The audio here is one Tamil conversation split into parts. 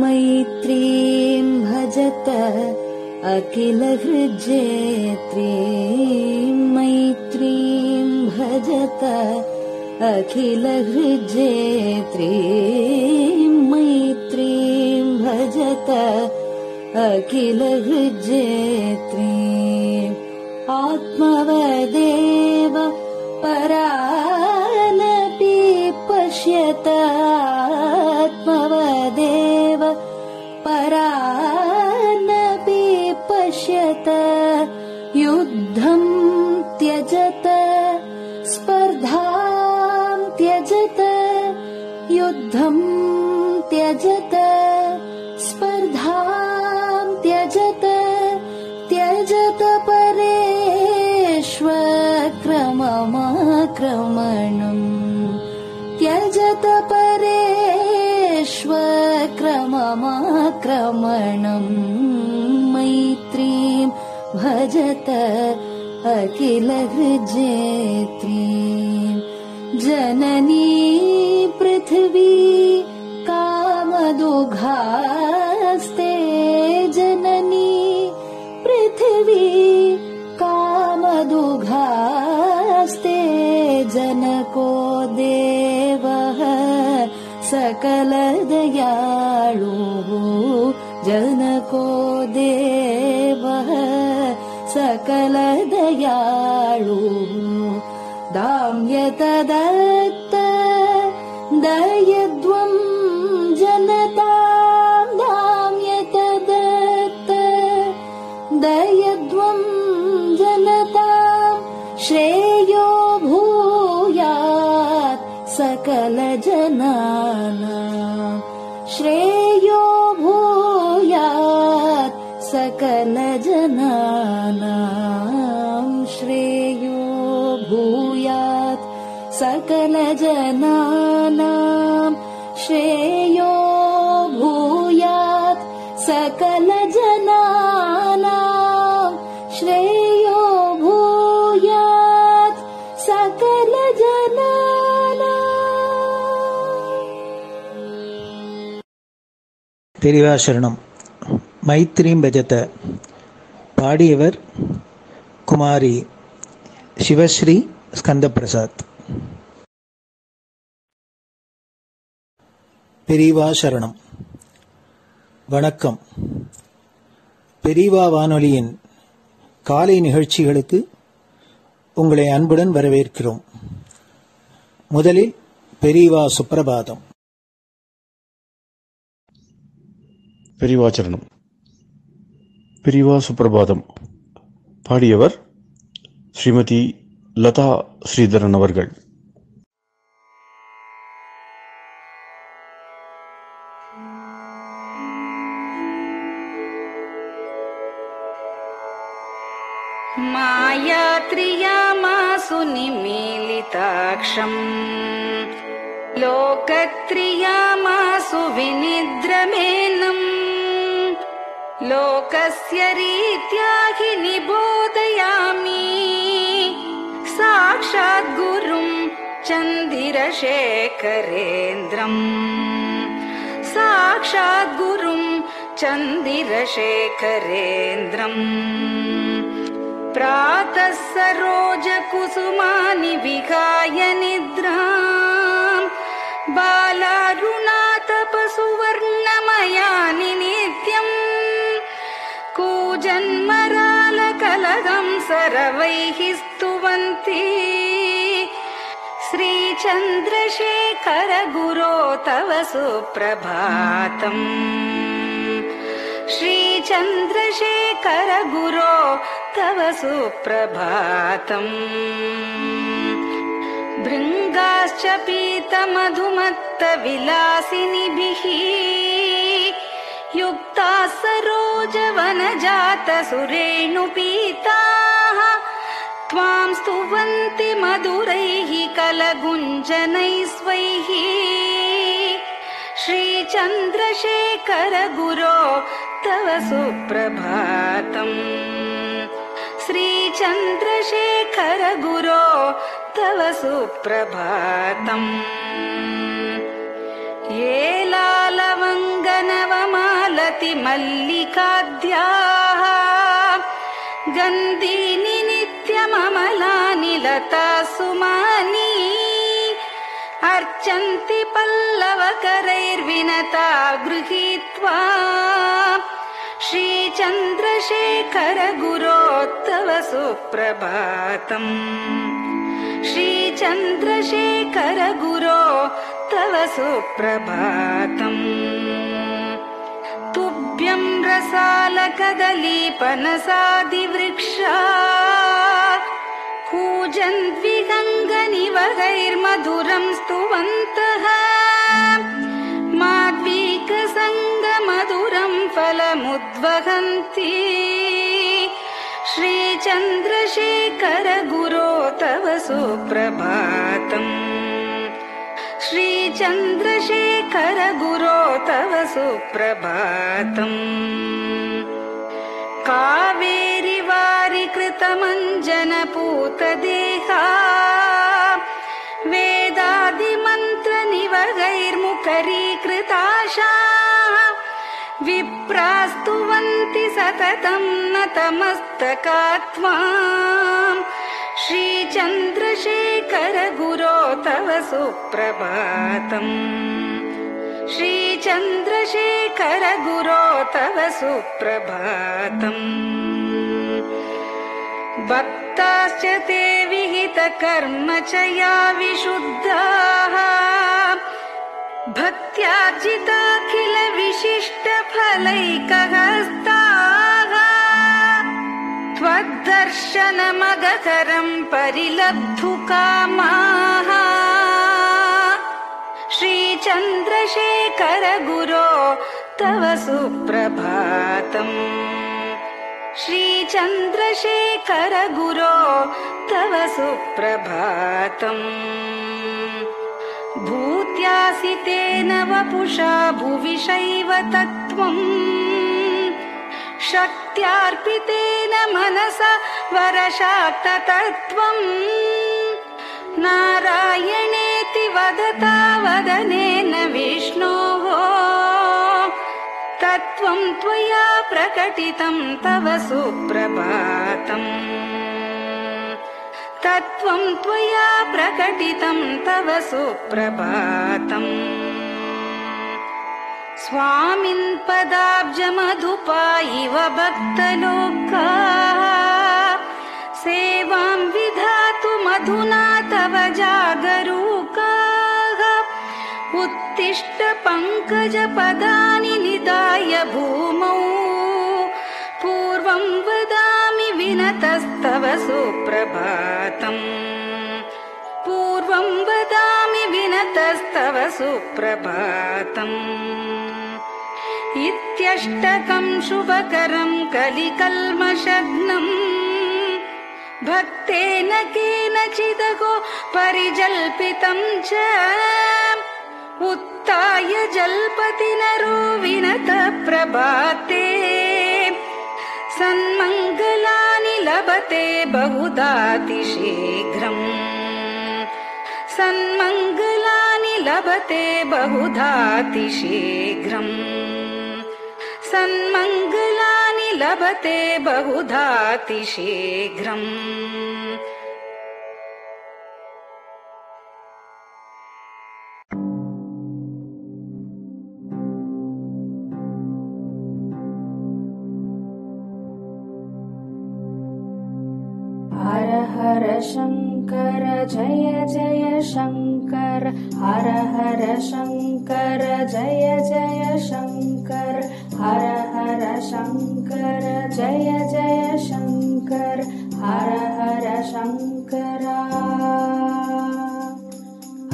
मैत्रीं भजत अखिलहृज्जेत्रीं मैत्रीं भजत अखिलहृज्जेत्रीं मैत्रीं भजत अखिलहृज्जेत्रीम् आत्मवदेव परानपि पश्यत आत्मवदेव परानपि पश्यत युद्धं त्यजत स्पर्धां त्यजत युद्धं त्यजत स्पर्धां त्यजत त्यजत परेष्वक्रममाक्रमणम् त्यजत परेष्वक्रममाक्रमणम् मैत्रीं भजत अखिलहृज्जेत्रीं जननी पृथिवी कामदुघास्ते जननी पृथिवी कामदुघास्ते जनको देवः सकलदयाळुः जनको देवः सकलदयाळुः दाम्यतदत्त दयद्वं जनतां दाम्यतदत्त दयद्वं जनतां श्रेयो भूयात् सकलजनानां श्रेयो भूयात् सकलजनानां श्रेयो भूयात् सकलजनानां श्रेयो भूयात् सकलजनानां श्रेयो भूयात् सकलजनानां. பெரியவா சரணம். மைத்ரீம் பஜத. பாடியவர் குமாரி சிவஸ்ரீ ஸ்கந்தபிரசாத். பெரியவா சரணம். வணக்கம். பெரியவா வானொலியின் காலை நிகழ்ச்சிகளுக்கு உங்களை அன்புடன் வரவேற்கிறோம். முதலில் பெரியவா சுப்பிரபாதம். பெரியவா சரணம். பெரியவா சுப்பிரபாதம். பாடியவர் ஸ்ரீமதி லதா ஸ்ரீதரன் அவர்கள். मायात्रियामासु निमीलिताक्षम् लोकत्रियामासु विनिद्रमेनम् लोकस्य रीत्या हि निबोधयामि साक्षात् गुरुं चन्दिरशेखरेन्द्रम् साक्षात् गुरुं चन्दिरशेखरेन्द्रम् प्रातः सरोजकुसुमानि विहाय निद्राम् बालारुणातपसुवर्णमयानि नित्यम् कूजन्मरालकलहं सरवैः स्तुवन्ति श्रीचन्द्रशेखर गुरो तव सुप्रभातम् श्रीचन्द्रशेखर गुरो तव सुप्रभातम् भृङ्गाश्च पीतमधुमत्तविलासिनिभिः युक्ताः सरोजवनजातसुरेणुपीताः त्वां स्तुवन्ति मधुरैः कलगुञ्जनैः स्वैः श्रीचन्द्रशेखर गुरो तव सुप्रभातम् श्रीचन्द्रशेखर गुरो तव सुप्रभातम् ये लालवङ्गनवमालति मल्लिकाद्याः गन्धीनि नित्यममलानि लता सुमानि अर्चन्ति पल्लवकरैर्विनता गृहीत्वा श्रीचन्द्रशेखर गुरो तव सुप्रभातम् श्रीचन्द्रशेखर गुरो तव सुप्रभातम् तुभ्यं रसालकदलीपनसादिवृक्षा कूजन्द्विहङ्गनिवहैर्मधुरं स्तुवन्तः माद्वीकसङ्गमधुरं फलमुद्वहन्ति श्रीचन्द्रशेखर गुरो तव सुप्रभातम् श्रीचन्द्रशेखर गुरो तव सुप्रभातम् कावेरी वारिकृतमञ्जनपूतदेहा वेदादिमन्त्रनिवहैर्मुखरीकृताशा विप्रास्तुवन्ति सततं नतमस्तकात्माम् श्रीचन्द्रशेखर गुरो तव सुप्रभातम् श्रीचन्द्रशेखर गुरो तव सुप्रभातम् भक्ताश्च ते विहितकर्मचया विशुद्धाः भक्त्यार्जिताखिल विशिष्टफलैकहस्ताः त्वद्दर्शनमगकरं परिलब्धुकामाः श्रीचन्द्रशेखर गुरो तव सुप्रभातम् श्रीचन्द्रशेखर गुरो तव सुप्रभातम् भूत्यासि तेन वपुषा भुविशैव तत्त्वम् शक्त्यार्पितेन मनसा वरशाक्ततत्त्वम् नारायणेति वदता वदनेन विष्णोः तत्त्वं त्वया प्रकटितं तव सुप्रभातम् तत्त्वं त्वया प्रकटितं तव सुप्रभातम् स्वामिन् पदाब्जमधुपा इव भक्तलोकाः सेवां विधातुमधुना तव जागरूकाः उत्तिष्ठ पङ्कजपदानि निधाय भूमौ पूर्वं वदामि विनतस्तव सुप्रभातम् पूर्वं वदामि विनतस्तव सुप्रभातम् इत्यष्टकं शुभकरं कलिकल्मषग्नम् भक्तेन केनचिदहो परिजल्पितं च उत्थाय जल्पति नरो विनतः प्रभाते सन्मङ्गलानि लभते बहुधातिशीघ्रम् सन्मङ्गलानि लभते बहुधातिशीघ्रम् सन्मङ्गलानि लभते बहुधातिशीघ्रम् हर हर शङ्कर जय जय शङ्कर हर हर शङ्कर जय जय शङ्कर हर हर शङ्कर जय जय शङ्कर हर हर शङ्कर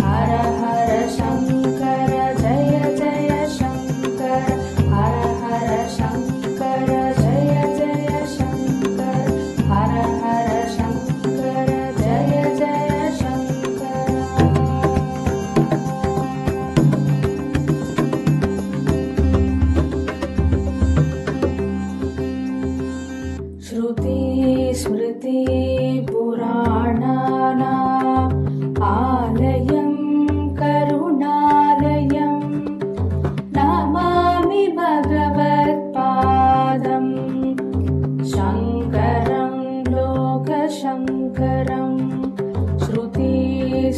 हर हर शङ्कर जय जय शङ्कर हर हर शङ्कर जय जय शङ्कर हर हर शङ्कर जय जय शङ्कर श्रुति स्मृति पुराणानां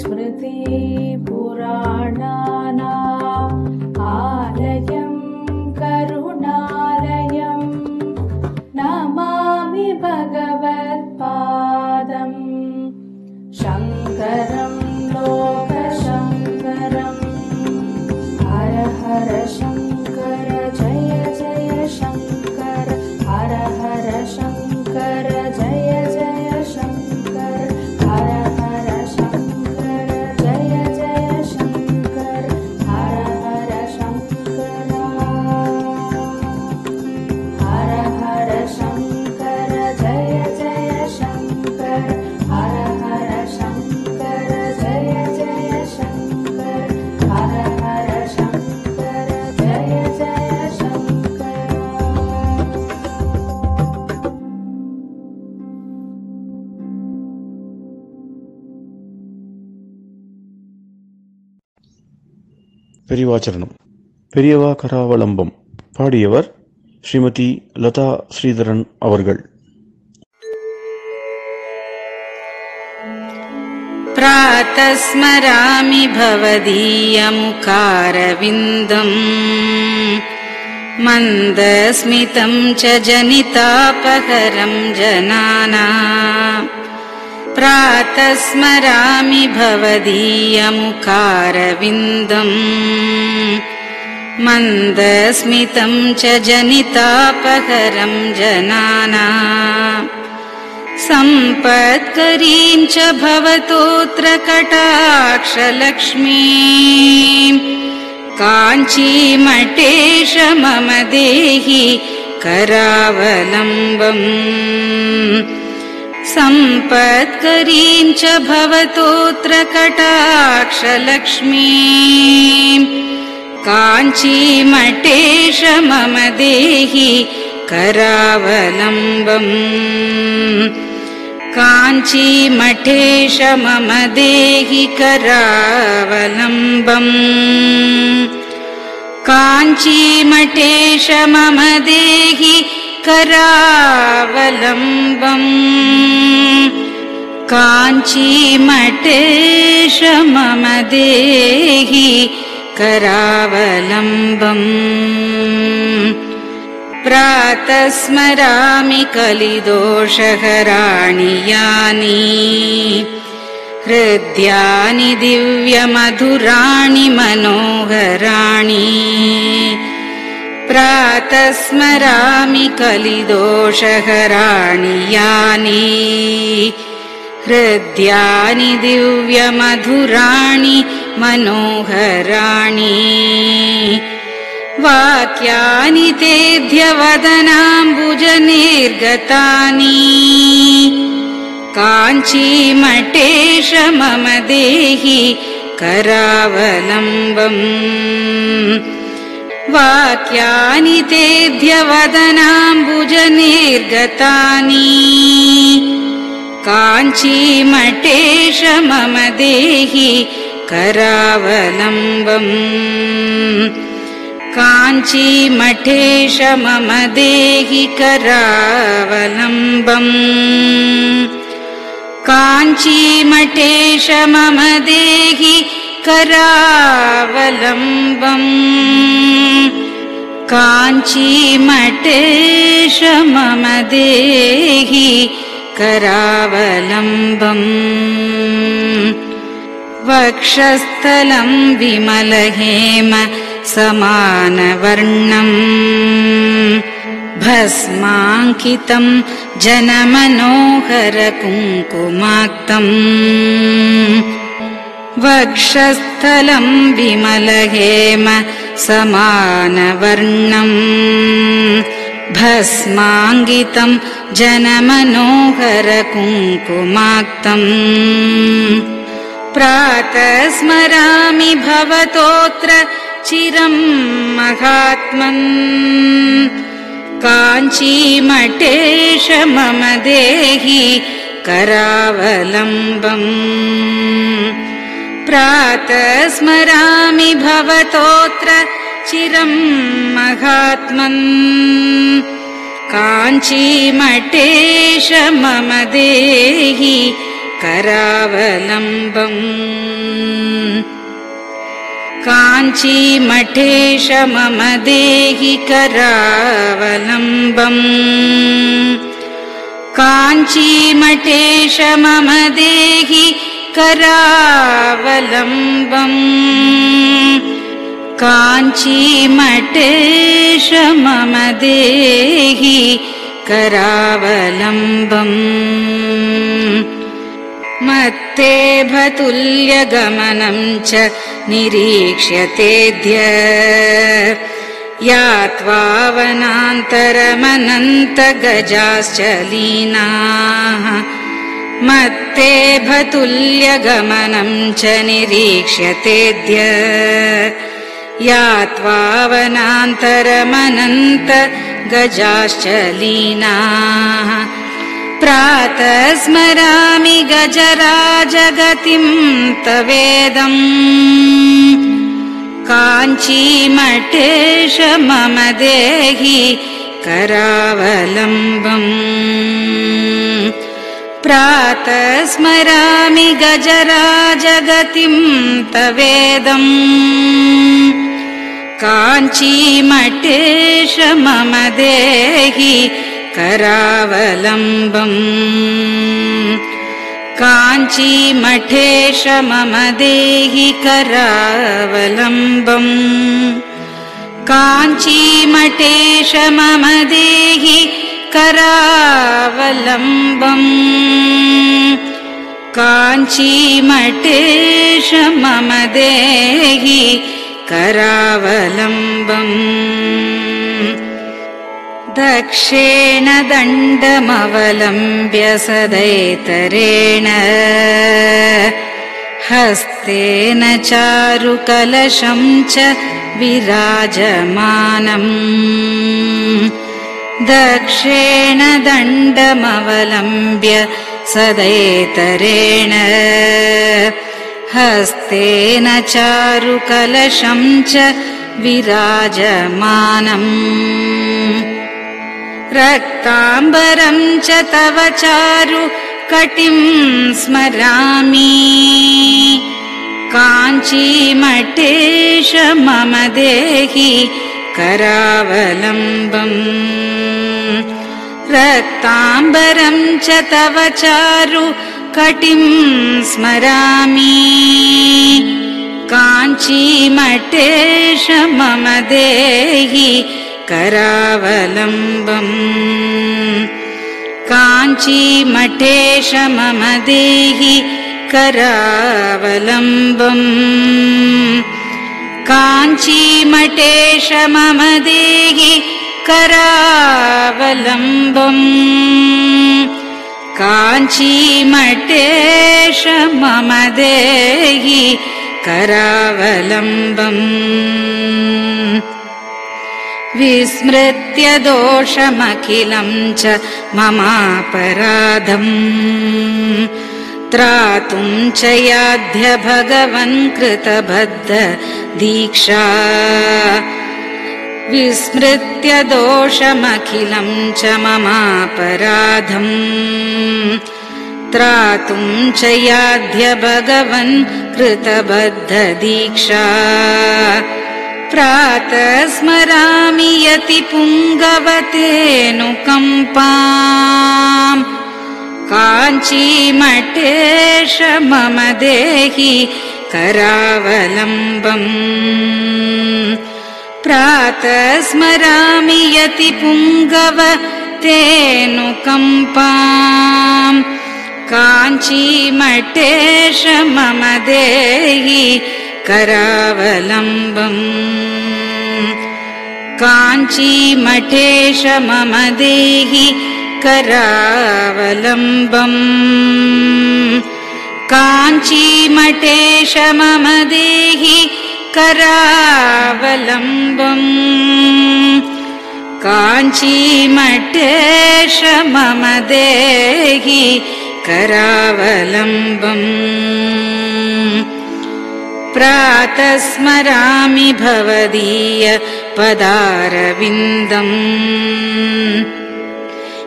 स्मृतिपुराणानाम् आलयं करुणालयं नमामि भगवत्पादम् शङ्करं लोकशङ्करम् हर हर शङ्कर जय जय शङ्कर हर हर शङ्कर जय जय शङ्कर हर हर शङ्कर जय जय शङ्कर हर हर शङ्कर हर हर शङ्कर जय जय शङ्कर हर हर शङ्कर जय जय शङ्कर हर हर शङ्कर जय जय शङ्कर பெரிவாச்சரணம். பெரியவா கராவலம்பம். பாடியவர் ஸ்ரீமதி லதா ஸ்ரீதரன் அவர்கள். प्रातः स्मरामि भवदीयमुखारविन्दम् मन्दस्मितं च जनितापहरं जनानाम् प्रातः स्मरामि भवदीयमुखारविन्दम् मन्दस्मितं च जनितापहरं जनानाम् सम्पत्करीं च भवतोऽत्र कटाक्षलक्ष्मीम् काञ्चीमठेश मम देहि करावलम्बम् सम्पत्करीं च भवतोऽत्र कटाक्षलक्ष्मीम् काञ्चीमठेश मम देहि करावलम्बम् काञ्चीमठेश मम देहि करावलम्बम् काञ्चीमठेश मम देहि करावलम्बम् काञ्चीमठेश मम देहि करावलम्बम् प्रातः स्मरामि कलिदोषहराणि यानि हृद्यानि दिव्यमधुराणि मनोहराणि प्रातः स्मरामि कलिदोषहराणि यानि हृद्यानि दिव्यमधुराणि मनोहराणि वाक्यानि तेऽध्यवदनाम्बुजनिर्गतानि काञ्चीमठेश मम देहि करावलम्बम् वाक्यानि तेऽध्यवदनाम्बुजनिर्गतानि काञ्चीमठेश मम देहि करावलम्बम् काञ्चीमठेश मम देहि करावलम्बम् काञ्चीमठेश मम देहि करावलम्बम् काञ्चीमठेश मम देहि करावलम्बम् वक्षस्थलं विमलहेम समानवर्णम् भस्माङ्कितं जनमनोहर कुङ्कुमाक्तम् वक्षस्थलं विमलहेम समानवर्णम् भस्माङ्कितं जनमनोहर कुङ्कुमाक्तम् प्रातः स्मरामि भवतोऽत्र चिरं महात्मन् काञ्चीमठेश मम देहि करावलम्बम् प्रातः स्मरामि भवतोऽत्र चिरं महात्मन् काञ्चीमठेश मम देहि करावलम्बम् काञ्चीमठेश मम देहि करावलम्बम् काञ्चीमठेश मम देहि करावलम्बम् काञ्चीमठेश मम देहि करावलम्बम् मत्ते भतुल्यगमनं च निरीक्ष्यतेऽद्य यात्वा वनान्तरमनन्तगजाश्च लीनाः मत्ते भतुल्यगमनं च निरीक्ष्यतेऽद्य यात्वा वनान्तरमनन्तगजाश्च लीनाः प्रातः स्मरामि गजराजगतिं तवेदम् काञ्चीमठेश मम देहि करावलम्बम् प्रातः स्मरामि गजराजगतिं तवेदम् काञ्चीमठेश मम देहि करावलम्बम् काञ्चीमठेश मम देहि करावलम्बम् काञ्चीमठेश मम देहि करावलम्बम् काञ्चीमठेश मम देहि करावलम्बम् दक्षेण दण्डमवलम्ब्य सदैतरेण हस्तेन चारुकलशं च विराजमानम् दक्षेण दण्डमवलम्ब्य सदैतरेण हस्तेन चारुकलशं च विराजमानम् रक्ताम्बरं च तव चारु कटिं स्मरामि काञ्चीमठेश मम देहि करावलम्बम् रक्ताम्बरं च तव चारु कटिं स्मरामि काञ्चीमठेश मम देहि करावलम्बम् काञ्चीमठेश मम देहि करावलम्बम् काञ्चीमठेश मम देहि करावलम्बम् काञ्चीमठेश मम देहि करावलम्बम् विस्मृत्य दोषमखिलं च ममापराधम् त्रातुं च याध्य भगवन् कृतबद्ध दीक्षा विस्मृत्य दोषमखिलं च ममापराधम् त्रातुं च याध्य भगवन् कृतबद्ध दीक्षा प्रातः स्मरामि यति पुङ्गवतेऽनुकम्पाम् काञ्चीमठेश मम देहि करावलम्बम् प्रातः स्मरामि यति पुङ्गवतेऽनुकम्पाम् काञ्चीमठेश मम देहि करावलम्बम् काञ्चीमठेश मम देहि करावलम्बम् काञ्चीमठेश मम देहि करावलम्बम् काञ्चीमठेश मम देहि करावलम्बम् प्रातः स्मरामि भवदीय पदारविन्दम्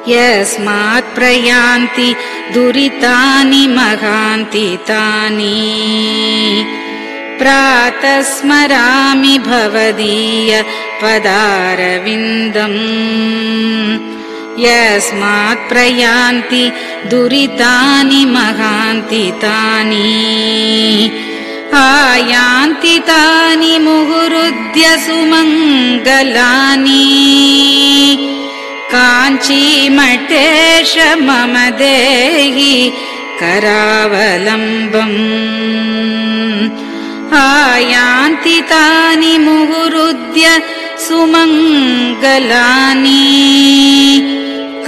यस्मात् प्रयान्ति दुरितानि महान्ति तानि प्रातः स्मरामि भवदीय पदारविन्दम् यस्मात् प्रयान्ति दुरितानि महान्ति तानि आयान्ति तानि मुहुरुद्य सुमङ्गलानि काञ्चीमठेश मम देहि करावलम्बम् आयान्ति तानि मुहुरुद्य सुमङ्गलानि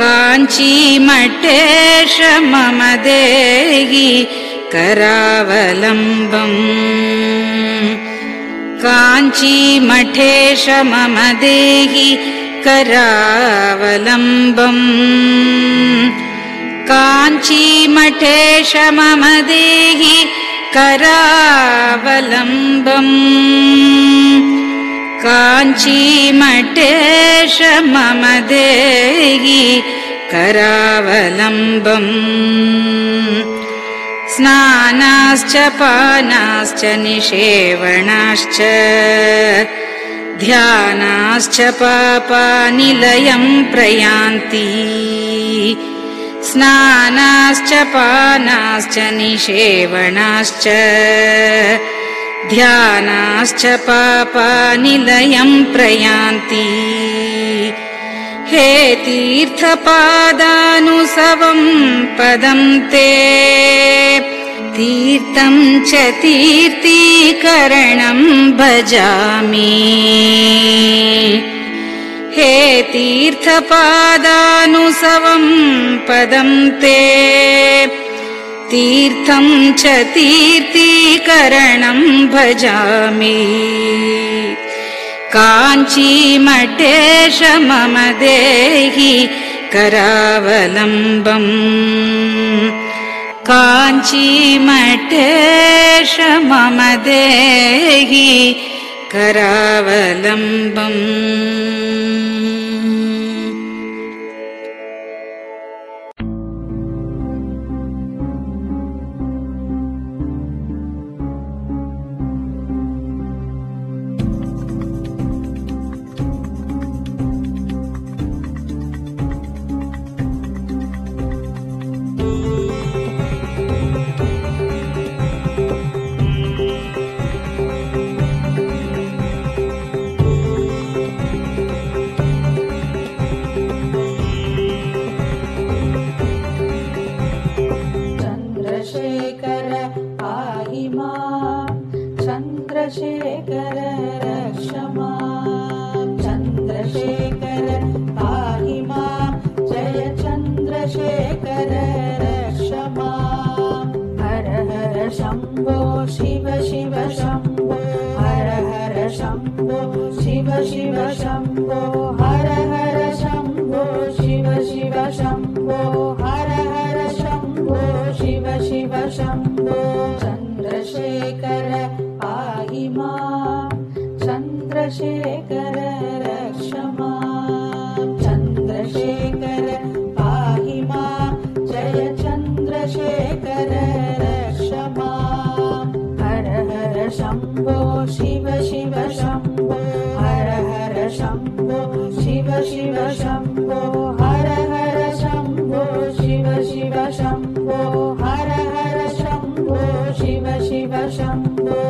काञ्चीमठेश मम देहि करावलम्बम् काञ्चीमठेश मम देहि करावलम्बम् काञ्चीमठेश मम देहि करावलम्बम् काञ्चीमठेश मम देहि करावलम्बम् स्नानाश्च पानाश्च निषेवणाश्च ध्यानाश्च पापानिलयं प्रयान्ति स्नानाश्च पानाश्च निषेवणाश्च ध्यानाश्च पापानिलयं प्रयान्ति हे तीर्थपादानुसवं पदं ते तीर्थं च तीर्थीकरणं भजामि हे तीर्थपादानुसवं पदं ते तीर्थं च तीर्थीकरणं भजामि काञ्चीमठेश मम देहि करावलम्बम् काञ्चीमठेश मम देहि करावलम्बम् चन्द्रशेखर रक्ष मां चन्द्रशेखर पाहि मां जय चन्द्रशेखर रक्ष मां हर हर शम्भो शिव शिव शम्भो हर हर शम्भो शिव शिव शम्भो हर हर शम्भो शिव शिव शम्भो हर हर शम्भो शिव शिव शम्भो चन्द्रशेखर पाहि मां चन्द्रशेखर रक्ष मां चन्द्रशेखर पाहि मां जय चन्द्रशेखर रक्ष मां हर हर शम्भो शिव शिव शम्भो हर हर शम्भो शिव शिव शम्भो हर हर शम्भो शिव शिव शम्भो हर हर शम्भो शिव शिव शम्भो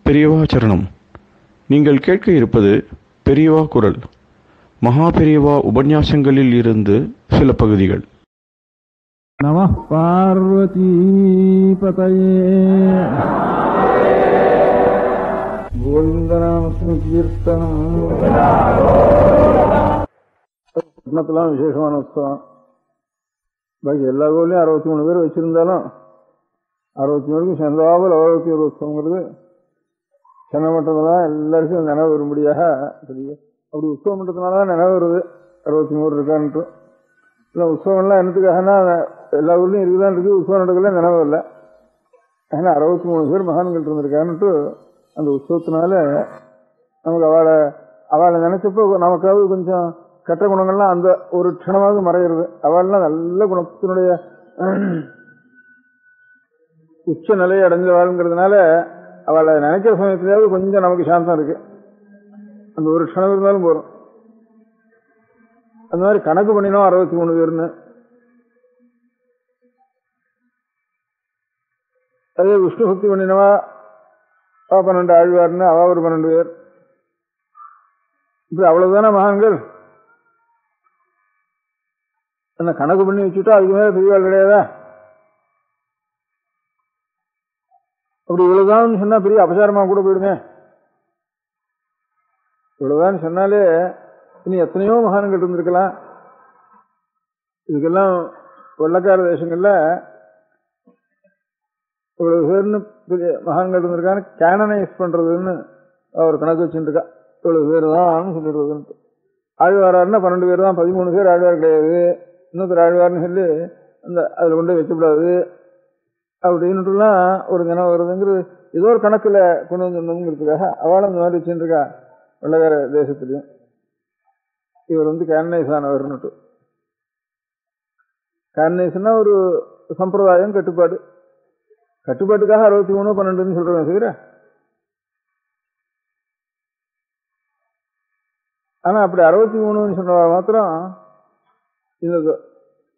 பெரியவா சரணம். நீங்கள் கேட்க இருப்பது பெரியவா குரல். மகா பெரியவா உபன்யாசங்களில் இருந்து சில பகுதிகள். நமः பார்வதி பதயே. கோவிந்தநாமசங்கீர்த்தனம். பட்டணத்தெல்லாம் விசேஷமான உற்சவம். பாக்கி எல்லா கோவிலையும் 63 பேர் வச்சிருந்தாலும் 63 சேர்ந்தாமல் 61 உற்சவங்கிறது சென்னை மட்டம்தான் எல்லாருக்கும் நினைவு வரும்படியாக தெரியும். அப்படி உற்சவம் பண்ணுறதுனால தான் நினைவு வருது 63 இருக்கான்ட்டு. இல்லை உற்சவம்லாம் என்னத்துக்காகனா எல்லா ஊர்லையும் இருக்குதான் இருக்குது, உற்சவம் நடக்கல நினைவு இல்லை. ஏன்னா 63 பேர் மகான்கள் இருந்திருக்கான்ட்டு அந்த உற்சவத்தினால நமக்கு அவளை நினைச்சப்போ நமக்காவது கொஞ்சம் கெட்ட குணங்கள்லாம் அந்த ஒரு க்ஷணமாக மறையிறது. அவள்லாம் நல்ல குணத்தினுடைய உச்ச நிலையை அடைஞ்சவாளுங்கிறதுனால அவளை நினைக்கிற சமயத்திலேயாவது கொஞ்சம் நமக்கு சாந்தம் இருக்கு. அந்த ஒரு க்ஷணம் இருந்தாலும் போறோம். அந்த மாதிரி கணக்கு பண்ணினோம் 63 பேர்னு. அதே விஷ்ணு பக்தி பண்ணினவா 12 ஆழ்வார்னு அவ ஒரு 12 பேர். இப்படி அவ்வளவுதானே மகான்கள். என்ன கணக்கு பண்ணி வச்சுட்டா அதுக்கு மேல பெரியவாள் கிடையாதா? அப்படி இவ்வளவுதான் சொன்னா பெரிய அபசாரமா கூட போயிடுமே. இவ்வளவுதான் சொன்னாலே இனி எத்தனையோ மகான்கள் இருந்திருக்கலாம். இதுக்கெல்லாம் வெள்ளக்கார தேசங்கள்ல இவ்வளவு பேர்னு பெரிய மகான்கள் இருந்திருக்கான்னு கேனனைஸ் பண்றதுன்னு அவர் கணக்கு வச்சுருக்கா. இவ்வளவு பேர் தான் சொல்லிடுறதுன்ட்டு. ஆழ்வாராருன்னா 12 பேர் தான், 13 பேர் ஆழ்வார் கிடையாது. இன்னொருத்தர் ஆழ்வார்னு சொல்லி அந்த அதில் கொண்டு வைக்கப்படாது அப்படின்ட்டுலாம் ஒரு தினம் வருதுங்கிறது ஏதோ ஒரு கணக்கில் கொண்டு வந்துங்கிறதுக்காக அவளும் இந்த மாதிரி வச்சுருக்கா வெள்ளக்கார தேசத்துலையும். இவர் கேனனைஸ் ஆனவர்னுட்டு. கேனனைஸ்னா ஒரு சம்பிரதாயம், கட்டுப்பாடு. கட்டுப்பாட்டுக்காக 63 12 சொல்றேன் சீர. ஆனா அப்படி 63 சொன்ன மாத்திரம்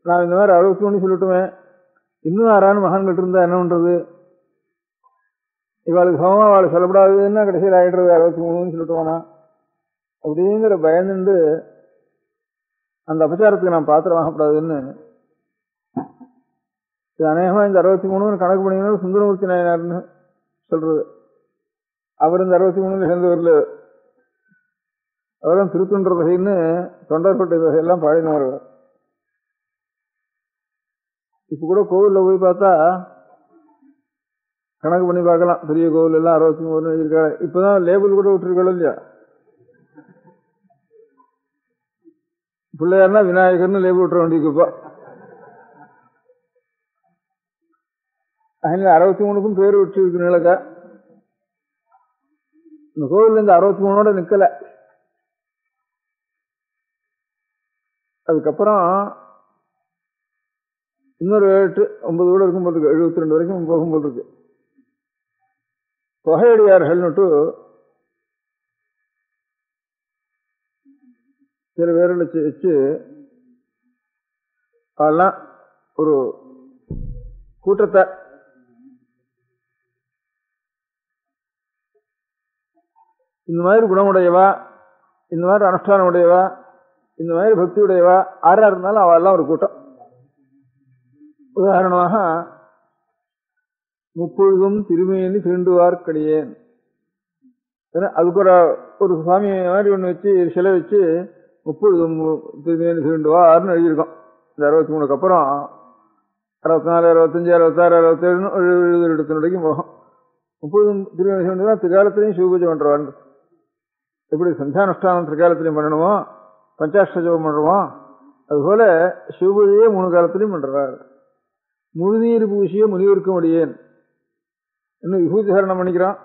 நான் இந்த மாதிரி 63 சொல்லிட்டுமே இன்னும் யாரான மகான்கள் இருந்தா என்ன பண்றது? இவாளுக்கு சமமா அவளை சொல்லப்படாதுன்னா கடைசியில் ஆயிடுறது 63 சொல்லிட்டுவானா அப்படிங்கிற பயந்துண்டு அந்த அபச்சாரத்துக்கு நான் பாத்திரமாகப்படாதுன்னு இது அநேகமா இந்த 63 கணக்கு பண்ணிங்கன்னா சுந்தரமூர்த்தி நாயனார்னு சொல்றது. அவர் இந்த 63 சேர்ந்தவர்ல அவரும் திருத்துன்ற வகைன்னு தொண்டர்பட்ட வகையெல்லாம் பாடினவர். இப்ப கூட கோவில்ல போய் பார்த்தா கணக்கு பண்ணி பார்க்கலாம். பெரிய கோவில் எல்லாம் 63 எழுதியிருக்காரு. இப்பதான் லேபிள் கூட விட்டுருக்காள் இல்லையா? பிள்ளையார்னா விநாயகர்னு லேபிள் விட்டுற வேண்டியிருக்குப்பா. அதனால 63க்கும் பேர் வச்சு இருக்குனாக்கா இந்த கோவில் இந்த 63ஓட நிக்கல. அதுக்கப்புறம் இன்னொரு 8-9 கூட இருக்கும் போல் இருக்கு. 72 வரைக்கும் போகும் போல் இருக்கு. தொகையடியார்கள்னுட்டு சில பேர்களை வச்சு அதெல்லாம் ஒரு கூட்டத்தை இந்த மாதிரி குணமுடையவா, இந்த மாதிரி அனுஷ்டானம் உடையவா, இந்த மாதிரி பக்தி உடையவா ஆறா இருந்தாலும் அவெல்லாம் ஒரு கூட்டம். உதாரணமாக முப்பொழுதும் திருமேனி தீண்டுவார்க்கடியேன் அதுக்கு ஒரு சுவாமி மாதிரி ஒன்று வச்சு சிலை வச்சு முப்பொழுதும் திருமேனி தீண்டுவார்னு எழுதியிருக்கோம். இந்த 63க்கு அப்புறம் 64, 65, 66, 67 70 வரைக்கும் போகும். முப்பொழுதும் திருமேனி தீண்டுவா திரிகாலத்திலையும் சிவபூஜை பண்றவான். எப்படி சந்தியானுஷ்டானம் திரிகாலத்திலையும் பண்ணணுமோ, பஞ்சாஷ்ட ஜபம் பண்ணுறோமோ, அதுபோல சிவபூஜையே 3 காலத்திலையும் பண்றார். முழுநீர் பூசிய முனிவருக்க முடியேன் இன்னும் விபூதி சரணம் பண்ணிக்கிறான்.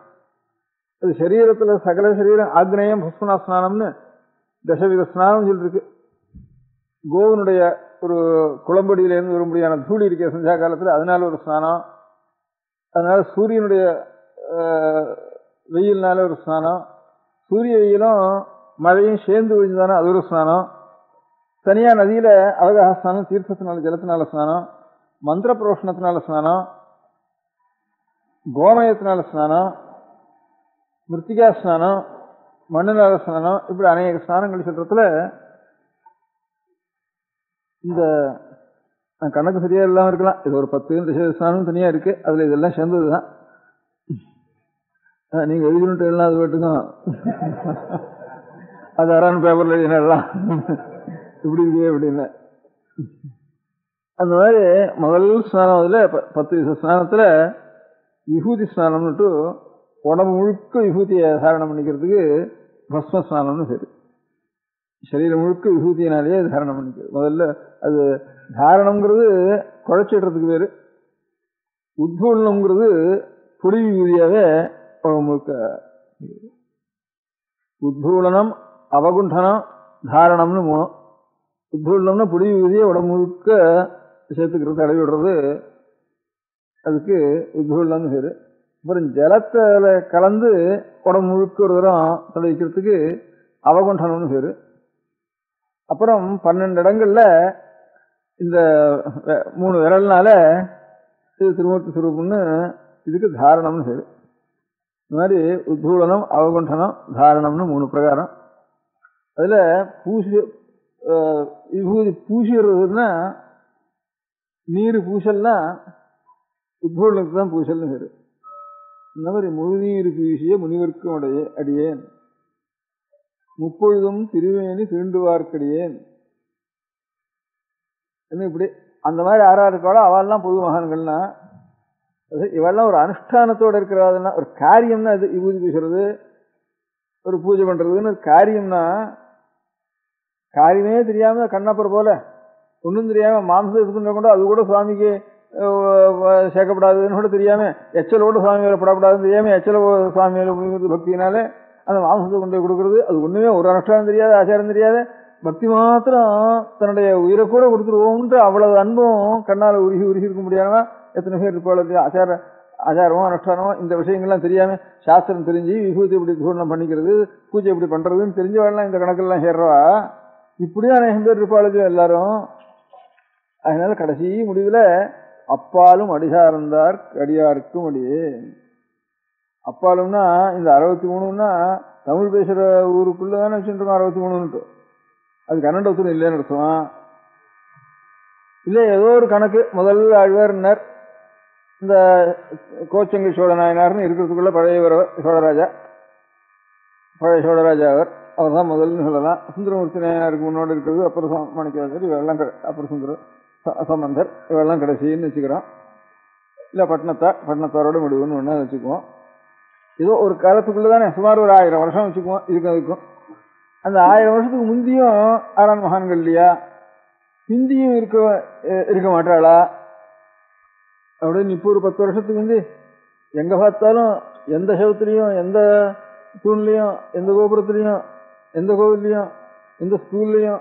அது சரீரத்துல சகல சரீரம் ஆக்னேயம் பஸ்மனா ஸ்நானம்னு தசவித ஸ்நானம் சொல்லிருக்கு. கோவனுடைய ஒரு குளம்படியிலேருந்து வரும்படியான தூளி இருக்க சந்தியா காலத்தில் அதனால ஒரு ஸ்நானம், அதனால சூரியனுடைய வெயில்னால ஒரு ஸ்நானம், சூரிய வெயிலும் மழையும் சேர்ந்து விழுந்தானே அது ஒரு ஸ்நானம், தனியா நதியில அவகாச ஸ்நானம், தீர்த்தத்தினால ஜலத்தினால ஸ்நானம், மந்திர புரோஷணத்தினால ஸ்நானம், கோமயத்தினால ஸ்நானம், மிருத்திகா ஸ்நானம், மண்ணுனால ஸ்நானம், இப்படி அநேக ஸ்நானங்கள் சொல்றதுல இந்த கணக்கு சரியா இல்லாம இருக்கலாம். இது ஒரு 10 ஸ்நானம் தனியா இருக்கு. அதுல இதெல்லாம் சேர்ந்ததுதான். நீங்க எழுதினுட்டு எல்லாம் அது வீட்டுக்கும் அது அறான் பேப்பர்ல எழுதினெல்லாம் இப்படி இருக்கே அப்படின்னு. அந்த மாதிரி முதல் ஸ்நானம் அதுல 10 ஸ்நானத்துல விபூதி ஸ்நானம்னுட்டு உடம்பு முழுக்க விபூதியை தாரணம் பண்ணிக்கிறதுக்கு பஸ்ம ஸ்நானம்னு பேரு. சரீரம் முழுக்க விபூதியினாலேயே தாரணம் பண்ணிக்கிறது. முதல்ல அது தாரணம்ங்கிறது குழைச்சிடுறதுக்கு பேரு. உத்பூலனம்ங்கிறது பொடி விபூதியாவே உடம்பு முழுக்க. உத்பூலனம், அவகுண்டனம், தாரணம்னு 3. உத்பூலனம்னா பொடி விபூதியை உடம்பு முழுக்க சேர்த்துக்கிறது, தடவி விடுறது, அதுக்கு உத்பூலனம்னு பேரு. அப்புறம் ஜலத்துல கலந்து உடம்பு முழுக்க ஒரு தரம் தடவிக்கிறதுக்கு அவகுண்டனம்னு பேரு. அப்புறம் 12 இடங்கள்ல இந்த 3 விரல்னால இது திருமூர்த்தி சுரூபம்னு இதுக்கு தாரணம்னு பேரு. இந்த மாதிரி உத்பூலனம், அவகுண்டனம், தாரணம்னு 3 பிரகாரம். அதுல விபூதி பூசிடுறதுன்னா நீர் பூசல்னா உத்பூலனுக்கு தான் பூசல்னு பேரு. இந்த மாதிரி முழுநீர் பூசிய முனிவர்க்கும் அடியேன், முப்பொழுதும் திருவேணி தீண்டுவார்க்கடியேன் என்ன இப்படி அந்த மாதிரி யாரா இருக்காளோ அவெல்லாம் பொது மகான்கள்னா, இவெல்லாம் ஒரு அனுஷ்டானத்தோடு இருக்கிறாதுன்னா, ஒரு காரியம்னா அது விபூதி பூசுறது, ஒரு பூஜை பண்றதுன்னு ஒரு காரியம்னா, காரியமே தெரியாம கண்ணப்பர் போல ஒன்றும் தெரியாம மாம்சம் இருக்குன்ற கூட அது கூட சுவாமிக்கு சேர்க்கப்படாதுன்னு கூட தெரியாம, எச்சலோடு சுவாமி மேல படப்படாதுன்னு தெரியாம எச்சல சுவாமி மேல பக்தினாலே அந்த மாம்சத்தை கொண்டு போய் கொடுக்கறது, அது ஒண்ணுமே ஒரு அனுஷ்டானம் தெரியாது, ஆச்சாரம் தெரியாத பக்தி மாத்திரம் தன்னுடைய உயிரை கூட கொடுத்துருவோம்ன்ற அவ்வளவு அன்பும் கண்ணால உருகி இருக்க முடியாம எத்தனை பேர் இருப்பாள். ஆச்சாரமோ அனுஷ்டானமோ இந்த விஷயங்கள்லாம் தெரியாம சாஸ்திரம் தெரிஞ்சு விபூதி எப்படி சூழ்நிலை பண்ணிக்கிறது, பூஜை எப்படி பண்றதுன்னு தெரிஞ்சவெல்லாம் இந்த கணக்கெல்லாம் சேர்றவா இப்படியும் அநேகம் பேர் இருப்பாளுக்கு எல்லாரும். அதனால கடைசி முடிவுல அப்பாலும் அடிசார்ந்தார் அடியாருக்கும் அடியே. அப்பாலும்னா இந்த 63ன்னா தமிழ் பேசுற ஊருக்குள்ளதானே வச்சுட்டு இருக்கோம் 63ன்ட்டு. அது கன்னட ஒத்துணும் இல்லைன்னு அர்த்தம். இல்லை ஏதோ ஒரு கணக்கு. முதல் ஆழ்வார்னர் இந்த கோச்சங்கை சோழ நாயனார்னு இருக்கிறதுக்குள்ள பழைய சோழராஜா, பழைய சோழராஜா அவர் தான் முதல்னு சொல்லலாம். சுந்தரமூர்த்தி நாயனாருக்கு முன்னோடு இருக்கிறது அப்புறம் மாணிக்கவாசர், இவெல்லாம் அப்புறம் சுந்தரம் சம்பந்தர், இவெல்லாம் கடைசின்னு வச்சுக்கிறோம். இல்லை பட்டினத்தாரோட முடிவுன்னு ஒன்றா வச்சுக்குவோம். ஏதோ ஒரு காலத்துக்குள்ளதானே சுமார் ஒரு 1000 வருஷம் வச்சுக்குவோம். அதுக்கும் அந்த 1000 வருஷத்துக்கு முந்தியும் ஆறான் மகான்கள் இல்லையா, ஹிந்தியும் இருக்க மாட்டாளா அப்படின்னு. இப்போ ஒரு 10 வருஷத்துக்கு முந்தி எங்க பார்த்தாலும் எந்த சவுத்துலையும் எந்த தூண்லையும் எந்த கோபுரத்துலையும் எந்த கோவில்லையும் எந்த ஸ்கூல்லையும்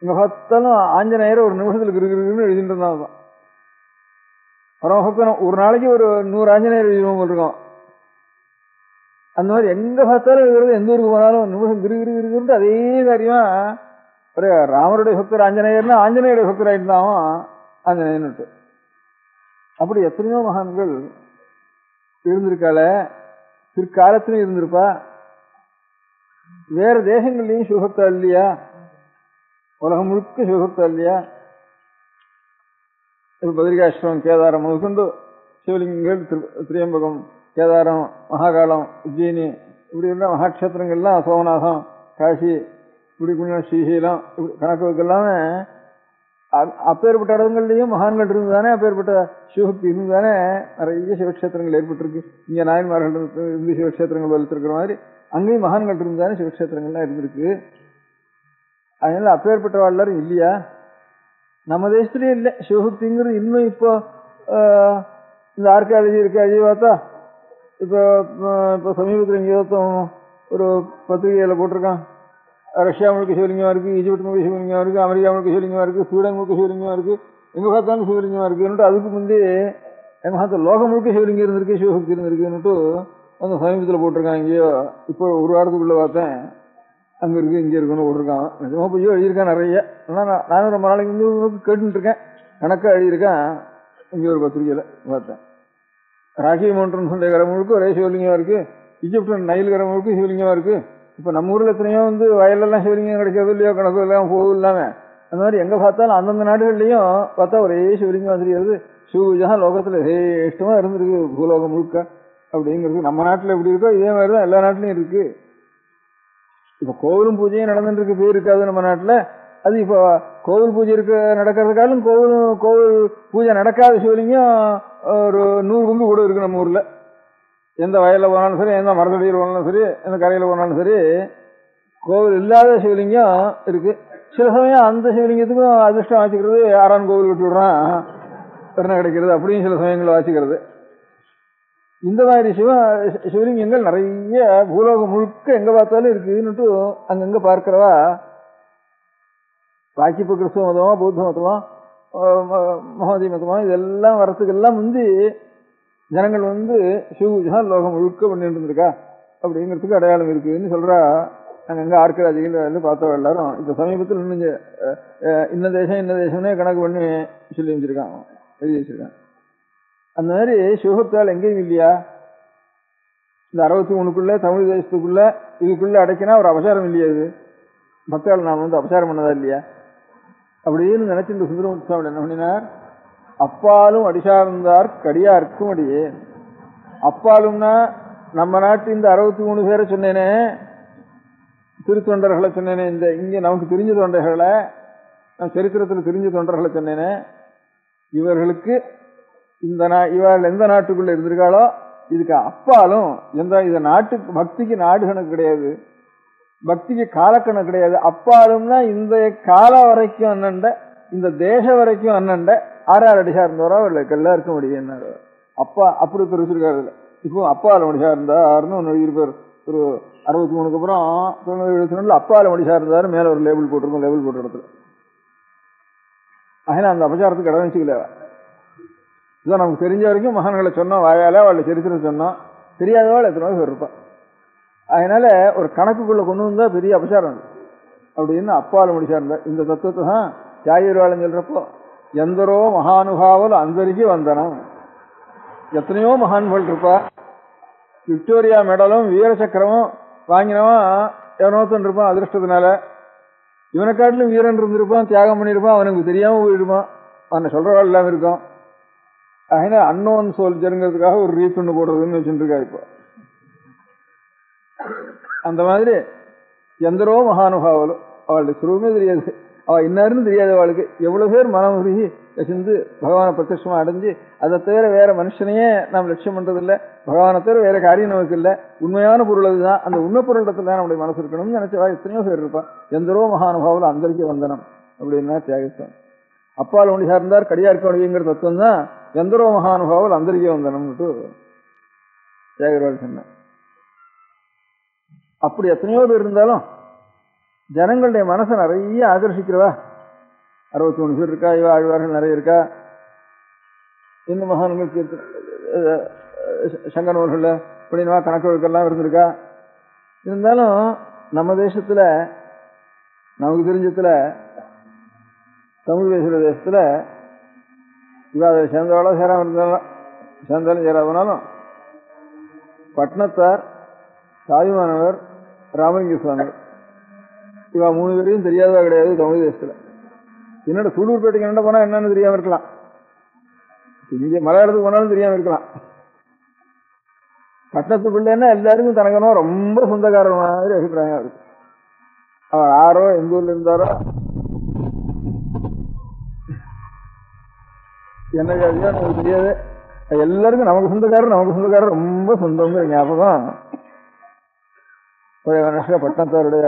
எங்க பார்த்தாலும் ஆஞ்சநேயர் ஒரு நிமிஷத்துல கிருகிருன்னு எழுதிட்டு இருந்தாங்க. பரமபக்தன் ஒரு நாளைக்கு ஒரு 100 ஆஞ்சநேயர் எழுதினவங்க இருக்கோம். அந்த மாதிரி எங்க பார்த்தாலும் எழுதுறது, எந்த ஊருக்கு போனாலும் நிமிஷம் கிருகிருன்னு அதே காரியமா ஒரு ராமருடைய பக்தர் ஆஞ்சநேயர்னா ஆஞ்சநேயருடைய பக்தர் ஆயிட்டான் ஆஞ்சநேயன்னுட்டு. அப்படி எத்தனையோ மகான்கள் இருந்திருக்காள, பிற்காலத்திலும் இருந்திருப்பா. வேற தேசங்கள்லயும் சிவபக்தா இல்லையா, உலகம் முழுக்க சிவபக்தா இல்லையா. இப்ப பத்ரிகாஷ்டிரம் கேதாரம் முதற்கொண்டு சிவலிங்கங்கள், திரியம்பகம், கேதாரம், மகாகாலம், உஜ்ஜயினி இப்படி இருந்தா மகாட்சேத்திரங்கள்லாம் சோமநாதம், காசி, இப்படி ஸ்ரீசைலம், இப்படி கணக்கு எல்லாமே அப்பேற்பட்ட இடங்கள்லயும் மகான்கள் இருந்துதானே, அப்பேற்பட்ட சிவபக்தி இருந்துதானே நிறைய சிவக்ஷேத்திரங்கள் ஏற்பட்டிருக்கு. இங்க நாயன்மார்கள் இருந்து சிவக்ஷேத்திரங்கள் வளர்த்திருக்கிற மாதிரி அங்கேயும் மகான்கள் இருந்துதானே சிவக்ஷேத்திரங்கள்லாம் இருந்திருக்கு. அதனால அப்பேற்பட்ட எல்லாரும் இல்லையா, நம்ம தேசத்துலயே இல்லை சிவபக்திங்கிறது. இன்னும் இப்போ இந்த ஆர்கியாலஜி இருக்கு, அஜி பார்த்தா இப்போ சமீபத்தில் இங்கே ஒரு பத்திரிகையில போட்டிருக்கான், ரஷ்யா முழுக்க சிவலிங்கமா இருக்கு, ஈஜிப்ட் முழுக்க சிவலிங்கமா இருக்கு, அமெரிக்கா முழுக்க சிவலிங்கமா இருக்கு, ஸ்வீடன் முழுக்க சிவலிங்கமா இருக்கு, எங்க பார்த்தாலும் சிவலிங்கமா இருக்குன்னுட்டு. அதுக்கு முந்தி எங்க பார்த்த லோகம் முழுக்க சிவலிங்கம் இருந்திருக்கு, சிவபக்தி இருந்திருக்குன்னுட்டு அந்த சமீபத்தில் போட்டிருக்கான். இங்கேயோ இப்போ ஒரு வாரத்துக்குள்ள பார்த்தேன், அங்க இருக்கு இங்க இருக்குன்னு போட்டிருக்கான். நிஜமா போய் எழுதியிருக்கான் நிறைய. ஆனால் நானும் ரொம்ப நாளைக்கு முன்னாடி கேட்டுட்டு இருக்கேன், கணக்கா எழுதியிருக்கேன். இங்கே ஒரு பத்திரிகையில பார்த்தேன், ராக்கி மவுண்டன் கரை முழுக்க ஒரே சிவலிங்கமா இருக்கு, ஈஜிப்ட் நைல் கரை முழுக்க சிவலிங்கமா இருக்கு. இப்ப நம்ம ஊர்ல எத்தனையோ வயலெல்லாம் சிவலிங்கம் கிடைக்கிறது இல்லையோ, கணக்கு எல்லாம் போகும் இல்லாம. அந்த மாதிரி எங்க பார்த்தாலும் அந்தந்த நாடுகள்லயும் பார்த்தா ஒரே சிவலிங்கம் தெரியாது. சிவபூஜை லோகத்துல இஷ்டமா இருந்திருக்கு பூலோகம் முழுக்க. அப்படிங்கிறது நம்ம நாட்டில் எப்படி இருக்கோ இதே மாதிரி தான் எல்லா நாட்டிலையும் இருக்கு. இப்போ கோவிலும் பூஜையும் நடந்துட்டு இருக்கு, பேர் இருக்காது நம்ம நாட்டில். அது இப்போ கோவில் பூஜை நடக்கிறதுக்காலும் கோவில் பூஜை நடக்காத சிவலிங்கம் ஒரு 100 பங்கு கூட இருக்கு நம்ம ஊரில். எந்த வயலில் போனாலும் சரி, எந்த மரத்தடியில் போனாலும் சரி, எந்த கரையில் போனாலும் சரி, கோவில் இல்லாத சிவலிங்கம் இருக்கு. சில சமயம் அந்த சிவலிங்கத்துக்கும் அதிர்ஷ்டம் வாசிக்கிறது, ஆறான் கோவில் விட்டு விடுறான் பெருமை கிடைக்கிறது, அப்படியும் சில சமயங்கள் வாசிக்கிறது. இந்த மாதிரி சிவலிங்கங்கள் நிறைய பூலோகம் முழுக்க எங்க பார்த்தாலும் இருக்குன்னுட்டு அங்கங்க பார்க்கிறவா, பாக்கி இப்போ கிறிஸ்துவ மதமா பௌத்த மதமா மகோதி மதமா இதெல்லாம் வரத்துக்கெல்லாம் முந்தி ஜனங்கள் சிவபூஜை லோகம் முழுக்க பண்ணிட்டு இருந்திருக்கா அப்படிங்கிறதுக்கு அடையாளம் இருக்குன்னு சொல்றா. அங்கங்க ஆர்கிராஜிகள் பார்த்தவ எல்லாரும் இப்ப சமீபத்தில் இன்னும் இன்ன தேசம்னே கணக்கு பண்ணி சொல்லி வச்சிருக்காங்க, எழுதி வச்சிருக்காங்க. அந்த மாதிரி சிவபக்தால் எங்கேயும் இல்லையா? இந்த 63க்குள்ள தமிழ் தேசத்துக்குள்ள இதுக்குள்ள அடைக்கினா ஒரு அபசாரம் இல்லையா? இது பக்தால் நாம அபசாரம் பண்ணதா இல்லையா அப்படின்னு நினைச்சு இந்த சுந்தரமூர்த்தி சுவாமி என்ன பண்ணினார், அப்பாலும் அடிசார்ந்தார் கடியார்க்கும் அடியே. அப்பாலும்னா நம்ம நாட்டு இந்த 63 பேரை சொன்னேனே, திருத்தொண்டர்களை சொன்னேனே, இந்த இங்க நமக்கு தெரிஞ்ச தொண்டர்களை, சரித்திரத்தில் தெரிஞ்ச தொண்டர்களை சொன்னேனே, இவர்களுக்கு இவர்கள் எந்த நாட்டுக்குள்ள இருந்திருக்காளோ இதுக்கு அப்பாலும் இது நாட்டுக்கு பக்திக்கு நாடு கணக்கு கிடையாது, பக்திக்கு காலக்கணக்கு கிடையாது. அப்பாலும்னா இந்த காலம் வரைக்கும் அண்ணண்ட, இந்த தேசம் வரைக்கும் அண்ணண்ட 6 அடி சார்ந்தவரோ அவர்களுக்கு எல்லாருக்கும் முடியாது. அப்பா அப்படி தெரிவிச்சிருக்காரு. இப்போ அப்பால மடி சார்ந்தார்னு ஒன்று எழுதியிருப்பார். ஒரு 63க்கு அப்புறம் 1972 அப்பால மடி சார்ந்தார் மேல ஒரு லேபிள் போட்டிருக்கோம், லேபிள் போட்ட இடத்துல. அதனால அந்த அபச்சாரத்துக்கு இடம் வச்சுக்கல. இதான் நமக்கு தெரிஞ்ச வரைக்கும் மகான்களை சொன்னோம், வாயால அவளை சரித்திரம் சொன்னோம், தெரியாதவாள் எத்தனை பேர் இருப்பான். அதனால ஒரு கணக்குக்குள்ள கொண்டு வந்தா பெரிய அபச்சாரம் அப்படின்னு அப்பால மடி சார்ந்தார். இந்த தத்துவத்தை தான் தியாகிவாளன் சொல்றப்போ, எந்தரோ மகானுபாவல் அந்தரிக்கு வந்தனம். எத்தனையோ மகான்கள் இருப்பா, விக்டோரியா மெடலும் வீர சக்கரமும் வாங்கினவன் எவனோத்தன் இருப்பான். அதிர்ஷ்டத்தினால இவனை காட்டிலும் வீரன் இருந்திருப்பான், தியாகம் பண்ணியிருப்பான், அவனுக்கு தெரியாம போயிருப்பான், அவனை சொல்றவாள் இல்லாம இருக்கும். அதனால அன்னோன் சோல்ஜருங்கிறதுக்காக ஒரு ரீத் ஒன்று போடுறதுன்னு வச்சுட்டு இருக்கா. இப்போ அந்த மாதிரி எந்தரோ மகானுபாவலும் அவளுடைய சுரூபமே தெரியாது, அவள் இன்னாருன்னு தெரியாது. அவளுக்கு எவ்வளவு பேர் மனம் உருகி கசிந்து பகவானை பிரத்யட்சமா அடைஞ்சு அதை தவிர வேற மனுஷனையே நாம் லட்சியம் பண்றது இல்லை, பகவானை தவிர வேற காரியம் நமக்கு இல்லை, உண்மையான பொருள் அதுதான், அந்த உண்மை பொருளத்துல தான் நம்முடைய மனசு இருக்கணும்னு நினைச்சவா எத்தனையோ பேர் இருப்பான். எந்தரோ மகானுபாவில் அந்தரிக்க வந்தனம் அப்படின்னா தியாகித்தான். அப்பால் ஒண்டி சார்ந்தார் கடியார்க்க ஒழிங்கிற தத்துவம் தான் எந்தரோ மகானுபாவில் அந்தரிக்க வந்தனம்னுட்டு தியாகராஜ் சொன்னார். அப்படி எத்தனையோ பேர் இருந்தாலும் ஜனங்களுடைய மனசை நிறைய ஆகர்ஷிக்கிறவா 63 பேர் இருக்கா. இவ ஆழ்வார்கள் நிறைய இருக்கா. இன்னும் மகான்கள் சங்கனூர்கள்ல இப்படின்வா கணக்கு வழக்கெல்லாம் இருந்திருக்கா. இருந்தாலும் நம்ம தேசத்துல நமக்கு தெரிஞ்சத்துல தமிழ் பேசுகிற தேசத்துல இவ அதை சேர்ந்தவாளோ சேராம இருந்தாலும் சேர்ந்தாலும் சேராதனாலும் பட்னத்தார், தாயுமானவர், ராமலிங்க சுவாமி இவா 3 பேரையும் தெரியாதவா கிடையாது தமிழ் தேசத்துல. என்னோட சூலூர்பேட்டைக்கு என்ன போனா என்னன்னு தெரியாம இருக்கலாம், இங்க மலையாளத்துக்கு போனாலும் தெரியாம இருக்கலாம். பட்டணத்து பிள்ளைன்னா எல்லாருக்கும் தனக்கனோ ரொம்ப சொந்தக்காரன் மாதிரி அபிப்பிராயம் இருக்கு. அவர் யாரோ எந்த ஊர்ல இருந்தாரோ என்ன ஜாதியோ நமக்கு தெரியாது, எல்லாருக்கும் நமக்கு சொந்தக்காரர் ரொம்ப சொந்தங்கிற ஞாபகம் பட்டணத்தாருடைய.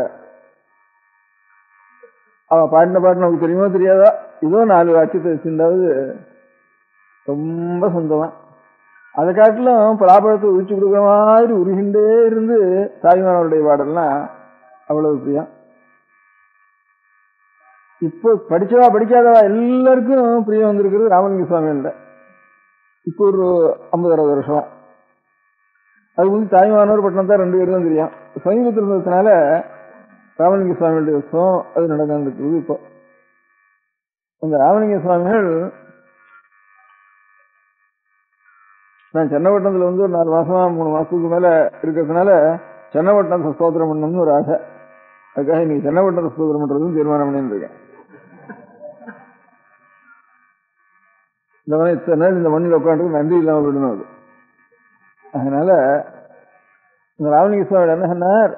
அவன் பாடின பாட்டு நமக்கு தெரியுமோ தெரியாதா, இதோ 4 வாக்கியத்தை வச்சிருந்தாவது ரொம்ப சொந்தமா. அதை காட்டிலும் பலாப்பழத்தை உரிச்சு கொடுக்குற மாதிரி உருகிண்டே இருந்து தாய்மானவருடைய பாடல்லாம் அவ்வளவு பிரியம். இப்போ படிச்சவா படிக்காதவா எல்லாருக்கும் பிரியம் வந்திருக்கிறது ராமலிங்க சுவாமியில. இப்போ ஒரு 50-60 வருஷம் அதுக்கு வந்து தாய்மானவர் பட்டினத்தான் 2 பேரும் தான் தெரியும். சமீபத்தில் இருந்ததுனால ராமலிங்க சுவாமியுடைய உற்சவம் அது நடந்துருக்கு. இப்போ அந்த ராமலிங்க சுவாமிகள் நான் சென்னப்பட்டினத்துல வந்து ஒரு 4 மாசமா 3 மாசத்துக்கு மேல இருக்கிறதுனால சென்னப்பட்டினத்தை ஸ்தோத்திரம் பண்ணணும்னு ஒரு ஆசை. அதுக்காக இன்னைக்கு சென்னப்பட்டினத்தை ஸ்தோத்திரம் பண்றதுன்னு தீர்மானம் பண்ணிட்டு இருக்கேன். இந்த மாதிரி இத்தனை நாள் இந்த மண்ணில் உட்காந்துருக்கு நன்றி இல்லாமல் விடணும். அது அதனால இந்த ராமலிங்க சுவாமி என்ன சொன்னார்,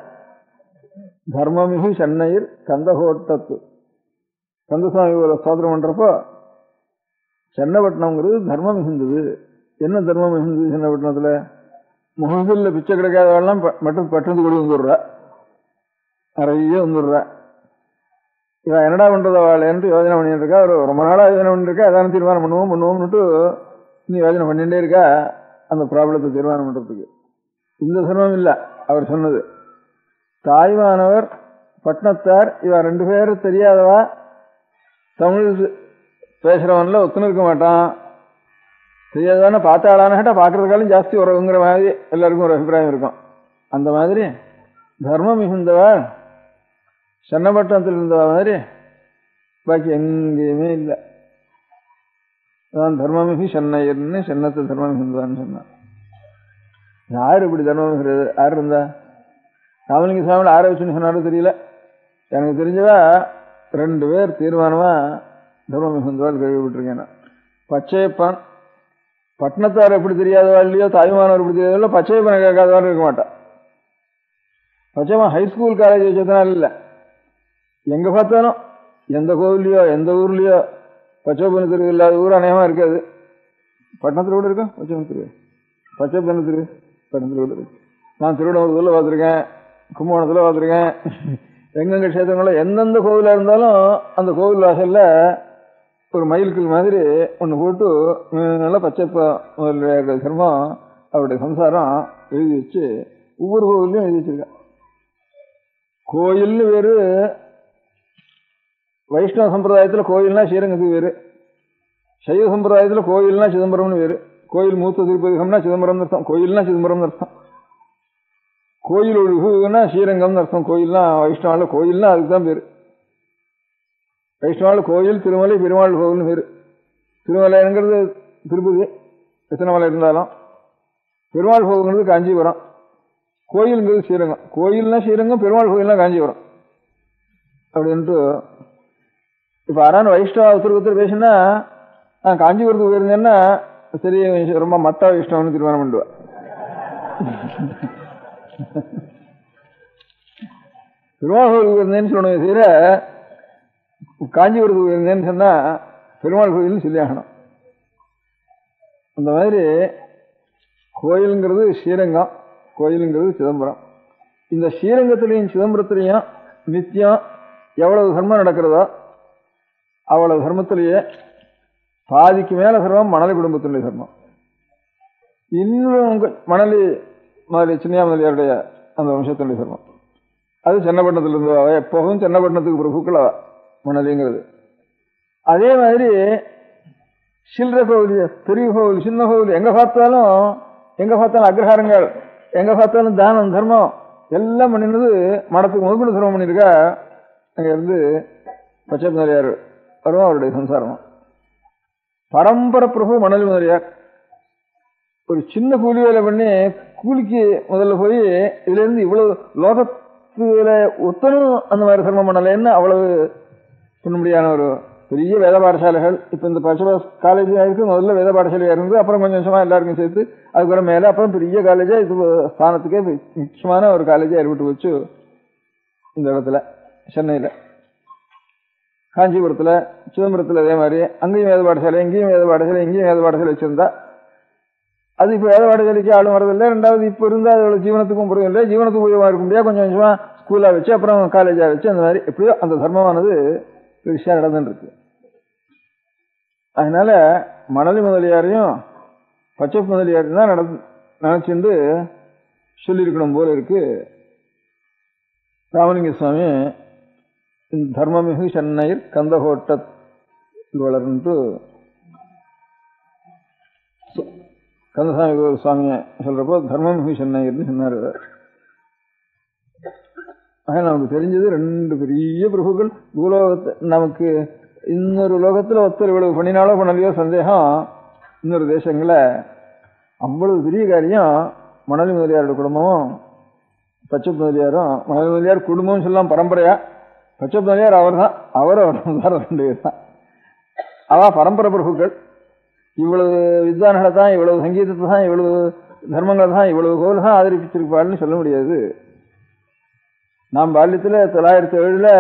தர்மமிகு சென்னையில் கந்தகோட்டத்து கந்தசுவாமி ஒரு சோதனம் பண்றப்போ சென்னப்பட்டினம்ங்கிறது தர்மம் மிகுந்தது. என்ன தர்மம் மிகுந்தது சென்னப்பட்டினத்துல? முகசில்ல பிச்சை கிடைக்காதவெல்லாம் மட்டும் பட்டத்து கூட வந்துடுறா, நிறைய வந்துடுறா. இவன் என்னடா பண்றது அவளேன்ட்டு யோஜனை பண்ணிட்டு இருக்கா. ஒரு ரொம்ப நாளா யோஜனை பண்ணிட்டு இருக்கா. அதான தீர்மானம் பண்ணுவோம்னுட்டு நீ யோஜனை பண்ணிட்டே இருக்கா அந்த ப்ராப்ளத்தை தீர்மானம் பண்றதுக்கு. இந்த தர்மம் இல்லை அவர் சொன்னது. தாய்மானவர் பட்னத்தார் இவ 2 பேரும் தெரியாதவா, தமிழ் பேசுறவன்ல ஒத்துன்னு இருக்க மாட்டான். தெரியாதானே பார்த்தாளான்னு கேட்டா பார்க்கறதுக்காலும் ஜாஸ்தி உறவுங்கிற மாதிரி எல்லாருக்கும் ஒரு அபிப்பிராயம் இருக்கும். அந்த மாதிரி தர்மம் மிகுந்தவா சென்னப்பட்டணத்தில் இருந்தவா மாதிரி பாக்கி எங்கேயுமே இல்லை. அதான் தர்மமிகு சென்னையர்னு சென்னத்தை தர்மம் மிகுந்தவான்னு சொன்னான். யாரு இப்படி தர்மம் மிகுறது? யாரு இருந்தா? ராமலிங்க சுவாமியில் ஆர வச்சுன்னு சொன்னாலும் தெரியல. எனக்கு தெரிஞ்சவா 2 பேர் தீர்மானமா தர்மம் மிகுந்தவாள் கேள்விப்பட்டிருக்கேன். பச்சையப்பன் பட்னத்தார் எப்படி தெரியாதவா இல்லையோ, தாய்மானவர் எப்படி தெரியாதோ, பச்சையப்பனை கேட்காதவாறு இருக்க மாட்டான். பச்சையப்பன் ஹைஸ்கூல் காலேஜ் வச்சதுனால இல்லை, எங்க பார்த்தாலும் எந்த கோவில்லையோ எந்த ஊர்லயோ பச்சைப்பண்ணு திரு இல்லாத ஊர் அநேகமா இருக்காது. பட்டணத்தில் கூட இருக்கும் பச்சைப்பண்ணு திரு, பச்சைப்பண்ணு திரு பட்டணத்தில் கூட இருக்கு. நான் திருவண்ணாமலூர்ல பார்த்துருக்கேன், கும்பகோணத்துல பார்த்துருக்கேன். எங்கெங்க கஷேத்திரங்கள எந்தெந்த கோவிலா இருந்தாலும் அந்த கோவில் வாசல்ல ஒரு மயில்கல் மாதிரி ஒன்று போட்டு நல்லா பச்சைப்பா முதல்ல தர்மம் அவருடைய சம்சாரம் எழுதி வச்சு ஒவ்வொரு கோவிலையும் எழுதி வச்சிருக்கேன். கோயில்னு வேறு, வைஷ்ணவ சம்பிரதாயத்தில் கோயில்னா ஸ்ரீரங்கத்துக்கு வேறு, சைவ சம்பிரதாயத்தில் கோயில்னா சிதம்பரம்னு வேறு. கோயில் மூத்த திருப்பதிகம்னா சிதம்பரம் அர்த்தம், கோயில்னா சிதம்பரம் அர்த்தம். கோயில் ஒழுகுன்னா ஸ்ரீரங்கம்னு அர்த்தம். கோயில்னா வைஷ்ணவால கோயில்னா அதுக்கு தான் பேரு. வைஷ்ணவால கோயில் திருமலை பெருமாள் கோவில்னு பேரு. திருமலைங்கிறது திருப்பதி எத்தனை மலை இருந்தாலும், பெருமாள் கோவில்ங்கிறது காஞ்சிபுரம், கோயிலுங்கிறது ஸ்ரீரங்கம். கோயில்னா ஸ்ரீரங்கம், பெருமாள் கோயில்னா காஞ்சிபுரம் அப்படின்ட்டு. இப்ப யாரான வைஷ்ணவ ஒருத்தர் பேசினா நான் காஞ்சிபுரத்துக்கு போயிருந்தேன்னா சரி ரொம்ப மத்த வைஷ்ணவன்னு தீர்மானம் பண்ணுவேன். பெருமாள் கோயிலுக்கு இருந்தேன்னு சொல்லுவேன் தவிர காஞ்சிபுரத்துக்கு இருந்தேன்னு சொன்னா பெருமாள் கோயில்னு சொல்லி ஆகணும். அந்த மாதிரி கோயிலுங்கிறது ஸ்ரீரங்கம், கோயிலுங்கிறது சிதம்பரம். இந்த ஸ்ரீரங்கத்திலையும் சிதம்பரத்திலையும் நித்தியம் எவ்வளவு தர்மம் நடக்கிறதோ அவ்வளவு தர்மத்திலேயே பாதிக்கு மேல தர்மம் மணலி குடும்பத்தினுடைய தர்மம். இன்னும் மணலி முதலி சின்னையா முதலியாருடைய அந்த வம்சத்தினுடைய தர்மம். அது சென்னப்பட்டினத்துல இருந்து எப்போதும் சென்னப்பட்டினத்துக்கு பிரபுக்கள் மணலிங்கிறது. அதே மாதிரி சில்லற கோவில், பெரிய கோவில், சின்ன கோவில், எங்க பார்த்தாலும் அக்ரஹாரங்கள், எங்க பார்த்தாலும் தானம் தர்மம் எல்லாம் பண்ணினது மடத்துக்கு முதல் தர்மம் பண்ணியிருக்கா. அங்க இருந்து பச்சை முதலியார் வரும், அவருடைய சம்சாரம். பரம்பரை பிரபு மணலி முதலியார் ஒரு சின்ன கூலி வேலை பண்ணி கூலிக்கு முதல்ல போய் இதுல இருந்து இவ்வளவு லோகத்துல ஒத்தனும் அந்த மாதிரி தர்மம் பண்ணலன்னு அவ்வளவு சொல்லும்படியான ஒரு பெரிய வேத பாடசாலைகள். இப்ப இந்த பச்சை காலேஜ் ஆயிருக்கு, முதல்ல வேத பாடசாலையா இருந்து அப்புறம் கொஞ்சம் கொஞ்சமா எல்லாருக்கும் சேர்த்து அதுக்கப்புறம் மேல அப்புறம் பெரிய காலேஜா இது ஸ்தானத்துக்கே முக்கியமான ஒரு காலேஜா ஏற்பட்டு வச்சு இந்த இடத்துல சென்னையில, காஞ்சிபுரத்துல, சிதம்பரத்துல அதே மாதிரி அங்கேயும் வேத பாடசாலை, இங்கேயும் வேத பாடசாலை, இங்கேயும் வேத பாடசாலை வச்சிருந்தா அது இப்ப வேத பாடசாலைக்கு ஆளும் வரதில்லை. ரெண்டாவது இப்ப இருந்தா அதோட ஜீவனத்துக்கும் புரியும் இல்லை, ஜீவனத்துக்கு உபயோகமா இருக்க முடியாது. கொஞ்சம் கொஞ்சமா ஸ்கூலா வச்சு அப்புறம் காலேஜா வச்சு அந்த மாதிரி எப்படியோ அந்த தர்மமானது விஷயம் நடந்துட்டு இருக்கு. அதனால மணலி முதலியாரையும் பச்சை முதலியாரையும் தான் நினைச்சுட்டு சொல்லியிருக்கணும் போல இருக்கு. ராமலிங்க சுவாமி தர்மமிகு சென்னையில் கந்தகோட்டத்தில் வளர்ந்து கந்தசாமி சுவாமிய சொல்றப்போ தர்மமிகு சென்னையர்னு சொன்னார். நமக்கு தெரிஞ்சது 2 பெரிய பிரபுக்கள் பூலோகத்தை. நமக்கு இன்னொரு லோகத்துல ஒருத்தர் இவ்வளவு பண்ணினாலோ பண்ணலையோ சந்தேகம். இன்னொரு தேசங்கள அவ்வளவு பெரிய காரியம் மணலி முதலியாரோட குடும்பமும் பச்சை முதலியாரும். மணலி முதலியார் குடும்பம் சொல்லலாம் பரம்பரையா, பச்சை முதலியார் அவர் தான், அவரும் 2 பேர் தான். அவ பரம்பரை பிரபுக்கள். இவ்வளவு வித்வான்களை தான், இவ்வளவு சங்கீதத்தை தான், இவ்வளவு தர்மங்கள் தான் இவ்வளவு கோவில் தான் ஆதரிப்பிச்சிருப்பாள்னு சொல்ல முடியாது. நாம் பால்யத்தில் 907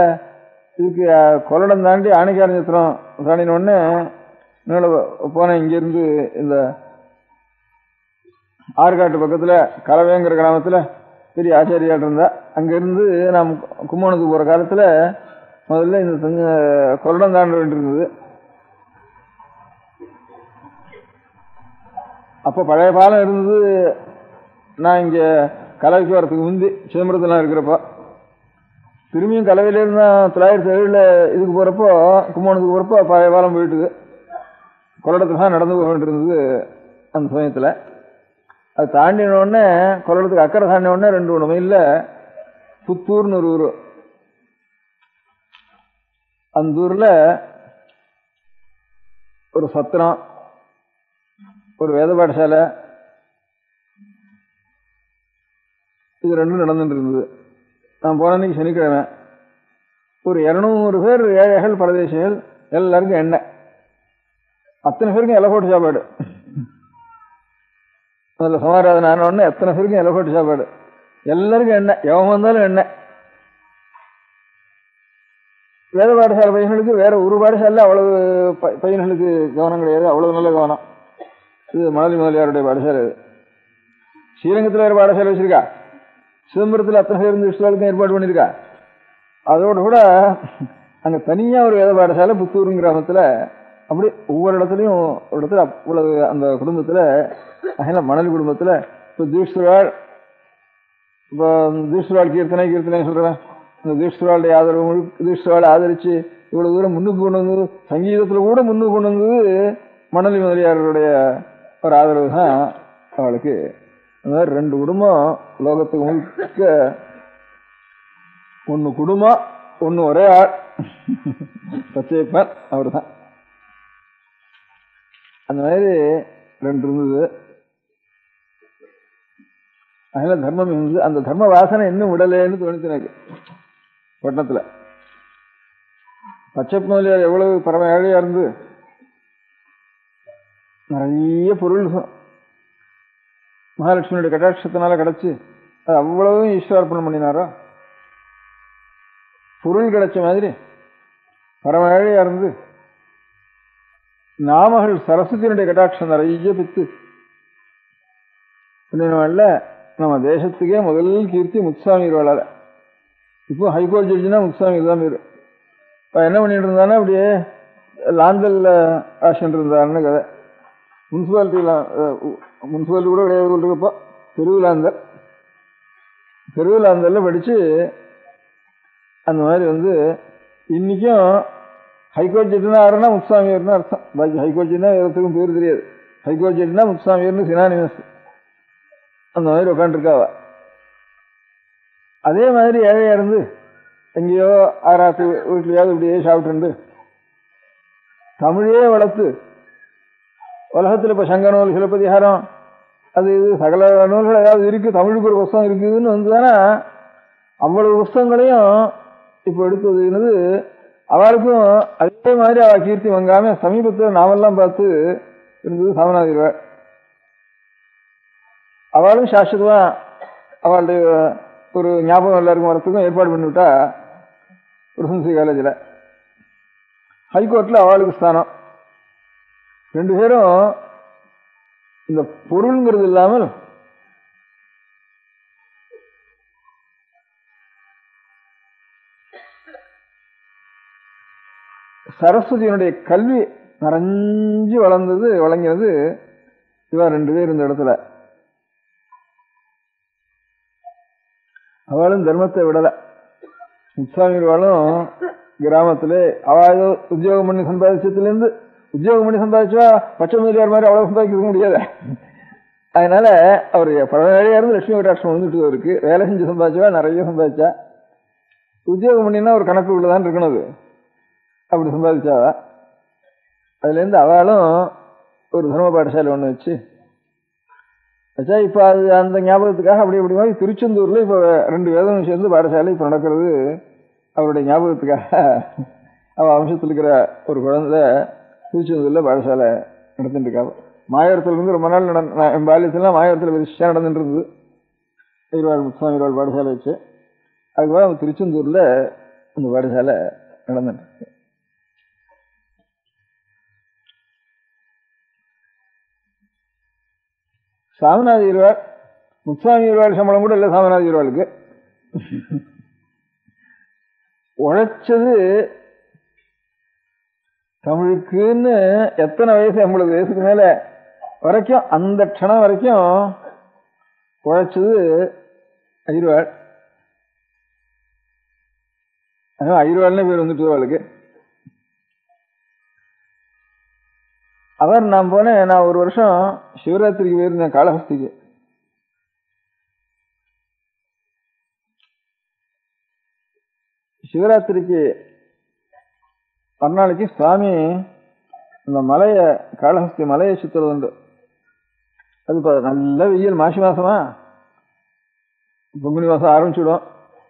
இதுக்கு கொள்ளடம் தாண்டி ஆணைக்காரன் சித்திரம் தாண்டினோடனே மேலே போனேன். இங்கிருந்து இந்த ஆற்காட்டு பக்கத்தில் கலவைங்கிற கிராமத்தில் பெரிய ஆச்சாரியால் இருந்தா. அங்கிருந்து நாம் கும்பகோணத்துக்கு போகிற காலத்தில் முதல்ல இந்த கொள்ளடம் தாண்ட வேண்டியிருந்தது. அப்போ பழைய பாலம் இருந்தது. நான் இங்கே கலவைக்கு வரத்துக்கு முந்தி சிதம்பரத்தில் இருக்கிறப்போ, திரும்பியும் கலவையிலேருந்து தான் 907 இதுக்கு போகிறப்போ கும்பகோணத்துக்கு போகிறப்போ பழைய பாலம் போயிட்டுது. கொள்ளடத்தில் தான் நடந்து போக வேண்டியிருந்தது அந்த சமயத்தில். அது தாண்டினோடனே கொள்ளடத்துக்கு அக்கறை தாண்டினோடனே 2-3 மைலில் புத்தூர்னு ஒரு ஊர். அந்த ஊரில் ஒரு சத்திரம், ஒரு வேத பாடசாலை, இது ரெண்டும் நடந்துட்டு இருந்தது. நான் போன அன்னைக்கு சனிக்கிழமை. ஒரு 200 பேர் ஏழைகள் பரதேசிகள், எல்லாருக்கும் எண்ணெய். அத்தனை பேருக்கும் இலை போட்டு சாப்பாடு. அதில் சமாராதனை ஆன உடனே எத்தனை பேருக்கும் இலை போட்டு சாப்பாடு, எல்லாருக்கும் எண்ணெய், எவன் வந்தாலும் எண்ணெய். வேத பாடசாலை பையன்களுக்கு வேற ஒரு பாடசாலை அவ்வளவு பையன்களுக்கு கவனம் கிடையாது, அவ்வளவு நல்ல கவனம். இது மணலி முதலியாருடைய பாடசாலை. இது ஸ்ரீரங்கத்தில் வேறு பாடசாலை வச்சிருக்கா, சிதம்பரத்தில் அத்தனை பேர் இருந்து இஷ்டவாளுக்கும் ஏற்பாடு பண்ணியிருக்கா. அதோடு கூட அங்கே தனியாக ஒரு வேத பாடசாலை புத்தூர் கிராமத்தில். அப்படி ஒவ்வொரு இடத்துலையும் ஒரு இடத்துல அவ்வளவு அந்த குடும்பத்தில், அதனால் மணலி குடும்பத்தில் இப்போ தீஷ்வராள், இப்போ தீஷ்வராள் கீர்த்தனை சொல்கிறேன். இந்த தீஷ்வராளுடைய ஆதரவு, தீஷ்வராளை ஆதரித்து இவ்வளோ தூரம் முன்னுக்கு கொண்டு வந்தது, சங்கீதத்தில் கூட முன்னுக்கு கொண்டு வந்தது மணலி முதலியாருடைய ஒரு ஆதரவு தான் அவளுக்கு. அந்த மாதிரி 2 குடும்பம் லோகத்துக்கு முழுக்க, ஒன்று குடும்பம், ஒன்று ஒரே ஆள், பச்சையப்பன் அவர் தான். அந்த மாதிரி 2 இருந்தது. அதனால தர்மம் இருந்தது. அந்த தர்ம வாசனை இன்னும் விடலேன்னு தோணுச்சு எனக்கு. பட்டணத்தில் பச்சைப்ப முதலியார் எவ்வளவு பரம ஏழையா இருந்து நிறைய பொருள் மகாலட்சுமியுடைய கட்டாட்சத்தினால கிடைச்சு அது அவ்வளவும் ஈஸ்வரார்ப்பணம் பண்ணினாரோ, பொருள் கிடைச்ச மாதிரி பரம ஏழையா இருந்து நாமகள் சரஸ்வதியினுடைய கட்டாட்சம் நிறைய பெற்று நம்ம தேசத்துக்கே முதல் கீர்த்தி முத்துசாமி இருவாளால. இப்போ ஹைகோர்ட் ஜட்ஜினா முத்துசாமி தான் பேரு. இப்போ என்ன பண்ணிட்டு இருந்தானா, அப்படியே லாந்தல்ல ஆஷன் இருந்தாருன்னு கதை. முனிசிபாலிட்டி கூட கிடையாது இருக்கப்போ தெருவிலாந்தல்ல படிச்சு அந்த மாதிரி இன்னைக்கும் ஹைகோர்ட் ஜட்ஜினா யாருன்னா முத்துசாமியர்னு அர்த்தம். பாக்கி ஹைகோர்ட் ஜட்ஜினா எல்லாத்துக்கும் பேர் தெரியாது. ஹைகோர்ட் ஜட்ஜினா முத்துசாமியர்னு சினானிமஸ். அந்த மாதிரி உட்காந்துருக்காவா. அதே மாதிரி ஏழையா இருந்து எங்கேயோ ஆராத்து வீட்லையாவது இப்படியே சாப்பிட்டு தமிழே வளர்த்து உலகத்தில் இப்போ சங்க நூல், சிலப்பதிகாரம், அது இது சகல நூல்கள் ஏதாவது இருக்கு, தமிழுக்கு ஒரு புஸ்தகம் இருக்குதுன்னு வந்துதானா அவ்வளவு புஸ்தகங்களையும் இப்போ எடுத்ததுன்னு அவளுக்கும் அதே மாதிரி அவள் கீர்த்தி வாங்காம சமீபத்தில் நாவெல்லாம் பார்த்து இருந்தது சாமநாதிகள். அவளும் சாஸ்வதமா அவளுடைய ஒரு ஞாபகம் எல்லாருக்கும் வரத்துக்கும் ஏற்பாடு பண்ணிவிட்டா. பிரசன்சி காலேஜில் ஹைகோர்ட்டில் அவளுக்கு ஸ்தானம். 2 பேரும் இந்த பொருள்ங்கிறது இல்லாமல் சரஸ்வதியினுடைய கல்வி நிறைஞ்சு வழங்கினது இவா 2 பேர் இந்த இடத்துல. அவளும் தர்மத்தை விடல. முத்துசாமிகளும் கிராமத்திலே அவள் உத்தியோகம் பண்ணி சம்பாதிச்சதுலேருந்து, உத்தியோகம் பண்ணி சம்பாதிச்சா பச்சை முதலியார் மாதிரி அவ்வளவு சம்பாதிக்க முடியாது. அதனால அவர் பழமையா இருந்து லட்சுமி கட்டாட்சம் வந்துட்டு இருக்கு. வேலை செஞ்சு சம்பாதிச்சா நிறைய சம்பாதிச்சா, உத்தியோகம் பண்ணினா ஒரு கணக்கு உள்ளதான் இருக்கணும். அப்படி சம்பாதிச்சா அதுலேருந்து அவளும் ஒரு தர்ம பாடசாலை ஒன்று வச்சா. இப்போ அது அந்த ஞாபகத்துக்காக அப்படி அப்படி மாதிரி திருச்செந்தூரில் இப்போ 2 வேதம் சேர்ந்து பாடசாலை இப்போ நடக்கிறது. அவருடைய ஞாபகத்துக்காக அவள் வம்சத்தில் இருக்கிற ஒரு குழந்தை திருச்செந்தூரில் பாடசாலை நடத்திட்டு இருக்கா. மாயவரத்தில் இருந்து ரொம்ப நாள் என் பால்யத்திலாம் மாயவரத்தில் விஷயம் நடந்துட்டு இருந்தது. ஈரோடு முத்துசாமி ஈரோடு பாடசாலை வச்சு. அதுக்கப்புறம் திருச்செந்தூர்ல அந்த பாடசாலை நடந்துட்டு இருக்கு. சாமிநாத ஈரோடு முத்துசாமி ஈரோடு சம்பளம் கூட இல்லை சாமிநாத ஈரோடுக்கு. உழைச்சது தமிழுக்குன்னு எத்தனை வயசு 50 வயசுக்கு மேல வரைக்கும் அந்த க்ஷணம் வரைக்கும் உழைச்சது ஐயர்வாள். ஐயர்வாள்னே பேர் வந்துட்டு அவளுக்கு. அவர் நான் போனேன், நான் ஒரு வருஷம் சிவராத்திரிக்கு போயிருந்தேன் காளஹஸ்திக்கு. சிவராத்திரிக்கு மறுநாளைக்கு சுவாமி அந்த மலைய காளஹஸ்தி மலையை சுத்துறது உண்டு. அது நல்ல வெயில், மாசி மாசமா பங்குனி மாசம் ஆரம்பிச்சுடும்,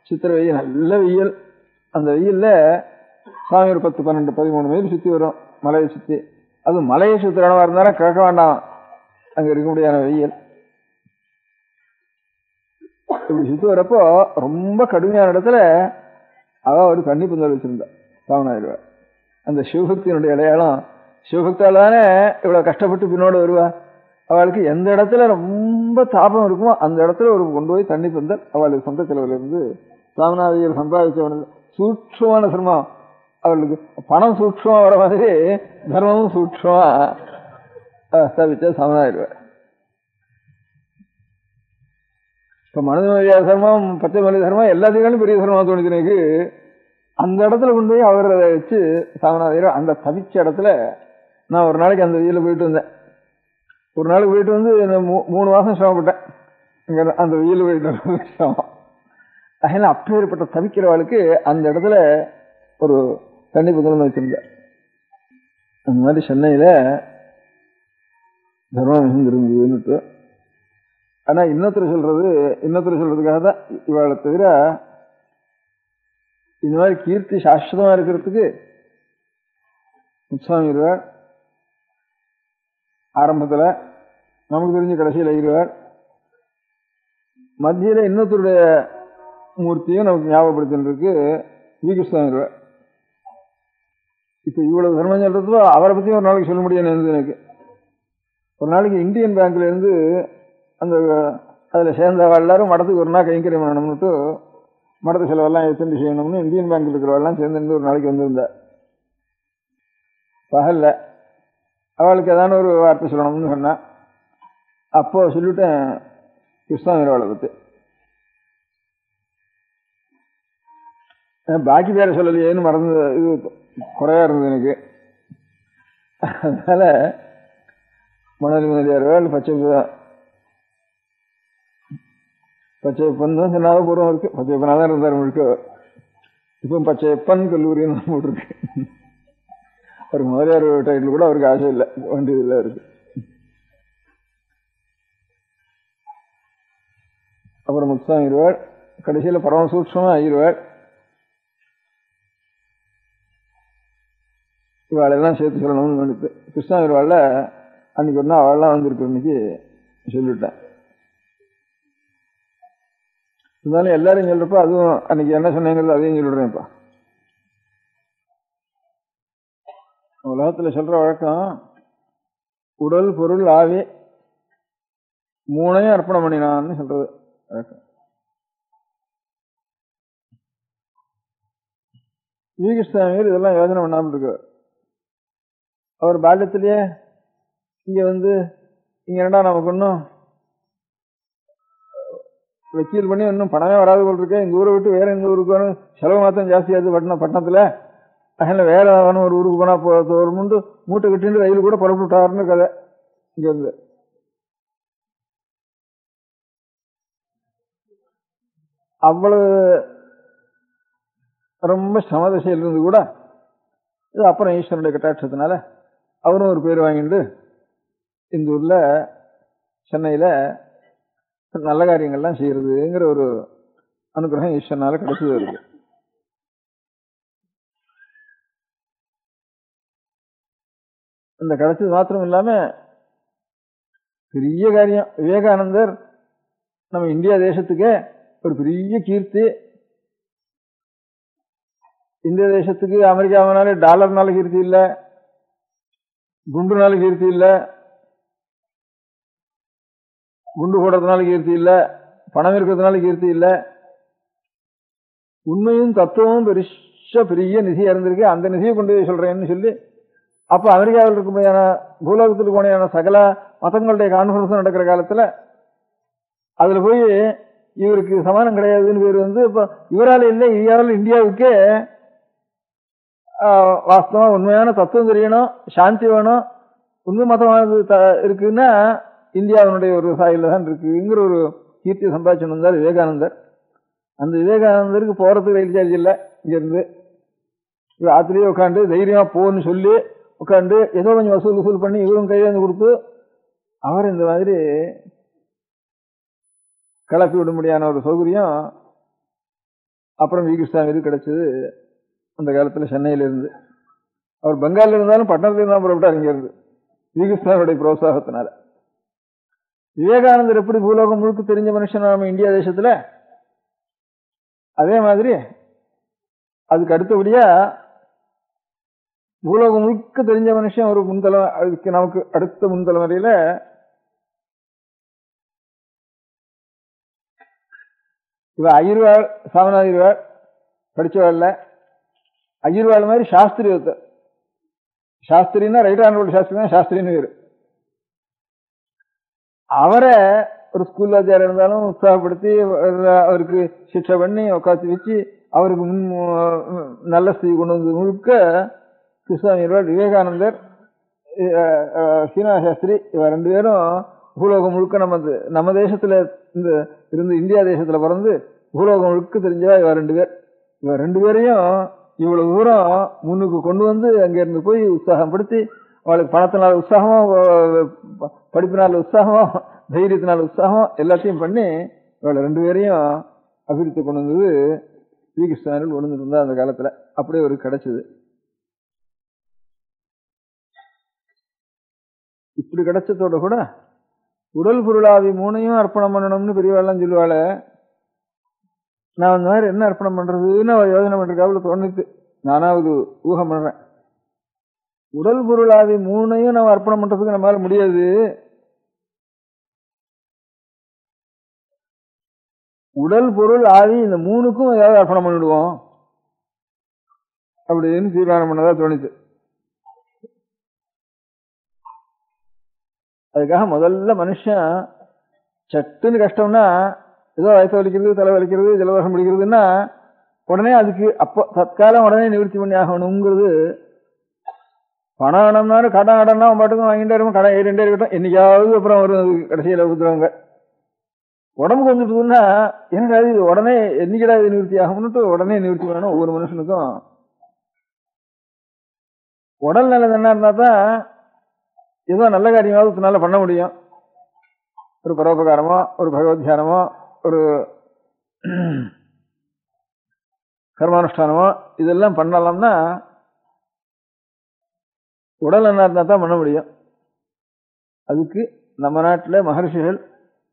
சித்திரை வெயில், நல்ல வெயில். அந்த வெயில்ல சுவாமி ஒரு 10, 12, 13 மைல் சுத்தி வரும் மலையை சுத்தி. அது மலையை சுத்துறவா இருந்தாலும் கேட்க வேண்டாம், அங்க இருக்க முடியாத வெயில். இப்படி சுத்தி வரப்போ ரொம்ப கடுமையான இடத்துல அவ ஒரு தண்ணி பந்தல் வச்சிருந்தா சாமிநாதர். அந்த சிவபக்தியினுடைய அடையாளம், சிவபக்தால தானே இவ்வளவு கஷ்டப்பட்டு பின்னோடு வருவா. அவளுக்கு எந்த இடத்துல ரொம்ப தாபம் இருக்குமோ அந்த இடத்துல ஒரு கொண்டு போய் தண்ணி பந்தல் அவளுக்கு சொந்த செலவுல இருந்து சாமிநாதையர் சம்பாதிச்சவனுக்கு சூட்சமான சிரமம். அவளுக்கு பணம் சூட்சமா வர மாதிரி தர்மமும் சூட்சமா ஸ்தாபிச்ச சாமிநாதர். இப்ப மனித மரியாதை தர்மம், பச்சை மலை தர்மம் எல்லாத்துக்கும் பெரிய தர்மம் தோணுது எனக்கு. அந்த இடத்துல கொண்டு போய் அவர் அதை வச்சு சாமிநாதையர் அந்த தவிச்ச இடத்துல நான் ஒரு நாளைக்கு அந்த வெயில போயிட்டு வந்தேன். ஒரு நாளைக்கு போயிட்டு வந்து 3 மாசம் சிரமப்பட்டேன். அந்த வெயில் போயிட்டு சிரமம். அதனால அப்பேற்பட்ட தவிக்கிறவளுக்கு அந்த இடத்துல ஒரு தண்ணி பந்தல் வச்சிருந்தேன். அந்த மாதிரி சென்னையில தர்மம் மிகுந்திருந்ததுன்னுட்டு. ஆனா இன்னொருத்தர் சொல்றதுக்காக தான் இவளை தவிர இந்த மாதிரி கீர்த்தி சாஸ்வதமா இருக்கிறதுக்கு முத்துசாமி இருவார் ஆரம்பத்துல, நமக்கு தெரிஞ்ச கடைசியில் இருவார், மத்தியில இன்னொருத்தருடைய மூர்த்தியும் நமக்கு ஞாபகப்படுத்திருக்கு வி. கிருஷ்ணன் இருவார். இப்ப இவ்வளவு தர்மம் சொல்றதோ அவரை பத்தி ஒரு நாளைக்கு சொல்ல முடியாது எனக்கு. ஒரு நாளைக்கு இந்தியன் பேங்க்ல இருந்து அந்த அதுல சேர்ந்தவ எல்லாரும் மடத்துக்கு ஒரு நாள் கைங்கரியம் பண்ணணும்னுட்டு மடத்து செலவெல்லாம் எத்தனை செய்யணும்னு இந்தியன் பேங்க்ல இருக்கிறவெல்லாம் சேர்ந்து ஒரு நாளைக்கு வந்திருந்தா. பகல்ல அவளுக்கு ஏதான ஒரு வார்த்தை சொல்லணும்னு சொன்னா. அப்போ சொல்லிட்டேன் கிருஷ்ணாவீரவாளை பத்தி. பாக்கி பேரை சொல்லலையேன்னு மறந்து இது குறையா இருந்தது எனக்கு. அதனால மணலி முதலியார் பச்சையப்பன் தான் சொன்னாத பூர்வம் இருக்கு. பச்சையப்பனா தான் இருந்தார் முழுக்க. இப்போ பச்சையப்பன் கல்லூரின்னு போட்டிருக்கு. அவருக்கு முதலியார் டைட்டில் கூட அவருக்கு ஆசை இல்லை, வேண்டியதில்லை இருக்கு. அப்புறம் முத்துசாமி இருவாள், கடைசியில பரமசூட்சமா ஆகிருவாள். இவாளெல்லாம் சேர்த்து சொல்லணும்னு நினைத்து கிருஷ்ணா இருவாள்ல அன்னைக்கு ஒரு நாள் அவள்லாம் வந்திருக்கு. இன்னைக்கு சொல்லிவிட்டேன். இருந்தாலும் எல்லாரும் சொல்றப்ப அதுவும் அன்னைக்கு என்ன சொன்னீங்கிறது அதையும் சொல்லிடுறேன்ப்பா. உலகத்துல சொல்ற வழக்கம் உடல் பொருள் ஆவி 3ஐயும் அர்ப்பணம் பண்ணினான்னு சொல்றது வழக்கம். வி. கிருஷ்ணாமியர் இதெல்லாம் யோசனை பண்ணாமல் இருக்கு. அவர் பால்யத்திலேயே இங்க இங்க என்னடா நமக்கு ஒன்னும் வக்கீல் பண்ணி இன்னும் பணமே வராது போல் இருக்கேன், இந்த ஊரை விட்டு வேற எந்த ஊருக்கு வேணும், செலவு மாத்திரம் ஜாஸ்தியாகுது பட்டணத்துல, அதனால வேற ஒரு ஊருக்கு போனா ஒரு மூட்டை கட்டிட்டு ரயில் கூட புறப்பட்டு விட்டாருன்னு கதை. இங்க இருந்து அவ்வளவு ரொம்ப சமதசையில் இருந்து கூட இது அப்புறம் ஈஸ்வரனுடைய கட்டாட்சத்தினால அவரும் ஒரு பேர் வாங்கிட்டு இந்த ஊர்ல சென்னையில நல்ல காரியங்கள்லாம் செய்யறதுங்கிற ஒரு அனுகிரகம் ஈஸ்வரனால கிடைச்சது இருக்கு. அந்த கிடைச்சது மாத்திரம் இல்லாம பெரிய காரியம். விவேகானந்தர் நம்ம இந்தியா தேசத்துக்கே ஒரு பெரிய கீர்த்தி. இந்திய தேசத்துக்கு அமெரிக்காவினால டாலர்னால கீர்த்தி இல்ல, குண்டுனால கீர்த்தி இல்ல, குண்டு போடுறதுனால கீர்த்தி இல்ல, பணம் இருக்கிறதுனால கீர்த்தி இல்ல. உண்மையும் தத்துவமும் பெரிய நிதியா இருந்திருக்கு. அந்த நிதியை கொண்டு போய் சொல்றேன்னு சொல்லி அப்ப அமெரிக்காவில் இருக்கும்போது பூலோகத்துக்கு போன சகல மதங்களுடைய கான்ஃபரன்ஸ் நடக்கிற காலத்துல அதுல போய் இவருக்கு சமானம் கிடையாதுன்னு பேர் வந்து இப்ப இவரால் இல்லை, இவரால் இந்தியாவுக்கே வாஸ்தவம் உண்மையான தத்துவம் தெரியணும், சாந்தி வேணும், உண்மை மதமானது இருக்குன்னா இந்தியாவினுடைய ஒரு சாயில தான் இருக்குங்கிற ஒரு கீர்த்தி சம்பாதிச்சு வந்தார் விவேகானந்தர். அந்த விவேகானந்தருக்கு போறதுக்கு ரயில் சார்ஜ் இல்லை. இங்க இருந்து ராத்திரியே உட்காந்து தைரியமா போன்னு சொல்லி உட்காந்து ஏதோ கொஞ்சம் வசூல் பண்ணி இவரும் கையில கொடுத்து அவர் இந்த மாதிரி கிளப்பி விட முடியாத ஒரு சௌகரியம் அப்புறம் வி கிருஷ்ணாவிற்கு கிடைச்சது. அந்த காலத்துல சென்னையில இருந்து அவர் பெங்காலில் இருந்தாலும் பட்டணத்துல இருந்தாலும் புறப்பட்டார் இங்க இருந்து வி கிருஷ்ணாவுடைய புரோத்சாகத்தினால. விவேகானந்தர் எப்படி பூலோகம் முழுக்க தெரிஞ்ச மனுஷன் நம்ம இந்தியா தேசத்துல, அதே மாதிரி அதுக்கு அடுத்தபடியா பூலோகம் முழுக்க தெரிஞ்ச மனுஷன் ஒரு முன்தலை. அதுக்கு நமக்கு அடுத்த முன்தலைமுறையில இவ அய்யர்வாள், சாமிநாத அய்யர்வாள் படிச்சவாள்ல அய்யர்வாள் மாதிரி சாஸ்திரி ஒருத்தர். சாஸ்திரின்னா ரைட் ஆனரோட சாஸ்திரி தான் சாஸ்திரின்னு பேரு. அவரை ஒரு ஸ்கூல் வாத்தியார் இருந்தாலும் உற்சாகப்படுத்தி அவருக்கு சிக்ஷை பண்ணி உட்காந்து வச்சு அவருக்கு நல்ல ஸ்திதி கொண்டு வந்தது முழுக்க கிருஷ்ணாமியர்வாள், விவேகானந்தர், சீனா சாஸ்திரி இவ ரெண்டு பேரும் பூலோகம் முழுக்க நம்ம தேசத்துல இருந்து இந்தியா தேசத்துல பிறந்து பூலோகம் முழுக்க தெரிஞ்சவா இவ ரெண்டு பேர். இவ ரெண்டு பேரையும் இவ்வளவு தூரம் முன்னுக்கு கொண்டு வந்து அங்க இருந்து போய் உற்சாகப்படுத்தி அவளுக்கு பணத்தினால உற்சாகம், படிப்பினால உற்சாகம், தைரியத்தினால உற்சாகம் எல்லாத்தையும் பண்ணி இவளை ரெண்டு பேரையும் அபிவிருத்தி கொண்டு வந்தது வி கிருஷ்ணாவில் ஒன்று இருந்தா அந்த காலத்துல. அப்படியே ஒரு கிடைச்சது. இப்படி கிடைச்சதோட கூட உடல் பொருளாவி மூணையும் அர்ப்பணம் பண்ணணும்னு பெரியவாள்லாம் சொல்லுவாள். நான் அந்த மாதிரி என்ன அர்ப்பணம் பண்றதுன்னு யோசனை பண்றதுக்காக தோணுது. நானாவது ஊகம் பண்றேன். உடல் பொருளாவி மூணையும் நம்ம அர்ப்பணம் பண்றதுக்கு நம்மளால முடியாது. உடல் பொருள் ஆவி இந்த மூணுக்கும் ஏதாவது அர்ப்பணம் பண்ணிடுவோம் அப்படின்னு தீர்மானம் பண்ணதா தோணுச்சு. அதுக்காக முதல்ல மனுஷன் சட்டுன்னு கஷ்டம்னா ஏதோ வயசு வலிக்கிறது, தலை வலிக்கிறது, ஜலதோஷம் பிடிக்கிறதுன்னா உடனே அதுக்கு அப்போ தற்காலம் உடனே நிவர்த்தி பண்ணி ஆகணுங்கிறது. பணம் வேணும்னாலும் கடன் கடன்னா பாட்டுக்கும் வாங்கிட்டே இருக்கும், கடன் ஏறிண்டே இருக்கட்டும், என்னைக்காவது அப்புறம் வரும் கடைசியில் கொடுத்துருவாங்க. உடம்புக்கு வந்துட்டுதுன்னா என்னடா இது உடனே என்னைக்கடா இது நிவர்த்தி ஆகும்னுட்டு உடனே நிவர்த்தி பண்ணணும். ஒவ்வொரு மனுஷனுக்கும் உடல் நல்லது என்ன இருந்தா தான் ஏதோ நல்ல காரியமாவது நல்லா பண்ண முடியும். ஒரு பரோபகாரமோ, ஒரு பகவத் தியானமோ, ஒரு கர்மானுஷ்டானமோ இதெல்லாம் பண்ணலாம்னா உடல் என்ன இருந்தா தான் பண்ண முடியும். அதுக்கு நம்ம நாட்டில் மகர்ஷிகள்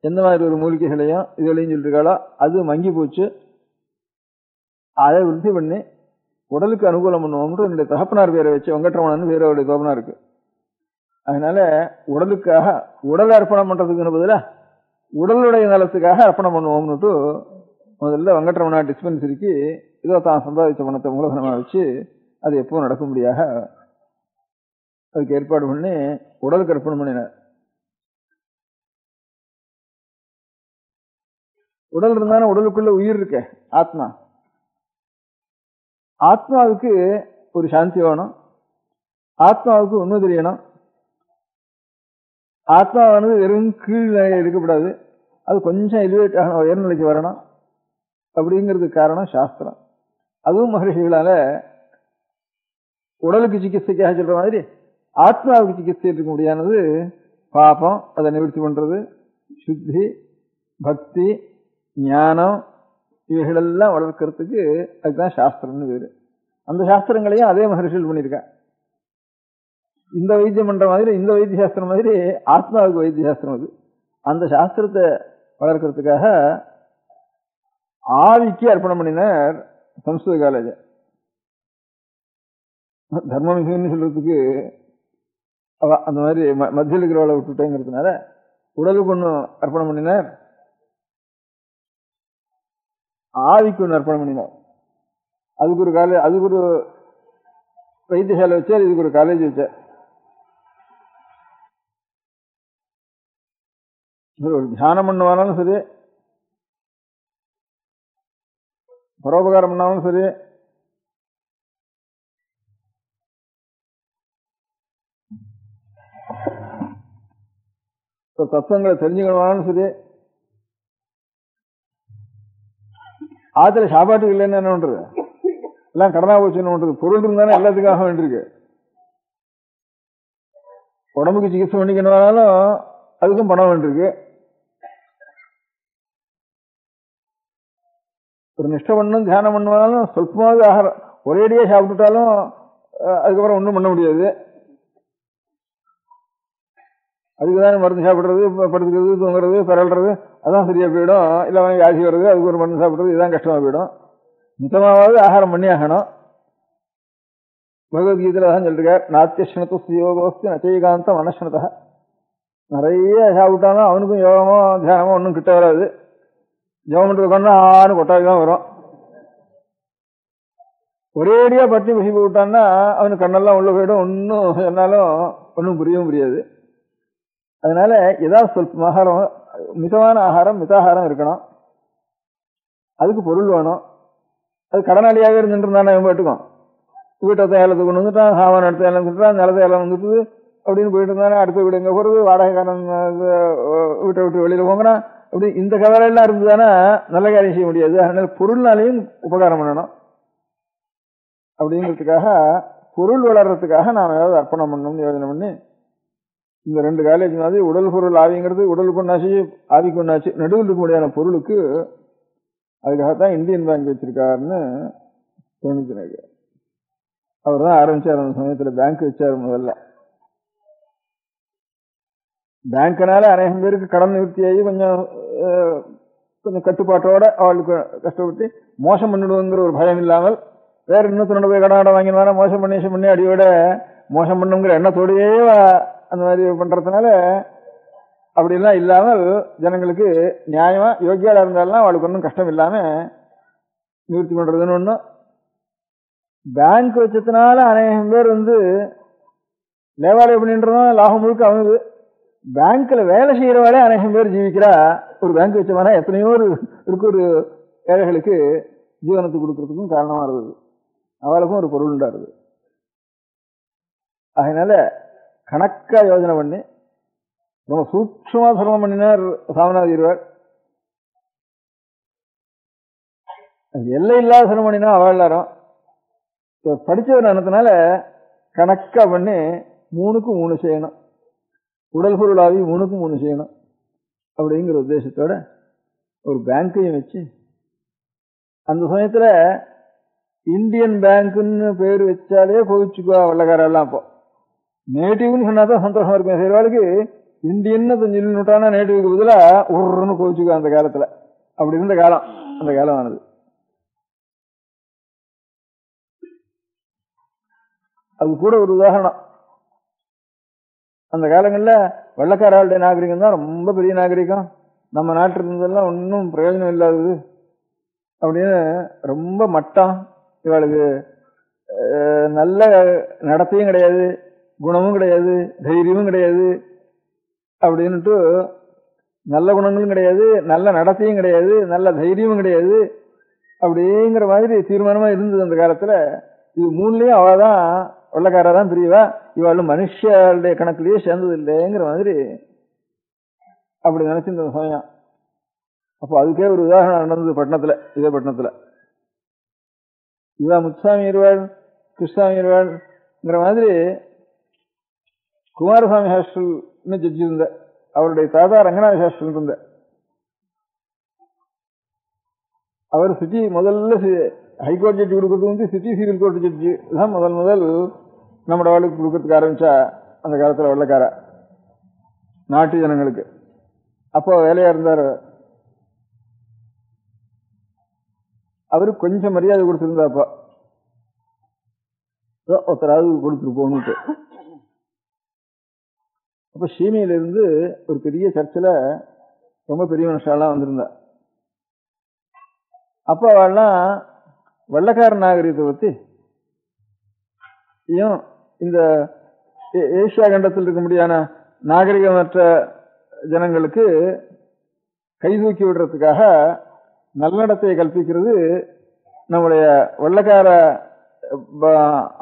எந்த மாதிரி ஒரு மூலிகைகளையும் இதுகளையும் சொல்லிருக்காளோ அது மங்கி போச்சு. அதை விருத்தி பண்ணி உடலுக்கு அனுகூலம் பண்ணுவோம்னு என்னுடைய தகப்பனார் பேரை வச்சு வெங்கட்ரமணன் பேரோடைய தோப்பனா இருக்கு. அதனால உடலுக்காக உடலை அர்ப்பணம் பண்றதுக்குன்னு பதிலா உடலுடைய நலத்துக்காக அர்ப்பணம் பண்ணுவோம்னுட்டு முதல்ல வெங்கட்ரமணா டிஸ்பென்சரிக்கு இதோ தான் சம்பாதிச்ச பணத்தை மூலதனமா வச்சு அது எப்பவும் நடக்கும்படியாக அதுக்கு ஏற்பாடு பண்ணி உடலுக்கு அர்ப்பணம் பண்ணினார். உடல் இருந்தாலும் உடலுக்குள்ள உயிர் இருக்க ஆத்மா. ஆத்மாவுக்கு ஒரு சாந்தி வேணும், ஆத்மாவுக்கு உண்மை தெரியணும். ஆத்மாவானது வெறும் கீழ்நிலையில் இருக்கக்கூடாது, அது கொஞ்சம் எலிவேட் ஆகணும், உயர்நிலைக்கு வரணும். அப்படிங்கிறதுக்கு காரணம் சாஸ்திரம். அதுவும் மகரிஷிகளால உடலுக்கு சிகிச்சைக்காக சொல்ற மாதிரி ஆத்மாவுக்கு சிகிச்சை இருக்க முடியானது பாபம், அதை நிவர்த்தி பண்றது, சுத்தி, பக்தி, ஞானம் இவைகளெல்லாம் வளர்க்கறதுக்கு அதுதான் சாஸ்திரம்னு பேரு. அந்த சாஸ்திரங்களையும் அதே மகரிஷிகள் பண்ணியிருக்கா. இந்த வைத்தியம் பண்ற மாதிரி இந்த வைத்திய சாஸ்திரம் மாதிரி ஆத்மாவுக்கு வைத்திய சாஸ்திரம் அது. அந்த சாஸ்திரத்தை வளர்க்கறதுக்காக ஆவிக்கு அர்ப்பணம் பண்ணினார் சம்ஸ்கிருத காலேஜ். தர்மமிகுன்னு சொல்றதுக்கு அந்த மாதிரி மத்தியில் இருக்கிறவளை விட்டுட்டேங்கிறதுனால உடலுக்கு ஒன்று அர்ப்பணம் பண்ணினார், ஆவிக்கு ஒன்று அர்ப்பணம் பண்ணினார். அதுக்கு ஒரு காலேஜ், அதுக்கு ஒரு வைத்தியசாலை வச்சார், இதுக்கு ஒரு காலேஜ் வச்சார். ஒரு தியானம் பண்ணுவானாலும் சரி, பரோபகாரம் பண்ணாலும் சரி, தத்துவங்களை தெரிஞ்சுக்கணும்னாலும் சரி, ஆத்துல சாப்பாட்டுக்கு இல்லைன்னு என்ன பண்றது, எல்லாம் கடனா போச்சுன்னு பண்றது. பொருள் இருந்தானே எல்லாத்துக்காக வேண்டியிருக்கு. உடம்புக்கு சிகிச்சை பண்ணிக்கணும்னாலும் அதுக்கும் பணம் வேண்டியிருக்கு. ஒரு நிஷ்டை பண்ணணும், தியானம் பண்ணுவாலும் சொல்பமாவது ஆகாரம் ஒரேடியே சாப்பிட்டுட்டாலும் அதுக்கப்புறம் ஒன்றும் பண்ண முடியாது. அதுக்குதான் மருந்து சாப்பிட்றது, படுத்துக்கிறது, தூங்குறது, பரல்றது, அதான் சரியா போயிடும். இல்லை வியாதி வருது, அதுக்கு ஒரு மருந்து சாப்பிட்றது, இதுதான் கஷ்டமா போயிடும். மிதமாவது ஆகாரம் பண்ணி ஆகணும். பகவத்கீதையில தான் சொல்லிருக்கார், நாத்தியஸ்னத்து யோகோஸ்தி நச்சைகாந்த மனஸ்னதா. நிறைய சாப்பிட்டாலும் அவனுக்கும் யோகமோ தியானமோ ஒன்றும் கிட்ட வராது. ஜெபம் பண்றது கொண்டா ஆறு கொட்டாவி தான் வரும். ஒரேடியா பட்டி பசி விட்டான்னா அவனுக்கு கண்ணெல்லாம் உள்ள போயிடும், ஒன்றும் என்னாலும் ஒன்றும் புரியவும் புரியாது. அதனால ஏதாவது சொல்ப ஆகாரம், மிதமான ஆகாரம், மிதாகாரம் இருக்கணும். அதுக்கு பொருள் வேணும். அது கடனாளியாக இருந்துட்டு இருந்தானே பாட்டுக்கும். வீட்டை ஏலத்துக்கு கொண்டு வந்துட்டான், சாமான எடுத்து ஏலம் வந்துட்டான், நிலத்தை ஏலம் வந்துட்டு அப்படின்னு போயிட்டு இருந்தானே. அடுத்த வீடு எங்க போறது, வாடகைக்காரன் வீட்டை விட்டு வெளியில போங்கிறான். அப்படி இந்த கவலையெல்லாம் இருந்துதானே நல்ல காரியம் செய்ய முடியாது. அதனால பொருள்னாலையும் உபகாரம் பண்ணணும். அப்படிங்கிறதுக்காக பொருள் வளர்றதுக்காக நாம் ஏதாவது அர்ப்பணம் பண்ணணும்னு யோஜனை பண்ணி இந்த ரெண்டு காலேஜ் மாதிரி உடல் பொருள் ஆவிங்கிறது உடலுக்கு ஒன்னாச்சு, ஆவிக்கு ஒன்னாச்சு, நடுவில் இருக்க முடியாத பொருளுக்கு அதுக்காகத்தான் இந்தியன் பேங்க் வச்சிருக்காருன்னு தோணுச்சு எனக்கு. அவர் தான் ஆரம்பிச்சார் அந்த சமயத்தில், பேங்க் வச்சார் முதல்ல. பேங்க்னால அநேகம் பேருக்கு கடன் நிவர்த்தியாகி கொஞ்சம் கட்டுப்பாட்டோட அவளுக்கு கஷ்டப்பட்டு மோசம் பண்ணிடுவோங்கிற ஒரு பயம் இல்லாமல், வேற இன்னொருத்தனோட போய் கடன் வாங்கினாலும் மோசம் பண்ணி அடியோட மோசம் பண்ணுங்கிற எண்ணத்தோடையே அந்த மாதிரி பண்றதுனால அப்படிலாம் இல்லாமல் ஜனங்களுக்கு நியாயமா யோகியால இருந்தாலும் அவளுக்கு ஒன்றும் கஷ்டம் இல்லாம நிவர்த்தி பண்றதுன்னு ஒண்ணு. பேங்க் வச்சதுனால அநேகம் பேர் லேவாலயம் பண்ணின்றதும் லாபம் முழுக்க அவனுக்கு. பேங்க்ல வேலை செய்யறவாளே அநேகம் பேர் ஜீவிக்கிறா. ஒரு பேங்க் வச்சவனா எத்தனையோ ஒரு ஏழைகளுக்கு ஜீவனத்துக்கு கொடுக்கறதுக்கும் காரணமா இருந்தது. அவளுக்கும் ஒரு பொருள் உண்டாருது. அதனால கணக்கா யோஜனை பண்ணி ரொம்ப சூட்சமா தர்மம் பண்ணினார் சாமநாத இருவர். எல்லை இல்லாத சிரமம் பண்ணினா அவள் எல்லாரும் படிச்சவர் அனுத்தினால கணக்கா பண்ணி 3க்கு 3 செய்யணும், உடல் பொருளாவி 3க்கு 3 செய்யணும் அப்படிங்கிற உத்தேசத்தோட ஒரு பேங்கையும் வச்சு, அந்த சமயத்துல இந்தியன் பேங்க்னு பேர் வச்சாலே கோவிச்சுக்குவா வெள்ளக்காரெல்லாம். அப்போ நேட்டிவ்னு சொன்னாதான் சந்தோஷமா இருக்கும். செய்வாளுக்கு இந்தியன்னு சொல்லிட்டானா நேட்டிவ்க்கு பதிலா ஒருன்னு கோவிச்சுக்குவா அந்த காலத்துல. அப்படி இருந்த காலம் அந்த காலமானது. அது கூட ஒரு உதாரணம். அந்த காலங்கள்ல வெள்ளக்காராளுடைய நாகரிகம் தான் ரொம்ப பெரிய நாகரிகம், நம்ம நாட்டில் இருந்ததெல்லாம் ஒன்றும் பிரயோஜனம் இல்லாதது அப்படின்னு ரொம்ப மட்டம். இவளுக்கு நல்ல நடத்தையும் கிடையாது, குணமும் கிடையாது, தைரியமும் கிடையாது அப்படின்னுட்டு, நல்ல குணங்களும் கிடையாது, நல்ல நடத்தையும் கிடையாது, நல்ல தைரியமும் கிடையாது அப்படிங்கிற மாதிரி தீர்மானமா இருந்தது அந்த காலத்துல. இது 3லயும் அவதான் வெள்ளக்காரா தான் பிரியவா, இவாளும் மனுஷருடைய கணக்குலயே சேர்ந்தது இல்லைங்கிற மாதிரி அப்படி நினைச்சிருந்த சமயம். அப்போ அதுக்கே ஒரு உதாரணம் நடந்தது பட்டணத்துல. இதே பட்டணத்துல இவா முத்துசாமி இருவாள், கிருஷ்ணசாமி இருவாள்ங்கிற மாதிரி குமாரசாமி ஹாஸ்டல்னு ஜட்ஜி இருந்த, அவருடைய தாத்தா ரங்கநாத ஹாஸ்டல் இருந்த. அவர் சிட்டி முதல்ல ஹைகோர்ட் ஜட்ஜி கொடுக்கறது சிட்டி சிவில் கோர்ட் ஜட்ஜி தான் முதல் நம்மளோட வாழ்க்கை கொடுக்கறதுக்கு ஆரம்பிச்சா. அந்த காலத்தில் வெள்ளக்கார நாட்டு ஜனங்களுக்கு. அப்போ வேலையா இருந்தார். அவரு கொஞ்சம் மரியாதை கொடுத்திருந்தா அப்போ ஒருத்தராவது கொடுத்துட்டு போகணுட்டு. அப்ப சீமையிலிருந்து ஒரு பெரிய சர்ச்சில் ரொம்ப பெரிய மனுஷாலாம் வந்திருந்தா. அப்ப அவள்லாம் வெள்ளக்கார நாகரிகத்தை பத்தி இந்த ஏசியா கண்டத்தில் இருக்க முடியாத நாகரிகமற்ற ஜனங்களுக்கு கை தூக்கி விடுறதுக்காக நல்லடத்தையை கற்பிக்கிறது நம்முடைய வெள்ளக்கார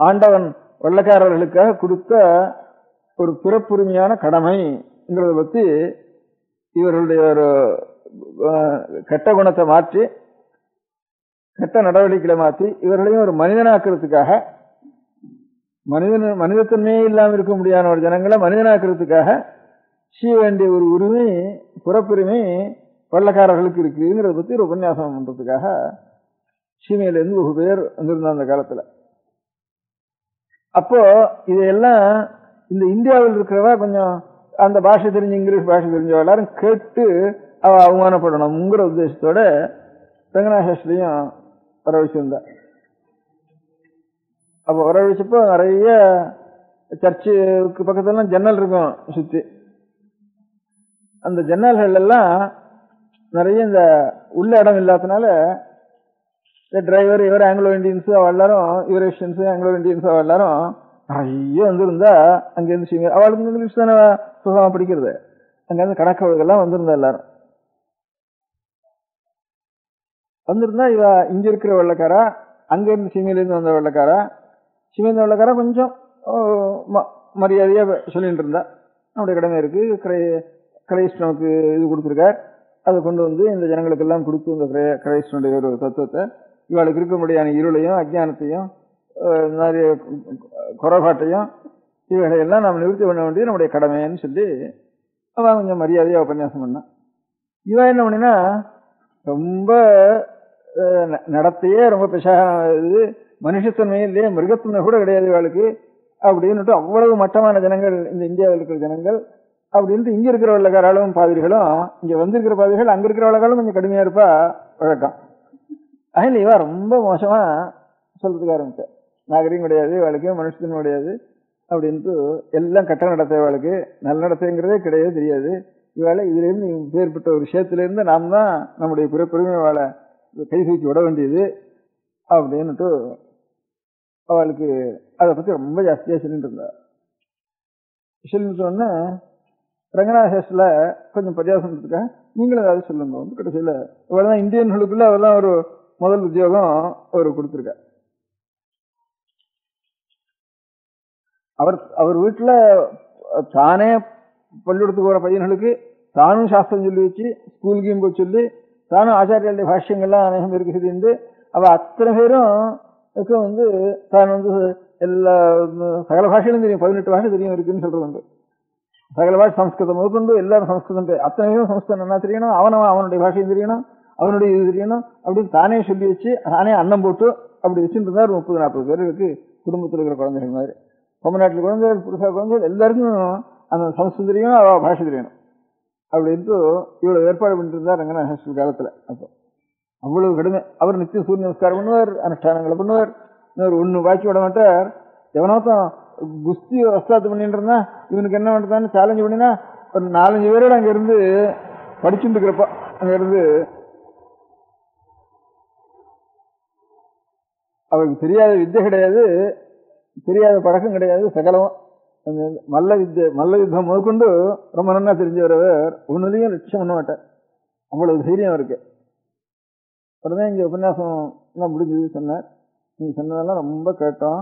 ஆண்டவன் வெள்ளக்காரர்களுக்காக கொடுத்த ஒரு பிறப்புரிமையான கடமைங்கிறத பத்தி இவர்களுடைய ஒரு கெட்ட குணத்தை மாற்றி கெட்ட நடவடிக்கைகளை மாற்றி இவர்களையும் ஒரு மனிதனாக்குறதுக்காக மனிதத்தன்மையே இல்லாமல் இருக்க முடியாத ஒரு ஜனங்களை மனிதனாக்குறதுக்காக செய்ய வேண்டிய ஒரு உரிமை புறப்புரிமை வெள்ளக்காரர்களுக்கு இருக்குங்கிறத பத்தி ஒரு உபன்யாசம் பண்றதுக்காக சீமையிலிருந்து ஒரு பேர் வந்திருந்தா அந்த காலத்துல. அப்போ இதையெல்லாம் இந்த இந்தியாவில் இருக்கிறவா கொஞ்சம் அந்த பாஷை தெரிஞ்ச இங்கிலீஷ் பாஷை தெரிஞ்சவா எல்லாரும் கேட்டு அவ அவமானப்படணுங்கிற உத்தேசத்தோட ரங்கநாதசாஸ்திரியும் வர வச்சிருந்தா. அப்போ வரவழைச்சப்போ நிறைய சர்ச்சுக்கு பக்கத்துலாம் ஜன்னல் இருக்கும் சுற்றி. அந்த ஜன்னல்கள் எல்லாம் நிறைய இந்த உள்ள இடம் இல்லாதனால டிரைவர் இவர் ஆங்கிலோ இண்டியன்ஸு அவள் எல்லாரும் யூரேஷியன்ஸு ஆங்கிலோ இண்டியன்ஸு அவள் எல்லாரும் நிறைய வந்துருந்தா அங்கேருந்து அவளுக்கு இங்கிலீஷ் தானே சுகமாக படிக்கிறது. அங்கேருந்து கணக்கவர்கள்லாம் வந்திருந்தா எல்லாரும் வந்திருந்தா இவ இங்க இருக்கிற வெள்ளக்காரா அங்கிருந்து சீமையிலேருந்து வந்த வெள்ளக்காரா சீமையில வெள்ளக்காரா கொஞ்சம் மரியாதையா சொல்லிட்டு இருந்தா நம்முடைய கடமை இருக்கு, கிரைஸ்ட் நமக்கு இது கொடுத்துருக்கார், அதை கொண்டு வந்து இந்த ஜனங்களுக்கு எல்லாம் கொடுத்து இந்த கிரைஸ்டனுடைய ஒரு தத்துவத்தை இவளுக்கு இருக்க முடியாத இருளையும் அஜ்ஞானத்தையும் நிறைய குறைபாட்டையும் இவைகளையெல்லாம் நாம் நிவர்த்தி பண்ண வேண்டியது நம்முடைய கடமைன்னு சொல்லி அவன் கொஞ்சம் மரியாதையா உபன்யாசம் பண்ணான். இவன் என்ன பண்ணினா ரொம்ப நடத்தையே ரொம்ப பெஷாக மனுஷத்தன்மையே இல்லையே மிருகத்தன்மை கூட கிடையாது இவளுக்கு அப்படின்னுட்டு அவ்வளவு மட்டமான ஜனங்கள் இந்த இந்தியாவில் இருக்கிற ஜனங்கள் அப்படின்ட்டு இங்க இருக்கிற வெள்ளக்காராலும் பாதிரிகளும் இங்க வந்திருக்கிற பாதிரிகள் அங்க இருக்கிற வெள்ளக்காரும் கொஞ்சம் கடுமையா இருப்பா வழக்கம். அதில் இவா ரொம்ப மோசமா சொல்றதுக்கு ஆரம்பிச்ச நாகரிகம் கிடையாது இவளுக்கு மனுஷத்தன்மை கிடையாது அப்படின்ட்டு எல்லாம் கட்ட நடத்த இவளுக்கு நல்ல நடத்தைங்கிறதே கிடையாது தெரியாது இவாளை இதுல இருந்து பேர்பட்ட ஒரு விஷயத்துல இருந்து நாம் தான் நம்முடைய பிறப்புரிமை அவளை கை தூக்கி விட வேண்டியது அப்படின்னுட்டு அவளுக்கு அதை பத்தி ரொம்ப ஜாஸ்தியா சொல்லிட்டு இருந்தா. சொல்லிட்டோன்னா ரங்கநாதேஷ்ல கொஞ்சம் பரியாசத்துக்காக நீங்களும் ஏதாவது சொல்லுங்க. கடைசியில இவ்வளவுதான் இந்தியன்களுக்குள்ள அதெல்லாம் ஒரு முதல் உத்தியோகம் அவர் கொடுத்திருக்க. அவர் வீட்டுல தானே பள்ளிக்கூடத்துக்கு போற பையன்களுக்கு தானும் சாஸ்திரம் சொல்லி வச்சு ஸ்கூலுக்கும் போய் சொல்லி தானும் ஆச்சாரியாளுடைய பாஷ்யங்கள்லாம் அநேகம் இருக்கு சொல்லிட்டு அவ அத்தனை பேரும் தான் எல்லா சகல பாஷையிலும் தெரியும், 18 பாஷை தெரியும் இருக்குன்னு சொல்றது. சகல பாஷை சம்ஸ்கிருதம் முதற்கொண்டு எல்லாரும் சம்ஸ்கிருதம் அத்தனை பேரும் சம்ஸ்கிருதம் என்ன தெரியணும், அவனுடைய பாஷையும் தெரியணும், அவனுடைய இது தெரியணும் அப்படின்னு தானே சொல்லி வச்சு தானே அன்னம் போட்டு அப்படி வச்சுட்டு இருந்தார். 30-40 பேருக்கு குடும்பத்தில் இருக்கிற குழந்தைகள் மாதிரி தமிழ்நாட்டில் குழந்தைகள் புதுசாக குழந்தைகள் எல்லாருக்கும் அந்த சம்ஸ்கிருதம் தெரியணும், அவ பாஷை தெரியணும் அப்படின்ட்டு இவ்வளவு ஏற்பாடு பண்ணிட்டு இருந்தார் ரங்கநாதேஸ்வரர் காலத்துல. அப்போ அவ்வளவு கடுமை. அவர் நித்தியம் சூரிய நமஸ்காரம் பண்ணுவார், அனுஷ்டானங்களை பண்ணுவார், ஒண்ணு பாக்கி விட மாட்டார். எவனோத்தான் குஸ்தி வஸ்தாத்து பண்ணிட்டு இருந்தா இவனுக்கு என்ன பண்றதான்னு சேலஞ்சு பண்ணினா ஒரு 4-5 பேரோட அங்க இருந்து படிச்சுட்டு இருக்கிறப்ப அங்க இருந்து அவருக்கு தெரியாத வித்தை கிடையாது, தெரியாத பழக்கம் கிடையாது, சகலமும் மல்ல யுத்தம் முதற்கொண்டு ரொம்ப நன்னா தெரிஞ்சவர் ஒன்னுலையும் லட்சியம் பண்ண மாட்டார். அவ்வளவு தைரியம் இருக்கு. அப்புறம் இங்க உபன்யாசம் எல்லாம் முடிஞ்சது சொன்னார். நீங்க சொன்னதெல்லாம் ரொம்ப கேட்டோம்.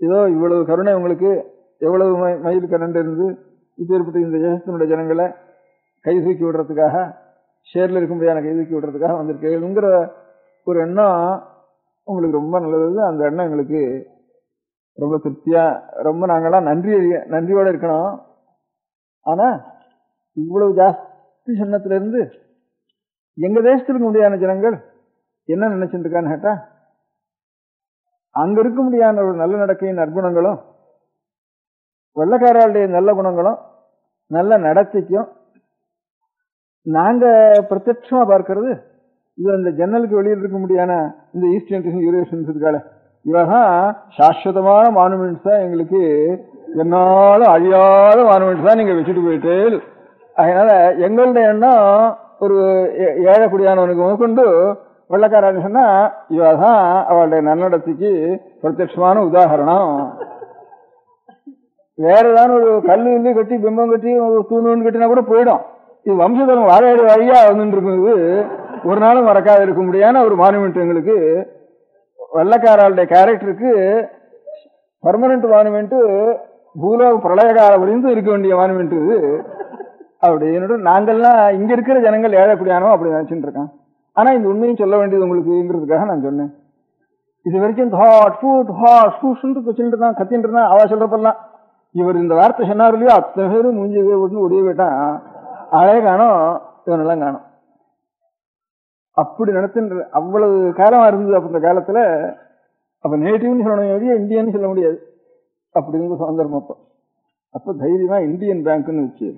இதோ இவ்வளவு கருணை உங்களுக்கு எவ்வளவு மயில் கரண்டு இருந்து இப்பேற்பட்ட இந்த தேசத்தினுடைய ஜனங்களை கை தூக்கி விடுறதுக்காக ஷேர்ல இருக்க முடியாத கை தூக்கி விடுறதுக்காக வந்திருக்கேங்கிற ஒரு எண்ணம் உங்களுக்கு ரொம்ப நல்லது. அந்த எண்ணம் எங்களுக்கு ரொம்ப திருப்தியா ரொம்ப நாங்கெல்லாம் நன்றியோட இருக்கணும். ஆனா இவ்வளவு ஜாஸ்தி சொன்னத்துல இருந்து எங்க தேசத்திற்கு முடியாத ஜனங்கள் என்ன நினைச்சிட்டு இருக்கான்னு கேட்டா அங்க இருக்க முடியாத ஒரு நல்ல நடக்கையின் நற்குணங்களும் வெள்ளக்காரர்களுடைய நல்ல குணங்களும் நல்ல நடத்தைக்கும் நாங்க பிரத்யட்சமா பார்க்கறது இது அந்த ஜன்னலுக்கு வெளியில் இருக்க முடியாத இந்த ஈஸ்ட் இண்டியன் யூரேஷன்ஸ் இருக்காளே இவதான் சாஸ்வதமான மானுமெண்ட்ஸ் தான் எங்களுக்கு என்னாலும் அழியாத மானுமெண்ட்ஸ் தான் நீங்க வச்சுட்டு போயிட்டு. அதனால எங்களுடைய எண்ணம் ஒரு ஏழக்கூடியானவனுக்கு முதற்கொண்டு வெள்ளக்காரன்னு சொன்னா இவதான் அவளுடைய நன்னடத்தைக்கு பிரத்யட்சமான உதாரணம். வேற ஏதாவது ஒரு கல்லு கட்டி பிம்பம் கட்டி ஒரு தூணு கட்டினா கூட போயிடும். இது வம்சதரம் வாழையடி வழியா வந்துட்டு இருக்குது, ஒரு நாளும் மறக்காத இருக்க முடியாத ஒரு மானுமெண்ட் எங்களுக்கு. வெள்ளக்காரருடைய கேரக்டருக்கு பர்மனன்ட் மானுமெண்ட் பூலோக பிரளயகால வரைந்து இருக்க வேண்டிய மானுமெண்ட் இது. அப்படின்னு நாங்கள்லாம் இங்க இருக்கிற ஜனங்கள் ஏழக்கூடியானோ அப்படி நினைச்சுட்டு இருக்கான். ஆனா இந்த உண்மையும் சொல்ல வேண்டியது உங்களுக்குங்கிறதுக்காக நான் சொன்னேன். இது வரைக்கும் வச்சுட்டு தான் கத்தின்னு இருந்தான். அவ சொல்றப்பெல்லாம் இவர் இந்த வார்த்தை சொன்னார் இல்லையோ அத்தனை பேரும் மூஞ்சி விட்டு ஒடிய போயிட்டான். ஆளே காணும், இவனெல்லாம் காணும். அப்படி நடத்துன்ற அவ்வளவு காலமா இருந்தது. அப்ப இந்த காலத்துல அப்ப நேட்டிவ்னு சொல்லணும், இந்தியன்னு சொல்ல முடியாது. அப்படி இருந்த சுதந்திரம் அப்போ. அப்ப தைரியமா இந்தியன் பேங்க்னு வச்சு,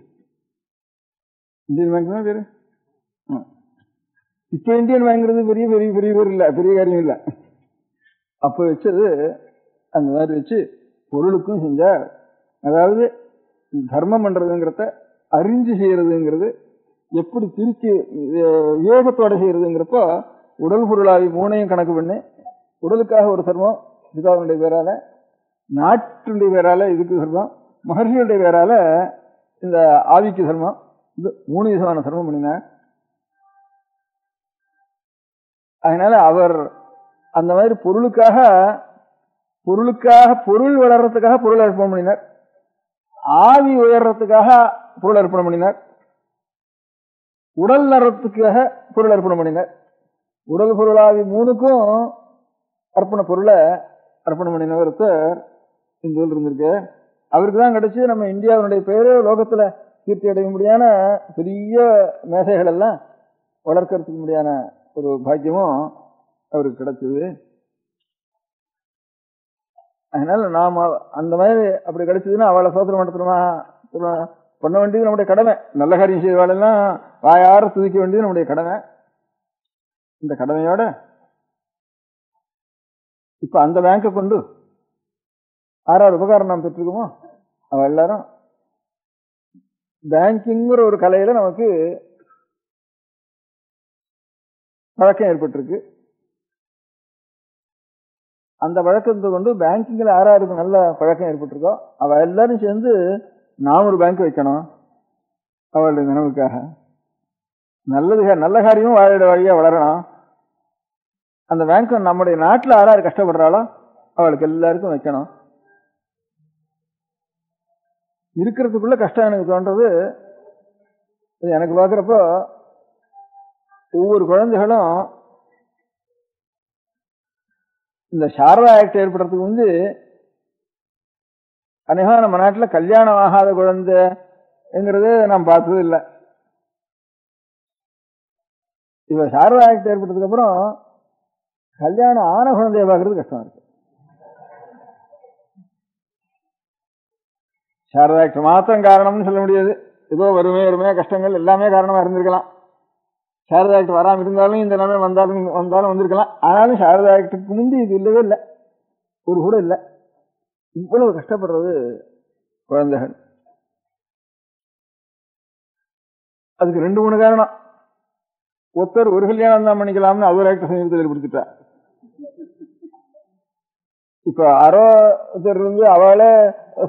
இந்தியன் பேங்க் தான் பேரு. இப்ப இந்தியன் பேங்க்றது பெரிய பெரிய பெரிய பேர் இல்ல, பெரிய காரியம் இல்ல. அப்ப வச்சது அந்த மாதிரி வச்சு பொருளுக்கும் செஞ்சா, அதாவது தர்மம் பண்றதுங்கிறத அறிஞ்சு செய்யறதுங்கிறது எப்படி பிரிச்சு விவேகத்தோட செய்யறதுங்கிறப்போ உடல் பொருளாவி மூணையும் கணக்கு பண்ணி, உடலுக்காக ஒரு தர்மம் பிதாவுடைய பேரால, நாட்டுடைய பேரால இதுக்கு தர்மம், மகர்ஷியுடைய பேரால இந்த ஆவிக்கு தர்மம், இது 3 விதமான தர்மம் பண்ணினார். அதனால அவர் அந்த மாதிரி பொருளுக்காக பொருள் வளர்றதுக்காக பொருள் அர்ப்பணம் பண்ணினார், ஆவி உயர்றதுக்காக பொருள் அர்ப்பணம் பண்ணினார், உடல் நலத்துக்காக பொருள் அர்ப்பணம் பண்ணினார். உடல் பொருளாவி 3க்கும் அர்ப்பண பொருளை அர்ப்பணம் பண்ணினவர் இந்த இருந்திருக்கு. அவருக்கு தான் கிடைச்சி நம்ம இந்தியாவினுடைய பேரு லோகத்துல கீர்த்தி அடைய முடியாத பெரிய மேசைகள் எல்லாம் வளர்க்கறதுக்கு முடியாத ஒரு பாக்கியமும் அவருக்கு கிடைச்சது. அதனால நாம அந்த மாதிரி அப்படி கிடைச்சதுன்னா அவளை சோதனை நடத்துறோமா பண்ண வேண்டியது நம்முடைய கடமை. நல்ல காரியம் செய்வாளெல்லாம் வாயார துதிக்க வேண்டியது நம்முடைய கடமை. இந்த கடமையோட இப்ப அந்த பேங்கை கொண்டு ஆறாவது உபகாரம் நாம் பெற்றிருக்கோமோ அவ எல்லாரும் பேங்கிங்கிற ஒரு கலையில நமக்கு பழக்கம் ஏற்பட்டிருக்கு. அந்த வழக்கத்தை கொண்டு பேங்கிங்ல யாராருக்கு நல்ல பழக்கம் ஏற்பட்டிருக்கோ அவ எல்லாரும் சேர்ந்து நாம் ஒரு பேங்க் வைக்கணும். அவளுடைய நினைவுக்காக நல்ல காரியமும் வாழையோட வழியா வளரணும். அந்த பேங்க் நம்முடைய நாட்டில் யாராரு கஷ்டப்படுறாளோ அவளுக்கு எல்லாருக்கும் வைக்கணும். இருக்கிறதுக்குள்ள கஷ்டம் எனக்கு தோன்றது. எனக்கு பார்க்குறப்போ ஒவ்வொரு குழந்தைகளும் இந்த சாரதா ஆக்ட் ஏற்படுறதுக்கு வந்து அநேகமாக நம்ம நாட்டில் கல்யாணம் ஆகாத குழந்தைங்கிறது நாம் பார்த்தது இல்லை. இப்ப சாரதா ஆக்ட் ஏற்பட்டதுக்கு அப்புறம் கல்யாணம் ஆன குழந்தைய பார்க்கறது கஷ்டம் இருக்கு. சாரதா ஆக்ட் மாத்திரம் காரணம்னு சொல்ல முடியாது. ஏதோ வறுமையா கஷ்டங்கள் எல்லாமே காரணமா இருந்திருக்கலாம். சாரதா ஆக்ட் வராமல் இருந்தாலும் இந்த நிலைமை வந்தாலும் வந்திருக்கலாம். ஆனாலும் சாரதா ஆக்டுக்கு முந்தி இது இல்லவே இல்லை, ஒரு கூட இல்லை. இவ்வளவு கஷ்டப்படுறது குழந்தைகள். அதுக்கு 2-3 காரணம். ஒருத்தர் ஒரு கல்யாணம் தான் பண்ணிக்கலாம்னு அவர் ஆக்ட் சமீபத்தில் ஏற்படுத்திட்டா. இப்ப ஒருத்தர் இருந்து அவளே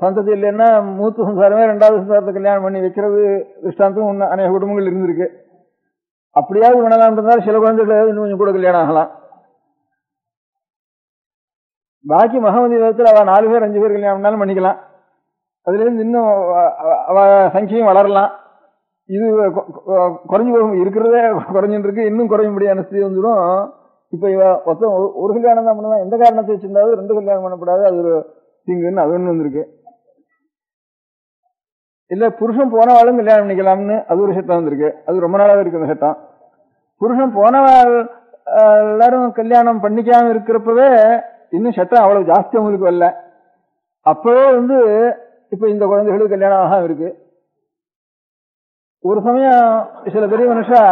சந்ததி இல்லைன்னா மூத்த சம்சாரமே 2வது சம்சாரத்தை கல்யாணம் பண்ணி வைக்கிறது திருஷ்டாந்தம் அநேக குடும்பங்கள் இருந்திருக்கு. அப்படியாவது பண்ணலாம் இருந்தால் சில குழந்தைகள் இன்னும் கொஞ்சம் கூட கல்யாணம் ஆகலாம். பாக்கி மகமதி விதத்தில் அவ 4 பேர் 5 பேர் கல்யாணம்னாலும் பண்ணிக்கலாம். அதுல இருந்து இன்னும் அவ சங்கியம் வளரலாம். இது குறைஞ்சு போகும், இருக்கிறதே குறைஞ்சுட்டு இருக்கு, இன்னும் குறைய முடியாத ஸ்திதி வந்துடும். இப்ப இவ மொத்தம் ஒரு கல்யாணம் தான் பண்ணுவா. எந்த காரணத்தை வச்சிருந்தாவது 2 கல்யாணம் பண்ணக்கூடாது, அது ஒரு தீங்குன்னு அது ஒண்ணு வந்திருக்கு. இல்ல புருஷன் போனவாளும் கல்யாணம் பண்ணிக்கலாம்னு அது ஒரு சட்டம் வந்திருக்கு. அது ரொம்ப நாளாக இருக்கு அந்த சட்டம். புருஷன் போனவாள் எல்லாரும் கல்யாணம் பண்ணிக்காம இருக்கிறப்பவே இன்னும் சட்டம் அவ்வளவு ஜாஸ்தி அவங்களுக்கு வரல. அப்பவே இப்ப இந்த குழந்தைகளுக்கு கல்யாணம் ஆகாம இருக்கு. ஒரு சமயம் சில பெரிய மனுஷா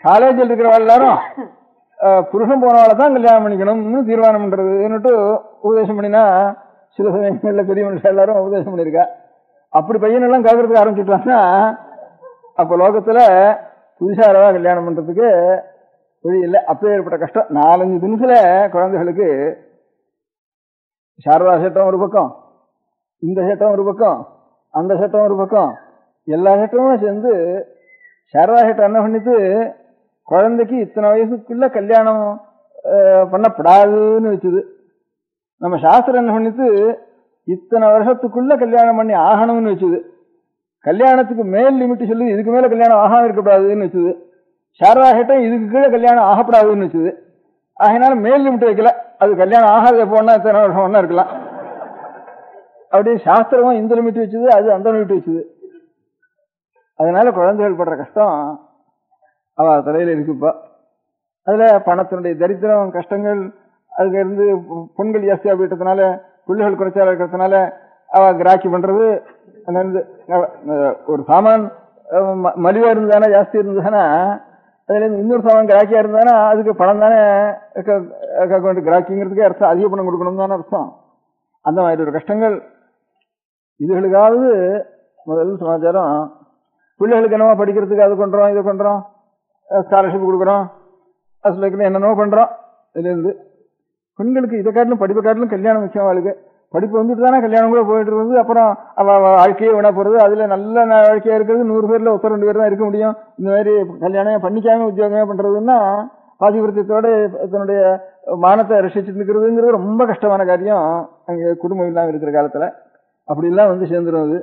காலேஜில் இருக்கிறவள் எல்லாரும் புருஷன் போனவாளை தான் கல்யாணம் பண்ணிக்கணும்னு தீர்மானம் பண்றதுன்னுட்டு உபதேசம் பண்ணினா சில சமயங்கள்ல பெரிய மனுஷன் எல்லாரும் உபதேசம் பண்ணிருக்கா. அப்படி பையனெல்லாம் கேட்கறதுக்கு ஆரம்பிச்சுட்டாங்கன்னா அப்ப லோகத்துல புதுசாரவா கல்யாணம் பண்றதுக்கு வழி இல்லை. அப்போ ஏற்பட்ட கஷ்டம். 4-5 தினத்துல குழந்தைகளுக்கு சாரதா சட்டம் ஒரு பக்கம், இந்த சட்டம் ஒரு பக்கம், அந்த சட்டம் ஒரு பக்கம், எல்லா சட்டமும் சேர்ந்து சாரதா சட்டம் என்ன பண்ணிட்டு குழந்தைக்கு இத்தனை வயசுக்குள்ள கல்யாணம் பண்ணப்படாதுன்னு வச்சுது. நம்ம சாஸ்திரம் என்ன பண்ணிட்டு இத்தனை வருஷத்துக்குள்ள கல்யாணம் பண்ணி ஆகணும்னு வச்சுது. கல்யாணத்துக்கு மேல் லிமிட் சொல்லி இதுக்கு மேல கல்யாணம் ஆகாம இருக்கக்கூடாதுன்னு வச்சுது. சாரதா சட்டம் இதுக்கு கீழே கல்யாணம் ஆகப்படாதுன்னு வச்சுது. அதனால மேல் லிமிட் வைக்கல. அது கல்யாணம் ஆகாத போனா எத்தனை வருஷம் ஒன்னா இருக்கலாம். அப்படியே சாஸ்திரமும் இந்த லிமிட் வச்சுது, அது அந்த லிமிட் வச்சுது. அதனால குழந்தைகள் படுற கஷ்டம் அவ தலையில இருக்குப்பா. அதுல பணத்தினுடைய தரித்திரம் கஷ்டங்கள், அதுக்கு இருந்து பெண்கள் ஜாஸ்தியா போயிட்டதுனால, பிள்ளைகள் குறைச்சால இருக்கிறதுனால அவ கிராக்கி பண்றது. ஒரு சாமான் மலிவா இருந்ததானா ஜாஸ்தி இருந்ததுன்னா அதுல இருந்து இன்னொரு சாமான் கிராக்கியா இருந்தானா அதுக்கு பணம் தானே கிராக்கிங்கிறதுக்கே அர்த்தம், அதிக பணம் கொடுக்கணும் தானே அர்த்தம். அந்த மாதிரி ஒரு கஷ்டங்கள் இதுகளுக்காவது முதல் சமாச்சாரம். பிள்ளைகளுக்கு என்னவோ படிக்கிறதுக்கு அது பண்றோம், இது பண்றோம், ஸ்காலர்ஷிப் கொடுக்குறோம், அசலுக்கு என்னென்னவோ பண்றோம். இதுல இருந்து பெண்களுக்கு இதை காட்டிலும் படிப்பை காட்டிலும் கல்யாணம் முக்கியம். அவளுக்கு படிப்பு வந்துட்டு தானே கல்யாணம் கூட போயிட்டு இருக்குது. அப்புறம் அவ வாழ்க்கையே விட போறது. அதுல நல்ல வாழ்க்கையா இருக்கிறது 100 பேர்ல 1-2 பேர் தான் இருக்க முடியும். இந்த மாதிரி கல்யாணம் பண்ணிக்காம உத்தியோகமே பண்றதுன்னா பாதிவிரத்தியத்தோட தன்னுடைய மானத்தை ரசிச்சுட்டு இருக்கிறதுங்கிறது ரொம்ப கஷ்டமான காரியம் அங்க குடும்பம் இல்லாம இருக்கிற காலத்துல. அப்படி எல்லாம் வந்து சேர்ந்துடும்.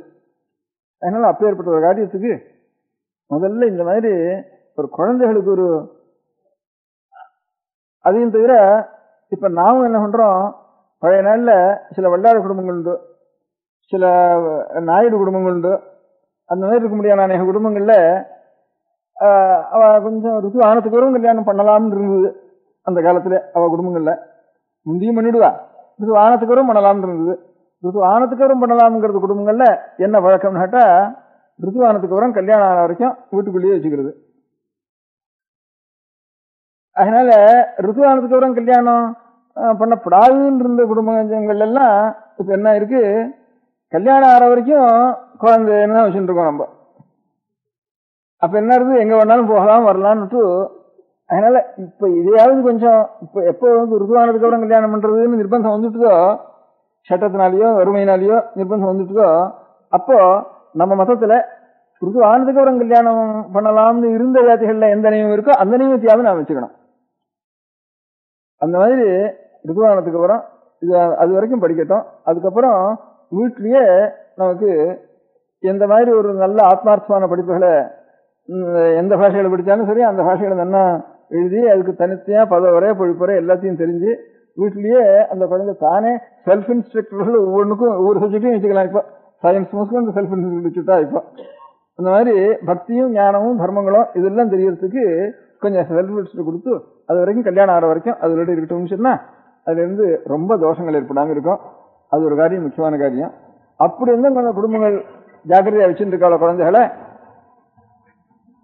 அதனால அப்பேற்பட்ட ஒரு காரியத்துக்கு முதல்ல இந்த மாதிரி ஒரு குழந்தைகளுக்கு ஒரு அதையும் தவிர இப்ப நாமும் என்ன பண்றோம், பழைய நாள்ல சில வல்லார குடும்பங்கள் உண்டு, சில நாயுடு குடும்பங்கள் உண்டு. அந்த மாதிரி இருக்க முடியாத அநேக குடும்பங்கள்ல அவ கொஞ்சம் ருத்து ஆனத்துக்கு வரும் கல்யாணம் பண்ணலாம்னு இருந்தது. அந்த காலத்துல அவ குடும்பங்கள்ல முந்தியும் பண்ணிடுவா, ருத்து ஆனத்துக்கு வரும் பண்ணலாம்னு இருந்தது. ருத்து ஆனத்துக்கு வரும் பண்ணலாம்ங்கிறது குடும்பங்கள்ல என்ன வழக்கம்னு கேட்டா, ருத்து ஆனத்துக்கு வரும் கல்யாணம் ஆன வரைக்கும் வீட்டுக்குள்ளேயே வச்சுக்கிறது. அதனால ருத்துவானத்துக்கு அப்புறம் கல்யாணம் பண்ணப்படாதுன்னு இருந்த குடும்பங்கள் எல்லாம் இப்ப என்ன இருக்கு, கல்யாணம் ஆற வரைக்கும் குழந்தைன்னு வச்சுட்டு இருக்கோம் நம்ம. அப்ப என்ன இருக்கு, எங்க வேணாலும் போகலாம் வரலாம்னுட்டு. அதனால இப்ப இதையாவது கொஞ்சம் இப்ப எப்போ வந்து ருத்துவானதுக்கு அப்புறம் கல்யாணம் பண்றதுன்னு நிர்பந்தம் வந்துட்டுதோ, சட்டத்தினாலேயோ வறுமையினாலேயோ நிர்பந்தம் வந்துட்டுதோ, அப்போ நம்ம மதத்துல ருத்துவானதுக்கு அப்புறம் கல்யாணம் பண்ணலாம்னு இருந்த ஜாதிகள்ல எந்த நியமம் இருக்கோ அந்த நியமத்தையாவது நாம் வச்சுக்கணும். அந்த மாதிரி ருத்துவானத்துக்கு அப்புறம் இது அது வரைக்கும் படிக்கட்டும். அதுக்கப்புறம் வீட்லயே நமக்கு எந்த மாதிரி ஒரு நல்ல ஆத்மார்த்தமான படிப்புகளை எந்த பாஷைகளை படித்தாலும் சரி அந்த பாஷைகளை நல்லா எழுதி அதுக்கு தனித்தையா பதவரை பொழிப்புரை எல்லாத்தையும் தெரிஞ்சு வீட்லயே அந்த குழந்தை தானே செல்ஃப் இன்ஸ்ட்ரக்டர்கள் ஒவ்வொன்றுக்கும் ஒவ்வொரு சப்ஜெக்டையும் வச்சுக்கலாம். இப்போ சயின்ஸ் மோஸ்ட்ல இந்த செல்ஃப் இன்ஸ்ட்ரக்டர் வச்சுட்டா இப்போ அந்த மாதிரி பக்தியும் ஞானமும் தர்மங்களும் இதெல்லாம் தெரியறதுக்கு கொஞ்சம் செல்ஃப் இன்ஸ்ட்ரக்டர் கொடுத்து அது வரைக்கும் கல்யாணம் ஆகிற வரைக்கும் அதோட இருக்கட்டும் சொன்னா அதுல இருந்து ரொம்ப தோஷங்கள் ஏற்படாமல் இருக்கும். அது ஒரு காரியம், முக்கியமான காரியம். அப்படி இருந்தால் கொஞ்சம் குடும்பங்கள் ஜாக்கிரதையா வச்சுட்டு இருக்காள குழந்தைகளை.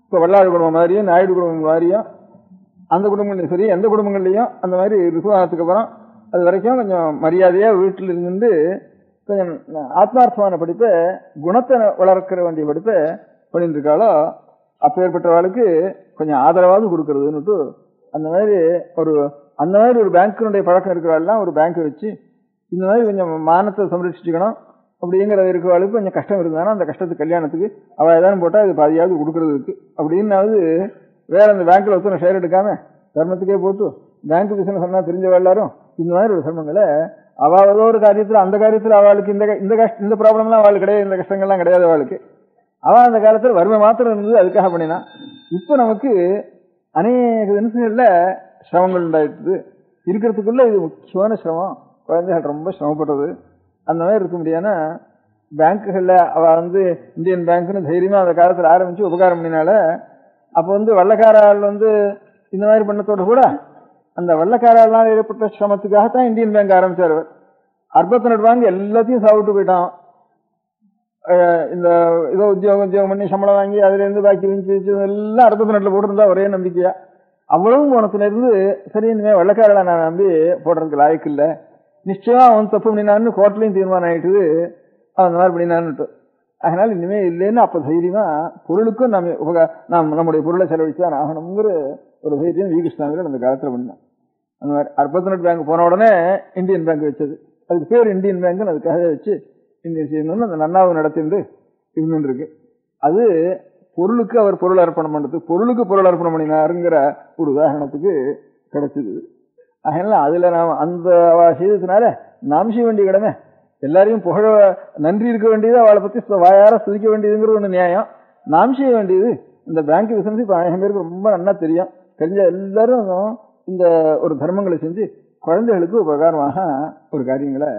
இப்போ வல்லாறு குடும்பம் மாதிரியும் நாயுடு குடும்பம் மாதிரியும் அந்த குடும்பங்களையும் சரி எந்த குடும்பங்கள்லையும் அந்த மாதிரி ருத்துவானத்துக்கு அப்புறம் அது வரைக்கும் கொஞ்சம் மரியாதையா வீட்டில் இருந்து கொஞ்சம் ஆத்மார்த்தமான படிப்பை குணத்தை வளர்க்கிற வேண்டிய படிப்பை பண்ணிட்டு இருக்காளோ அப்பேற்பட்டவர்களுக்கு கொஞ்சம் ஆதரவாவது கொடுக்கறதுன்னுட்டு அந்த மாதிரி ஒரு பேங்கினுடைய பழக்கம் இருக்கிறவாள்லாம் ஒரு பேங்க் வச்சு இந்த மாதிரி கொஞ்சம் மானத்தை சம்ரட்சிச்சுக்கணும் அப்படிங்கிற இருக்கிறவாளுக்கு கொஞ்சம் கஷ்டம் இருந்தாலும் அந்த கஷ்டத்துக்கு கல்யாணத்துக்கு அவள் ஏதாவது போட்டால் அது பாதியாவது கொடுக்கறதுக்கு அப்படின்னாவது வேற அந்த பேங்க்ல ஒருத்தனை ஷேர் எடுக்காம தர்மத்துக்கே போட்டு பேங்க் பிசினஸ் சொன்னா தெரிஞ்சவ எல்லாரும் இந்த மாதிரி ஒரு தர்மங்களை அவள் ஒரு காரியத்தில் அந்த காரியத்தில் அவளுக்கு இந்த ப்ராப்ளம்லாம் அவளுக்கு கிடையாது, இந்த கஷ்டங்கள்லாம் கிடையாது அவளுக்கு. அவள் அந்த காலத்தில் வறுமை மாத்திரம் இருந்தது, அதுக்காக பண்ணினா. இப்போ நமக்கு அநேக தினசுகளில் சிரமங்கள் உண்டாயிடுது. இருக்கிறதுக்குள்ள இது முக்கியமான சிரமம். குழந்தைகள் ரொம்ப சிரமப்படுறது. அந்த மாதிரி இருக்க முடியாதுன்னா பேங்குகளில் அவள் இந்தியன் பேங்க்னு தைரியமா அந்த காலத்தில் ஆரம்பிச்சு உபகாரம் பண்ணினால அப்போ வெள்ளக்காரால் இந்த மாதிரி பண்ணத்தோடு கூட அந்த வெள்ளக்காரால் ஏற்பட்ட சிரமத்துக்காகத்தான் இந்தியன் பேங்க் ஆரம்பிச்சார். அர்பத்நட் வாங்கி எல்லாத்தையும் சாப்பிட்டு போயிட்டான். இந்த ஏதோ உத்தியோகம் பண்ணி சம்பளம் வாங்கி அதுல இருந்து பாக்கி வச்சு எல்லாம் அர்பத்நட்ல போட்டிருந்தா ஒரே நம்பிக்கையா. அவ்வளவு போனத்துல இருந்து சரி இனிமே வெள்ளக்காரளை நான் நம்பி போடுறதுக்கு லாய்க்கு இல்ல, நிச்சயமா அவன் தப்பு பண்ணினான்னு கோர்ட்லயும் தீர்மானம் ஆயிட்டுது, அவன் அந்த மாதிரி பண்ணினான்னு. அதனால இனிமே இல்லைன்னு அப்ப தைரியமா பொருளுக்கும் நாம் நம்முடைய பொருளை செலவழிச்சுதான் ஆகணுங்கிற ஒரு தைரியம் வி கிருஷ்ணாவில் அந்த காலத்துல பண்ணான். அந்த மாதிரி அர்பத்நட் பேங்க் போன உடனே இந்தியன் பேங்க் வச்சது. அதுக்கு பேர் இந்தியன் பேங்க் அதுக்காக வச்சு இந்தியன் செய்யணும்னு அந்த நன்னாவு நடத்திட்டு இருந்துட்டு இருக்கு. அது பொருளுக்கு அவர் பொருள் அர்ப்பணம் பண்றது, பொருளுக்கு பொருள் அர்ப்பணம் பண்ணினாருங்கிற ஒரு உதாரணத்துக்கு கிடைச்சது. அதனால அதுல நாம் அந்த செய்ததுனால நாம் செய்ய வேண்டிய கடமை எல்லாரையும் புகழ நன்றி இருக்க வேண்டியது, அவளை பத்தி வாயார சுதிக்க வேண்டியதுங்கிற ஒண்ணு நியாயம். நாம் செய்ய வேண்டியது இந்த பேங்க் பிசினஸ் இப்ப 1000 பேருக்கு ரொம்ப நல்லா தெரியும். தெரிஞ்ச எல்லாரும் இந்த ஒரு தர்மங்களை செஞ்சு குழந்தைகளுக்கு உபகாரமாக ஒரு காரியங்களை.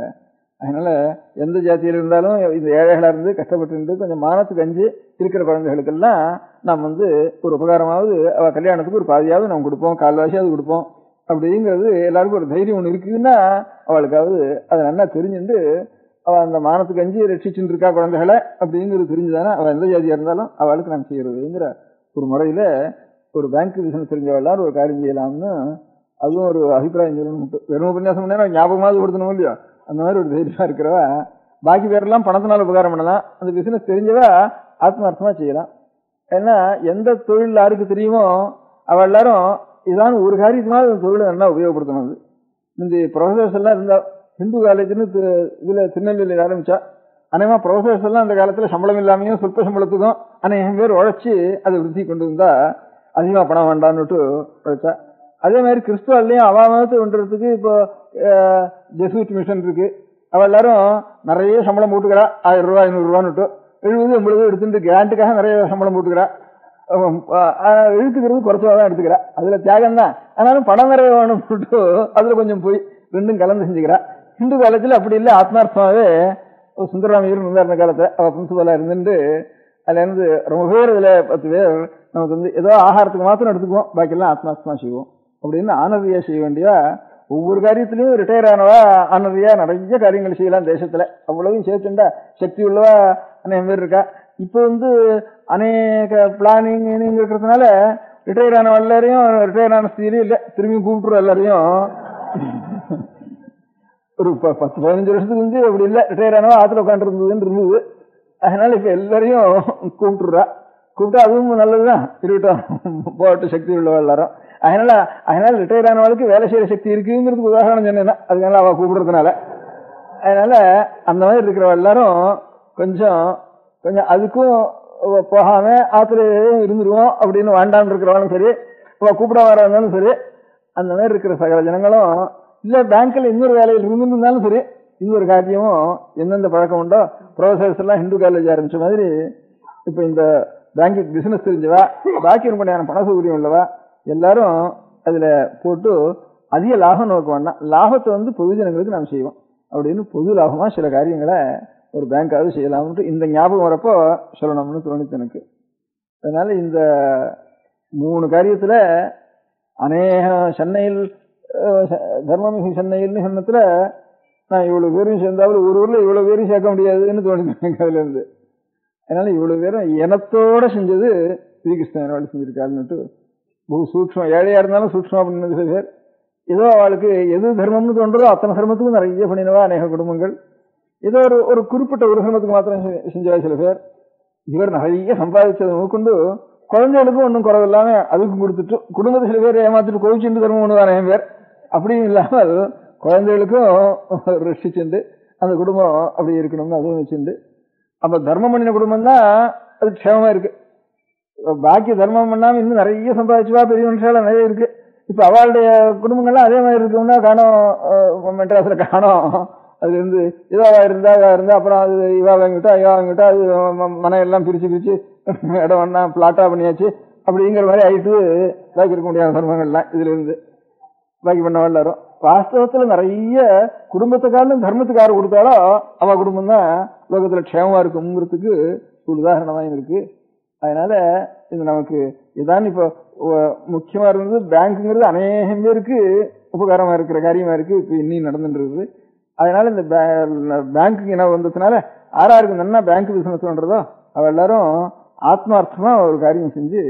அதனால எந்த ஜாத்தியில இருந்தாலும் இந்த ஏழைகளா இருந்து கஷ்டப்பட்டு இருந்து கொஞ்சம் மானத்துக்கு அஞ்சு இருக்கிற குழந்தைகளுக்கெல்லாம் நாம் ஒரு உபகாரமாவது அவ கல்யாணத்துக்கு ஒரு பாதியாவது நம்ம கொடுப்போம், கால்வாசியாவது கொடுப்போம் அப்படிங்கிறது எல்லாருக்கும் ஒரு தைரியம் ஒண்ணு இருக்குதுன்னா அவளுக்காவது அதை நல்லா தெரிஞ்சுட்டு அவ அந்த மானத்துக்கு அஞ்சு ரட்சிச்சுட்டு இருக்கா குழந்தைகளை அப்படிங்கிறது தெரிஞ்சுதானே அவ எந்த ஜாதியா இருந்தாலும் அவளுக்கு நாம் செய்யறதுங்கிற ஒரு முறையில ஒரு பேங்க் பிசினஸ் தெரிஞ்சவெல்லாம் ஒரு காரியம் செய்யலாம்னு அதுவும் ஒரு அபிப்பிராயம் சொல்லணும். வெறும் உபன்யாசம் ஞாபகமாவது கொடுத்தணும் இல்லையோ, அந்த மாதிரி ஒரு தைரியமா இருக்கிறவ பாக்கி பேரெல்லாம் பணத்தினால உபகாரம் பண்ணலாம், அந்த பிசினஸ் தெரிஞ்சவ ஆத்மார்த்தமா செய்யலாம். ஏன்னா எந்த தொழில் யாருக்கு தெரியுமோ அவ எல்லாரும் இதான் ஒரு காரியத்தினால அந்த தொழிலை நல்லா உபயோகப்படுத்தணும். இந்த ப்ரொஃபசர்ஸ் எல்லாம் இருந்தா ஹிந்து காலேஜ்னு இதுல திருநெல்வேலியில் ஆரம்பிச்சா அநேகமா ப்ரொஃபசர்ஸ் எல்லாம் அந்த காலத்துல சம்பளம் இல்லாமையும் சொற்ப சம்பளத்துக்கும் அநேகம் பேர் உழைச்சி அதை விருத்தி கொண்டு வந்தா அதிகமா பணம் வேண்டான்னுட்டு உழைச்சா. அதே மாதிரி கிறிஸ்துவல்லையும் அவாமத்து பண்றதுக்கு இப்போ ஜெசூட் மிஷன் இருக்கு. அவ எல்லாரும் நிறைய சம்பளம் போட்டுக்கிறா, 1000 ரூபாய் 500 ரூபான்னு 70-80 எடுத்துட்டு கிராண்டுக்காக நிறைய சம்பளம் போட்டுக்கிறா. இழுத்துக்கிறது குறைச்சதான் எடுத்துக்கிறா, அதுல தியாகம் தான். ஆனாலும் பணம் நிறைய வேணும் போட்டு அதுல கொஞ்சம் போய் ரெண்டும் கலந்து செஞ்சுக்கிறா. ஹிந்து காலத்துல அப்படி இல்லை, ஆத்மார்த்தமாவே சுந்தரராமையர் இருந்தார் காலத்துல அவ பிரின்சிபலா இருந்துட்டு அதுல இருந்து ரொம்ப பேர் இதுல 10 பேர் நமக்கு ஏதோ ஆகாரத்துக்கு மாத்திரம் எடுத்துக்குவோம், பாக்கெல்லாம் ஆத்மார்த்தமா செய்வோம் அப்படின்னு ஆனரியா செய்ய வேண்டியா. ஒவ்வொரு காரியத்திலையும் ரிட்டையர் ஆனவா ஆனரியா நிறைய காரியங்கள் செய்யலாம் தேசத்துல. அவ்வளவும் சேர்த்துண்டா சக்தி உள்ளவா அநேகம் பேர் இருக்கா. இப்ப அநேக பிளானிங் இருக்கிறதுனால ரிட்டையர் ஆனவ எல்லாரையும் ரிட்டையர் ஆன ஸ்திதியிலும் இல்ல, திரும்பி கூப்பிட்டுருவோம் எல்லாரையும். ஒரு 10-15 வருஷத்துக்கு அப்படி இல்ல, ரிட்டையர் ஆனவா ஆத்துல உட்காந்து இருந்தது. அதனால இப்ப எல்லாரையும் கூப்பிட்டா அதுவும் நல்லதுதான், இருக்கட்டும் போட்டு சக்தி உள்ளவா எல்லாரும். அதனால ரிட்டையர் ஆனவளுக்கு வேலை செய்யற சக்தி இருக்குங்கிறதுக்கு உதாரணம் சொன்னேன்னா அதுக்கான அவ கூப்பிடுறதுனால. அதனால அந்த மாதிரி இருக்கிறவ எல்லாரும் கொஞ்சம் அதுக்கும் போகாம ஆத்துல இருந்துருவோம் அப்படின்னு வேண்டான்னு இருக்கிறவங்களும் சரி, கூப்பிட வராலும் சரி, அந்த மாதிரி இருக்கிற சகல ஜனங்களும் இல்ல பேங்க்ல இன்னொரு வேலையில் இருந்திருந்தாலும் சரி, இன்னொரு காரியமும் எந்தெந்த பழக்கம் உண்டோ ப்ரொஃபசர்ஸ் எல்லாம் ஹிந்து காலேஜ் ஆரம்பிச்ச மாதிரி இப்ப இந்த பேங்க் பிசினஸ் தெரிஞ்சவா பாக்கி ரொம்ப பண சௌகரியம் உள்ளவா எல்லாரும் அதுல போட்டு அதிக லாபம் நோக்க வேண்டாம், லாபத்தை பொதுஜனங்களுக்கு நாம் செய்வோம் அப்படின்னு பொது லாபமா சில காரியங்களை ஒரு பேங்காவது செய்யலாம்னு இந்த ஞாபகம் வரப்போ சொல்லணும்னு தோணித்து எனக்கு. அதனால இந்த 3 காரியத்துல அநேக சென்னையில் தர்மமிகு சென்னையில் சொன்னத்துல நான் இவ்வளவு பேரும் சேர்ந்தாலும் ஒரு ஊர்ல இவ்வளவு பேரும் சேர்க்க முடியாதுன்னு தோணுது அதுல இருந்து. அதனால இவ்வளவு பேரும் இனத்தோட செஞ்சது ஸ்ரீகிருஷ்ணன் செஞ்சிருக்காருன்னுட்டு বহু சூக்ஷ்மம், ஏழையா இருந்தாலும் சூக்ஷ்மா பண்ணது சில பேர். ஏதோ அவளுக்கு எது தர்மம்னு தோன்றதோ அத்தனை தர்மத்துக்கும் நிறைய பண்ணினவா அநேக குடும்பங்கள். ஏதோ ஒரு குறிப்பிட்ட ஒரு தர்மத்துக்கு மாத்திரம் செஞ்சவா சில பேர். இவர் நிறைய சம்பாதிச்சதை கொண்டு குழந்தைகளுக்கும் ஒன்றும் குறவில்லாம அதுக்கும் கொடுத்துட்டு குடும்பத்தை சில பேர் ஏமாத்திட்டு கோவிச்சுட்டு தர்மம் ஒண்ணுதான் அநேகம் பேர். அப்படியும் இல்லாமல் குழந்தைகளுக்கும் ரட்சிச்சுண்டு அந்த குடும்பம் அப்படி இருக்கணும்னு அதுவும் வச்சுண்டு அப்ப தர்மம் பண்ணின குடும்பம் தான் அது க்ஷேமமா இருக்கு. பாக்கி தர்மம் பண்ணாம இன்னும் நிறைய சம்பாதிச்சுவா பெரிய மனுஷால நிறைய இருக்கு. இப்ப அவளுடைய குடும்பங்கள்லாம் அதே மாதிரி இருக்குன்னா காணோம், மெட்ராஸ்ல காணோம். அதுல இருந்து இதாவா இருந்தா அப்புறம் அது இவா வாங்கிட்டா அது மனையெல்லாம் பிரிச்சு இடம் ஒன்னா பிளாட்டா பண்ணியாச்சு அப்படிங்கிற மாதிரி ஆயிட்டு பாக்கி இருக்க முடியாத தர்மங்கள்லாம் இதுல இருந்து பாக்கி பண்ணவா எல்லாரும். வாஸ்தவத்துல நிறைய குடும்பத்துக்காரும் தர்மத்துக்கு யாரு கொடுத்தாலோ அவ குடும்பம் தான் லோகத்துல க்ஷேமமா இருக்குங்கிறதுக்கு ஒரு உதாரணமா இருக்கு. அதனால இது நமக்கு இதான் இப்ப முக்கியமா இருந்தது. பேங்க்குங்கிறது அநேகம் பேருக்கு உபகாரமா இருக்கிற காரியமா இருக்கு. இப்ப இன்னும் நடந்துட்டு இருக்குது. அதனால இந்த பேங்க்கு என்ன வந்ததுனால ஆறாருக்கு நல்லா பேங்க் பிசினஸ் பண்றதோ அவ எல்லாரும் ஆத்மார்த்தமா ஒரு காரியம் செஞ்சு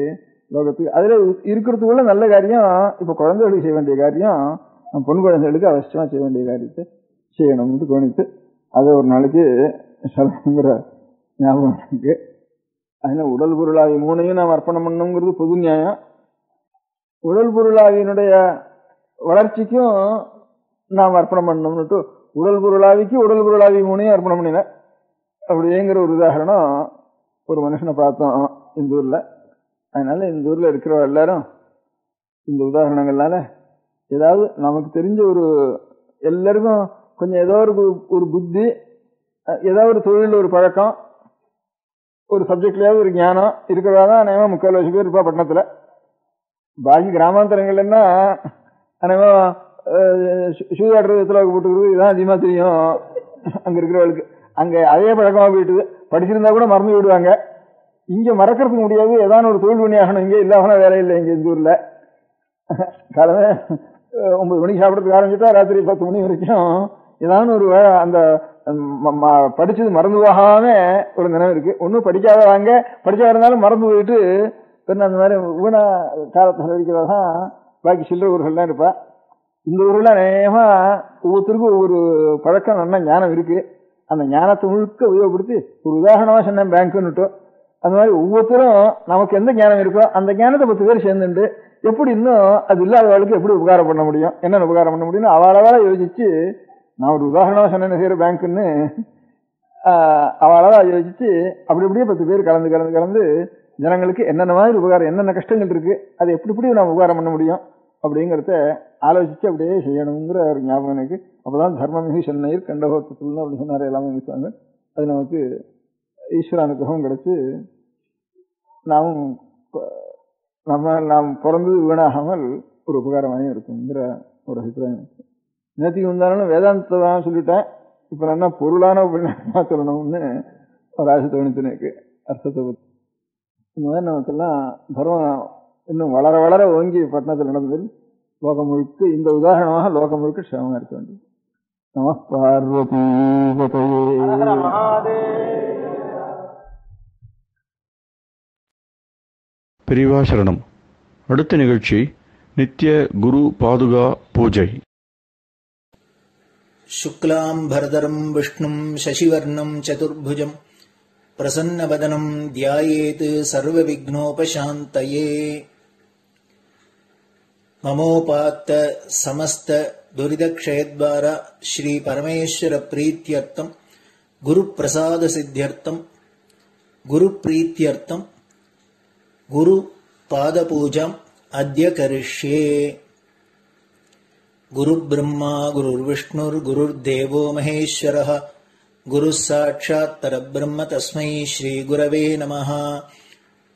லோகத்துக்கு அதுல இருக்கிறதுக்குள்ள நல்ல காரியம். இப்ப குழந்தைகளுக்கு செய்ய வேண்டிய காரியம் பொன் குழந்தைகளுக்கு அவசியமா செய்ய வேண்டிய காரியத்தை செய்யணும்னு தோணித்து அதை ஒரு நாளைக்கு சொல்லணுங்கிற ஞாபகம் இருக்கு. அதனால உடல் பொருளாவி மூணையும் நாம் அர்ப்பணம் பண்ணணுங்கிறது பொது நியாயம். உடல் பொருளாவியினுடைய வளர்ச்சிக்கும் நாம் அர்ப்பணம் பண்ணணும்னுட்டு உடல் பொருளாவிக்கு உடல் பொருளாவி மூணையும் அர்ப்பணம் பண்ணின அப்படிங்கிற ஒரு உதாரணம் ஒரு மனுஷனை பார்த்தோம் இந்த ஊர்ல. அதனால இந்த ஊர்ல இருக்கிற எல்லாரும் இந்த உதாரணங்கள்னால ஏதாவது நமக்கு தெரிஞ்ச ஒரு எல்லாருக்கும் கொஞ்சம் ஏதோ ஒரு புத்தி, ஏதாவது ஒரு தொழில், ஒரு பழக்கம், ஒரு சப்ஜெக்ட்லயாவது ஒரு ஞானம் இருக்கிறதாதான் அநேகமா 3/4 பேர் இருப்பா பட்டணத்துல. பாக்கி கிராமாந்தரங்கள்னா அநேகமா சூதாடுறது, எத்தனை போட்டுக்கிறது இதான் அதிகமா தெரியும் அங்க இருக்கிறவர்களுக்கு. அங்க அதே பழக்கமா போயிட்டு படிச்சிருந்தா கூட மறந்து விடுவாங்க. இங்க மறக்கிறதுக்கு முடியாது, ஏதாவது ஒரு தொழில் பண்ணி ஆகணும். இங்க இல்லாம வேலை இல்லை. இங்க இந்த ஊர்ல காலமே 9 மணிக்கு சாப்பிடறதுக்கு ஆரம்பிச்சுட்டா ராத்திரி 10 மணி வரைக்கும் ஏதாவது ஒரு அந்த படிச்சது மறந்து போகாம ஒரு நினைவு இருக்கு. ஒன்னும் படிக்காதவாங்க, படிச்சா இருந்தாலும் மறந்து போயிட்டு அந்த மாதிரி ஊனா காலத்தை செலவழிக்கிறதான் பாக்கி சில்லற ஊர்கள்லாம் இருப்பா. இந்த ஊர்ல அநேகமா ஒவ்வொருத்தருக்கும் ஒவ்வொரு பழக்கம், நல்ல ஞானம் இருக்கு. அந்த ஞானத்தை முழுக்க உபயோகப்படுத்தி ஒரு உதாரணமா சொன்னேன் பேங்க்னுட்டோம். அந்த மாதிரி ஒவ்வொருத்தரும் நமக்கு எந்த ஞானம் இருக்கோ அந்த ஞானத்தை 10 பேர் சேர்ந்துட்டு எப்படி இன்னும் அது இல்லாதவளுக்கு எப்படி உபகாரம் பண்ண முடியும், என்னென்ன உபகாரம் பண்ண முடியும்னு அவளவா யோசிச்சு, நான் ஒரு உதாரணமா சொன்னேன் செய்யற பேங்க்குன்னு அவளவா யோசிச்சு அப்படி இப்படியே 10 பேர் கலந்து ஜனங்களுக்கு என்னென்ன மாதிரி உபகாரம், என்னென்ன கஷ்டங்கள் இருக்கு, அதை எப்படி நாம் உபகாரம் பண்ண முடியும் அப்படிங்கிறத ஆலோசிச்சு அப்படியே செய்யணுங்கிற ஒரு ஞாபகம் எனக்கு. அப்பதான் தர்மமிகு சென்னையில் கண்டகோத்தத்தில் அப்படி சொன்னாரு எல்லாமே இருக்காங்க. அது நமக்கு ஈஸ்வர அனுகிரகம் கிடைச்சு நாம் பிறந்தது வீணாகாமல் ஒரு உபகாரமாயும் இருக்குங்கிற ஒரு அபிப்பிராயம். நேற்றுக்கு வந்தாலும் வேதாந்தத்தை தான் சொல்லிட்டேன். இப்ப நான் பொருளான உபநியாசமா சொல்லணும்னு ஒரு ஆசை தோணித்து எனக்கு. அர்த்தத்தை பற்றி இந்த மாதிரி நமக்கெல்லாம் தர்மம் இன்னும் வளர வளர ஓங்கி பட்டணத்தில் நடந்ததில் லோகம் முழுக்க இந்த உதாரணமாக லோகம் முழுக்க க்ஷேமமா இருக்க வேண்டும். நம பார்வதி பெரியவா சரணம். அடுத்த நிகழ்ச்சி நித்திய குரு பாதுகா பூஜை. शुक्लां भरदरं विष्णुं शशिवर्णं चतुर्भुजं प्रसन्नवदनं ध्यायेत् सर्वविघ्नोपशान्तये. ममोपात्त समस्त दुरितक्षयद्वारा श्री परमेश्वर प्रीत्यर्थं गुरुप्रसाद सिद्ध्यर्थं गुरुप्रीत्यर्थं गुरु पादपूजाम् अद्य करिष्ये. गुरु ब्रह्मा गुरुर्विष्णुर् गुरुर्देवो महेश्वरः गुरुः साक्षात् परब्रह्म तस्मै श्री गुरवे नमः.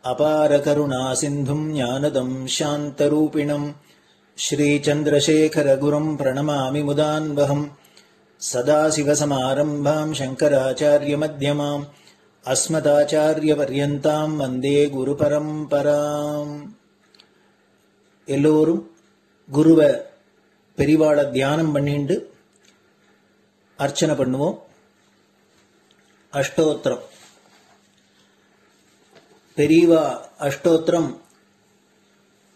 अपार करुणा सिन्धुं ज्ञानदं शान्तरूपिणं श्री चन्द्रशेखर गुरुं प्रणमामि मुदान्वहम्. सदाशिवसमारम्भां शङ्कराचार्य मध्यमाम् अस्मदाचार्यपर्यन्तां वन्दे गुरुपरम्पराम्. எல்லோரும் குருவை பெரிவாளை தியானம் பண்ணிண்டு அர்ச்சனை பண்ணுவோம். அஷ்டோத்திரம். பெரியவா அஷ்டோத்திரம்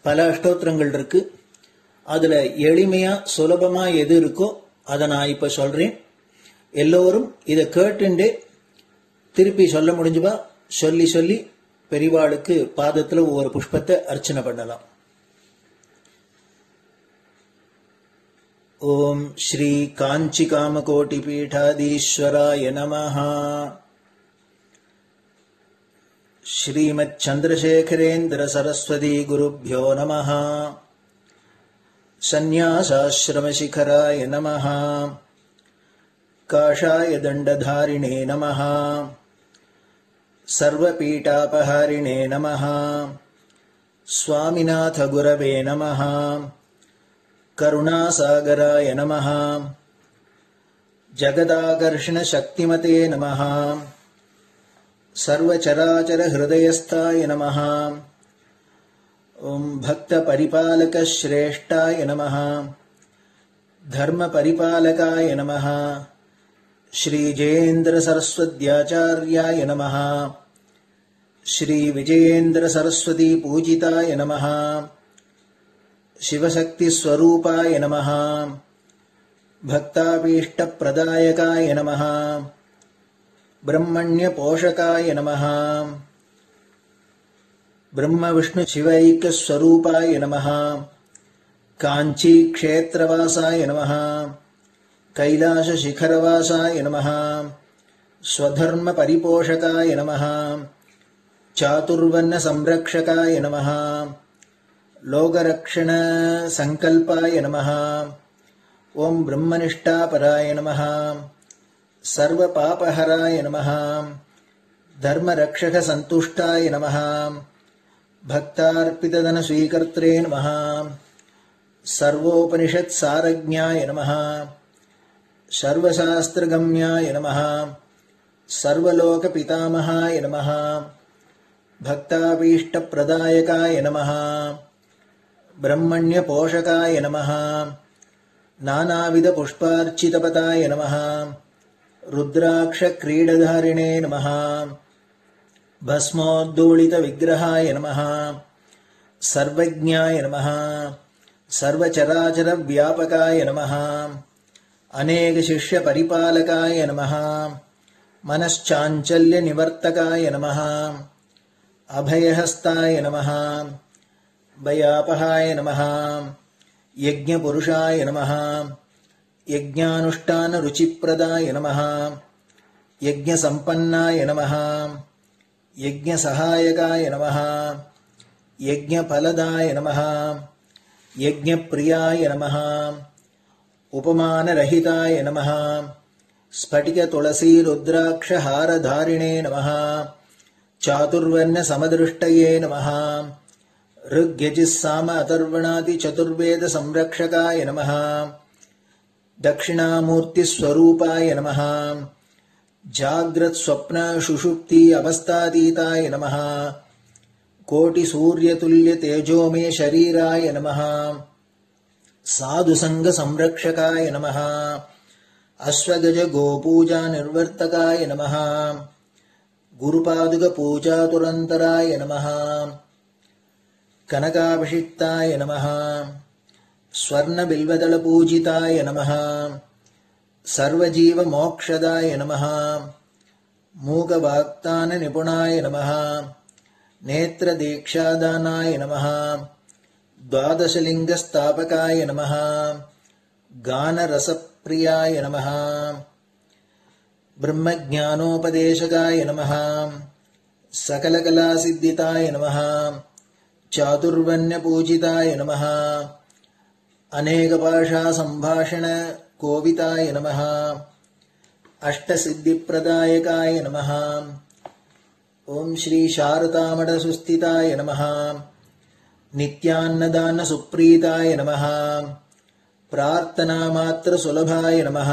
பல அஷ்டோத்திரங்கள் இருக்கு. அதுல எளிமையா சுலபமா எது இருக்கோ அதை நான் இப்ப சொல்றேன். எல்லோரும் இதை கேட்டுண்டே திருப்பி சொல்ல முடிஞ்சுபா சொல்லி சொல்லி பெரிவாளுக்கு பாதத்துல ஒவ்வொரு புஷ்பத்தை அர்ச்சனை பண்ணலாம். ओम श्री कांची कामकोटि पीठाधीश्वराय नमः. श्रीमच्चंद्रशेखरेन्द्र सरस्वती गुरुभ्यो नमः. सन्यासाश्रम शिखराय नमः. काषाय दंडधारिणे नमः. सर्वपीठापहारिणे नमः. स्वामिनाथ गुरवे नमः. करुणासागराय नमः. जगदाकर्षण शक्तिमते नमः. सर्वचराचर हृदयस्थाय नमः. ओम भक्त परिपालक श्रेष्ठाय नमः. धर्मपरिपालकाय नमः। श्रीजयेन्द्रसरस्वत्याचार्याय नमः। श्रीविजयेन्द्रसरस्वतीपूजिताय नमः। शिवशक्तिस्वरूपाय नमः। भक्ताभीष्टप्रदायकाय नमः। ब्रह्मण्यपोषकाय नमः। ब्रह्मविष्णुशिवैक्यस्वरूपाय नमः। काञ्चीक्षेत्रवासाय नमः। कैलासशिखरवासाय नमः। स्वधर्मपरिपोषकाय नमः। चातुर्वर्णसंरक्षकाय नमः। लोकरक्षणसङ्कल्पाय नमः। ॐ ब्रह्मनिष्ठापराय नमः। सर्वपापहराय नमः। धर्मरक्षकसन्तुष्टाय नमः। भक्तार्पितधनस्वीकर्त्रे नमः। सर्वोपनिषत्सारज्ञाय नमः। सर्वशास्त्रगम्याय नमः। सर्वलोकपितामहाय नमः। भक्ताभीष्टप्रदायकाय नमः। ब्रह्मण्यपोषकाय नमः। नानाविधपुष्पार्चितपताय नमः। रुद्राक्षक्रीडधारिणे नमः। भस्मोद्धूलितविग्रहाय नमः। सर्वज्ञाय नमः। सर्वचराचरव्यापकाय नमः। अनेकशिष्यपरिपालकाय नमः। मनश्चाञ्चल्यनिवर्तकाय नमः। अभयहस्ताय नमः। भयापहाय नमः। यज्ञपुरुषाय नमः। यज्ञानुष्ठानरुचिप्रदाय नमः। यज्ञसम्पन्नाय नमः। यज्ञसहायकाय नमः। यज्ञफलदाय नमः। यज्ञप्रियाय नमः। उपमानरहिताय नमः। स्फटिकतुलसीरुद्राक्षहारधारिणे नमः। चातुर्वर्णसमदृष्टये नमः। ऋग्यजुस्साम अथर्वणादिचतुर्वेदसंरक्षकाय नमः। दक्षिणामूर्तिस्वरूपाय नमः। जाग्रत्स्वप्नसुषुप्ति अवस्थातीताय नमः। कोटिसूर्यतुल्यतेजोमे शरीराय नमः। साधुसङ्गसंरक्षकाय नमः। अश्वगजगोपूजानिर्वर्तकाय नमः। गुरुपादुकपूजातुरन्तराय नमः। कनकाभिषिक्ताय नमः। स्वर्णबिल्वदलपूजिताय नमः। सर्वजीवमोक्षदाय नमः। मूकवाक्ताननिपुणाय नमः। नेत्रदीक्षादानाय नमः। द्वादशलिङ्गस्थापकाय नमः। गानरसप्रियाय नमः। ब्रह्मज्ञानोपदेशकाय नमः। सकलकलासिद्धिताय नमः। चातुर्वर्ण्यपूजिताय नमः। अनेकभाषासम्भाषणकोविताय नमः। अष्टसिद्धिप्रदायकाय नमः। ॐ श्रीशारदामठसुस्थिताय नमः। नित्यान्नदानसुप्रीताय नमः। प्रार्थनामात्रसुलभाय नमः।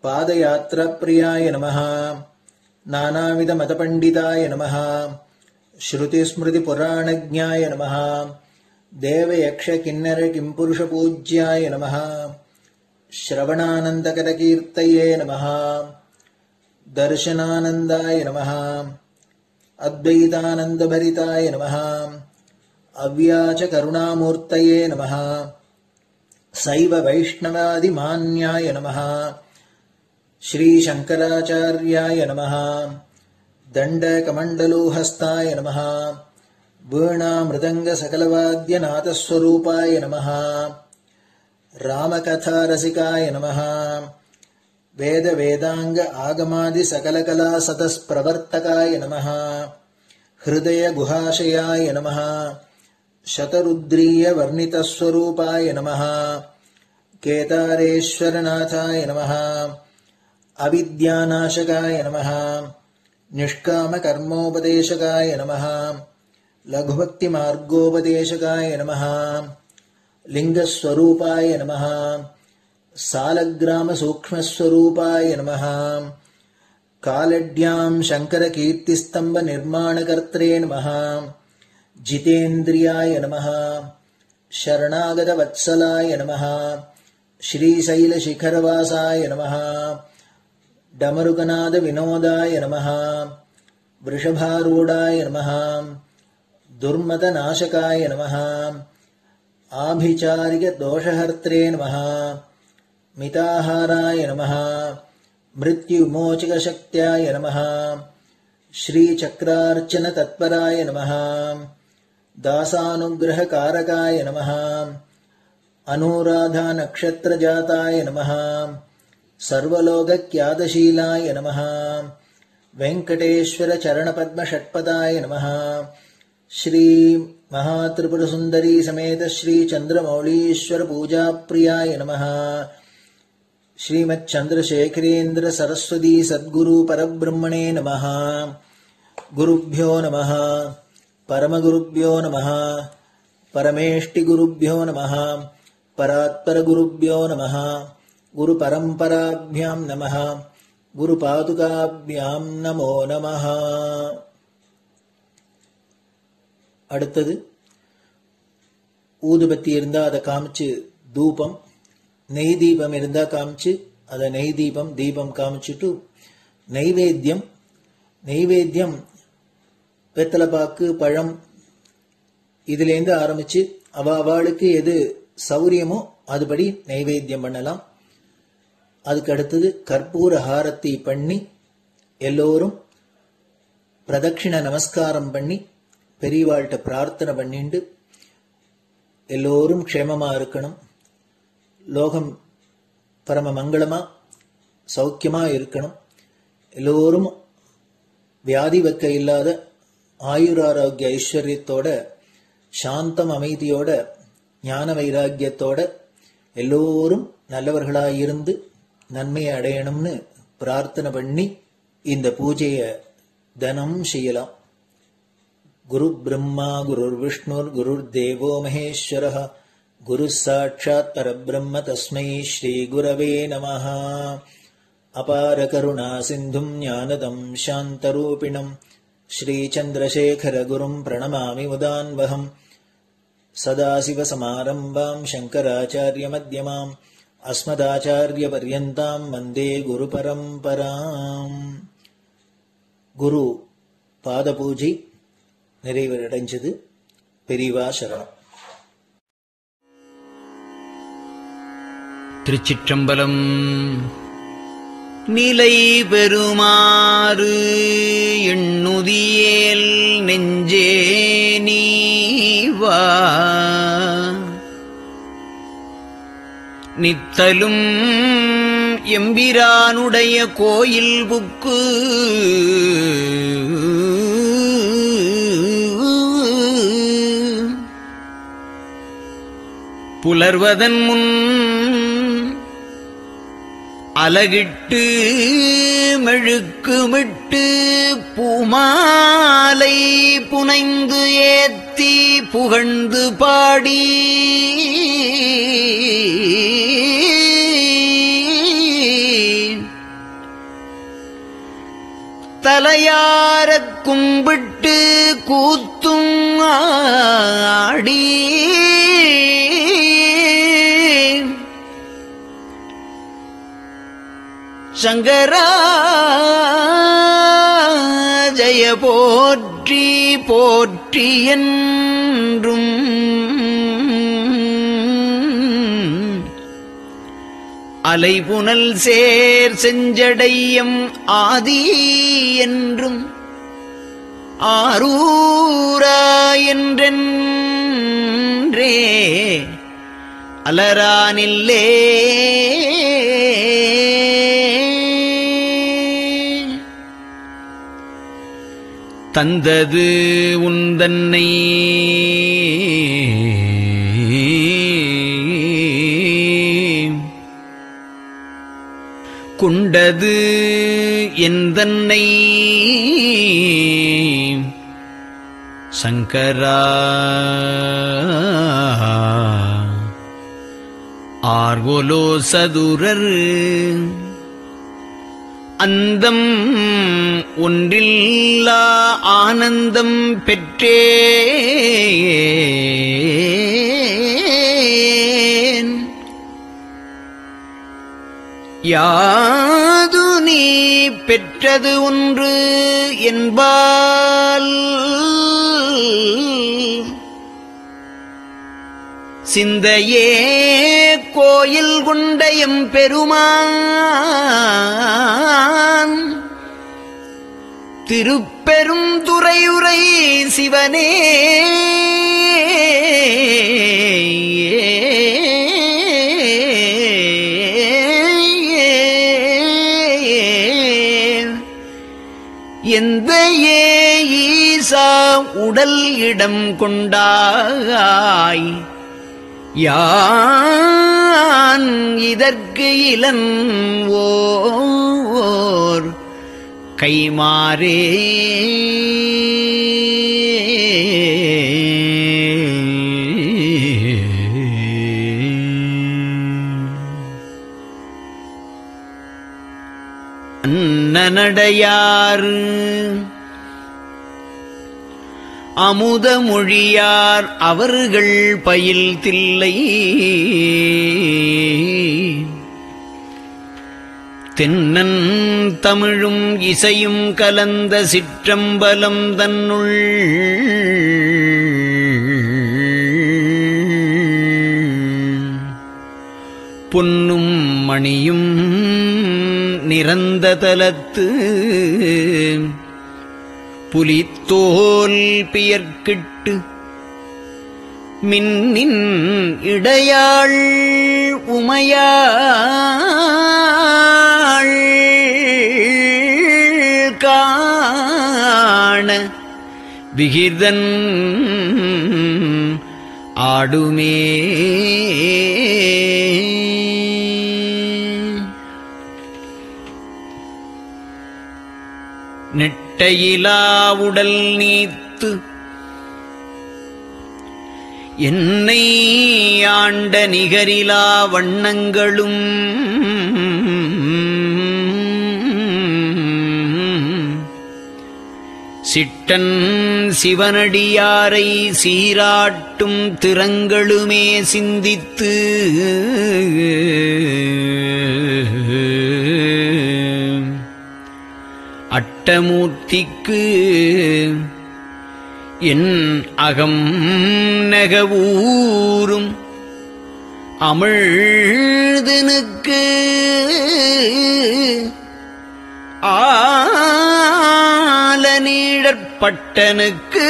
पादयात्राप्रियाय नमः। नानाविधमतपण्डिताय नमः। श्रुतिस्मृतिपुराणज्ञाय नमः। देवयक्षकिन्नरकिंपुरुषपूज्याय नमः। श्रवणानन्दकरकीर्तये नमः। दर्शनानन्दाय नमः। अद्वैतानन्दभरिताय नमः। अव्याचकरुणामूर्तये नमः। शैव वैष्णवादिमान्याय नमः। श्रीशङ्कराचार्याय नमः। दण्डकमण्डलोहस्ताय नमः। वीणामृदङ्गसकलवाद्यनाथस्वरूपाय नमः। रामकथारसिकाय नमः। वेदवेदाङ्ग आगमादिसकलकलासतस्प्रवर्तकाय नमः। हृदयगुहाशयाय नमः। शतरुद्रीयवर्णितस्वरूपाय नमः। केदारेश्वरनाथाय नमः। अविद्यानाशकाय नमः। निष्कामकर्मोपदेशकाय नमः। लघुभक्तिमार्गोपदेशकाय नमः। लिङ्गस्वरूपाय नमः। सालग्रामसूक्ष्मस्वरूपाय नमः। कालड्यां शङ्करकीर्तिस्तम्भनिर्माणकर्त्रे नमः। जितेन्द्रियाय नमः। शरणागतवत्सलाय नमः। श्रीशैलशिखरवासाय नमः डमरुकनाद विनोदाय नमः वृषभारूढाय नमः दुर्मतनाशकाय नमः आभिचारिक दोषहर्त्रे नमः मिताहाराय नमः मृत्युमोचकशक्त्याय नमः श्रीचक्रार्चन तत्पराय नमः दासानुग्रहकारकाय नमः अनुराधा नक्षत्रजाताय नमः सर्वलोकख्यातशीलाय नमः वेंकटेश्वर चरणपद्मषट्पदाय नमः श्री महात्रिपुरसुंदरी समेत श्री चंद्रमौलीश्वर पूजा प्रियाय नमः श्रीमच्चंद्रशेखरेन्द्र सरस्वती सद्गुरु परब्रह्मणे नमः गुरुभ्यो नमः परमगुरुभ्यो नमः परमेष्टिगुरुभ्यो नमः परात्परगुरुभ्यो नमः गुरुपरम्पराभ्यां नमः गुरुपादुकाभ्यां नमो नमः. அடுத்தது ஊதுபத்தி இருந்தா அதை காமிச்சு தூபம், நெய் தீபம் இருந்தா காமிச்சு அதை நெய் தீபம் தீபம் காமிச்சுட்டு நெய்வேத்தியம் வெத்தலைப்பாக்கு பழம் இதுலேருந்து ஆரம்பிச்சு அவளுக்கு எது சௌரியமோ அதுபடி நைவேத்தியம் பண்ணலாம். அதுக்கு அடுத்தது கற்பூர ஹாரத்தி பண்ணி எல்லோரும் பிரதட்சிண நமஸ்காரம் பண்ணி பெரியவாள்கிட்ட பிரார்த்தனை பண்ணிண்டு எல்லோரும் க்ஷேமமா இருக்கணும், லோகம் பரம மங்களமா சௌக்கியமா இருக்கணும், எல்லோரும் வியாதி வெக்க இல்லாத ஆயுராரோக்கிய ஐஸ்வர்யத்தோட சாந்தம் அமைதியோட ஞான வைராக்கியத்தோட எல்லோரும் நல்லவர்களாயிருந்து நன்மையை அடையணும்னு பிரார்த்தனை பண்ணி இந்த பூஜையை தினம் செய்யலாம். குரு பிரம்மா குருர் விஷ்ணுர் குருர் தேவோ மகேஸ்வரः குரு சாட்சாத் பரபிரம்ம தஸ்மை ஸ்ரீ குரவே நமः. அபார கருணா சிந்தும் ஞானதம் சாந்தரூபிணம் ஸ்ரீ சந்திரசேகர குரும் பிரணமாமி முதான்வகம். சதாசிவசமாரம்பாம் சங்கராச்சாரிய மத்யமாம் அஸ்மதாச்சாரிய பர்யந்தாம் வந்தே குரு பரம்பராம். குரு பாத பூஜை நிறைவடைஞ்சது. பெரியவா சரணம். திருச்சிற்றம்பலம். நிலை பெறுமாறு எண்ணுதியேல் நெஞ்சே நீவா நித்தலும் எம்பிரானுடைய கோயில் புக்கு புலர்வதன் முன் அலகிட்டு மெழுக்குமிட்டு பூமாலை புனைந்து ஏத்தி புகழ்ந்து பாடி தலையாரக் கும்பிட்டு கூத்தும் ஆடி சங்கரா ஜய போற்றி போற்றி என்றும் அலைபுனல் சேர் செஞ்சடையம் ஆதி என்றும் ஆரூரா என்றென்றே அலரானில்லே தந்தது உந்தன்னை கொண்டது எந்தன்னை சங்கரா ஆர்வலோ சதுரர் அந்தம் ஒன்றில்லா ஆனந்தம் பெற்றேன் யாது நீ பெற்றது ஒன்று என்பால் சிந்தையே கோயில் கொண்டயம் பெருமான் திருப்பெரும் துறையுரை சிவனே எந்த ஈசா உடல் இடம் கொண்டாய் யான் இதற்கு இலன் ஓர் கைமாறே அன்னநடையார் அமுத மொழியார் அவர்கள் பயில் தில்லை தென்னன் தமிழும் இசையும் கலந்த சிற்றம்பலம் தன்னுள் பொன்னும் மணியும் நிறந்த தலத்து புலித்தோல் பியர்க்கிட்டு மின்னின் இடையாள் உமையாள் காண விகிர்தன் ஆடுமே நெட்டையிலா உடல் நீத்து என்னை ஆண்ட நிகரிலா வண்ணங்களும் சிட்டன் சிவனடியாரை சீராட்டும் திறங்களுமே சிந்தித்து அட்டமூர்த்திக்கு என் அகம் நெகவூரும் அமிழ்தனுக்கு ஆலநீழற்பட்டனுக்கு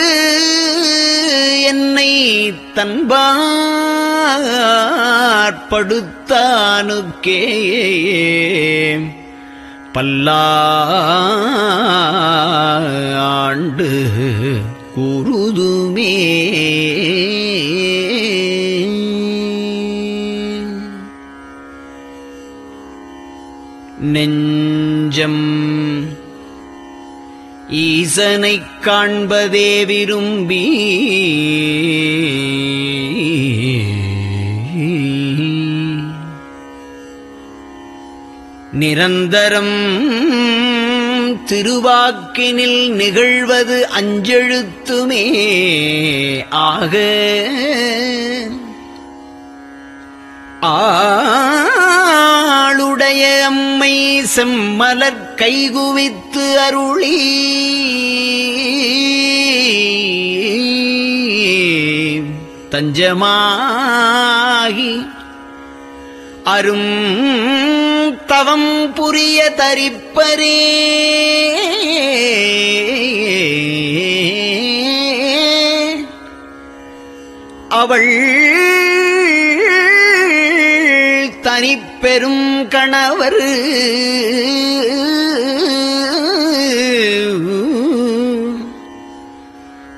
என்னை தன்பாற்படுத்தானுக்கே பல்லாண்டு குருதுமே நெஞ்சம் ஈசனைக் காண்பதே விரும்பி நிரந்தரம் திருவாக்கினில் நிகழ்வது அஞ்செழுத்துமே ஆக ஆளுடைய அம்மை செம்மலர் கைகுவித்து அருளி தஞ்சமாகி அரும் தவம் புரிய தரிப்பரே அவள் தனிப்பெரும் கணவர்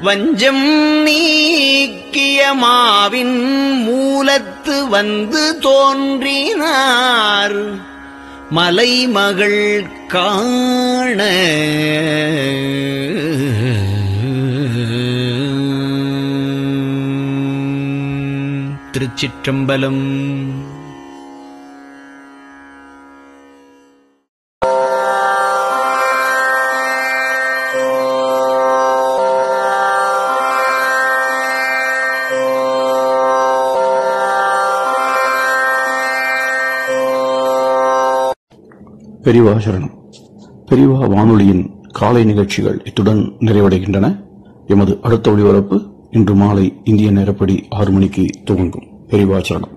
வஞ்சம் நீக்கிய மாவின் மூலத்து வந்து தோன்றினார் மலைமகள் காண திருச்சிற்றம்பலம். பெரியவா சரணம். பெரியவா வானொலியின் காலை நிகழ்ச்சிகள் இத்துடன் நிறைவடைகின்றன. எமது அடுத்த ஒளிபரப்பு இன்று மாலை இந்திய நேரப்படி 6 மணிக்கு துவங்கும். பெரியவா சரணம்.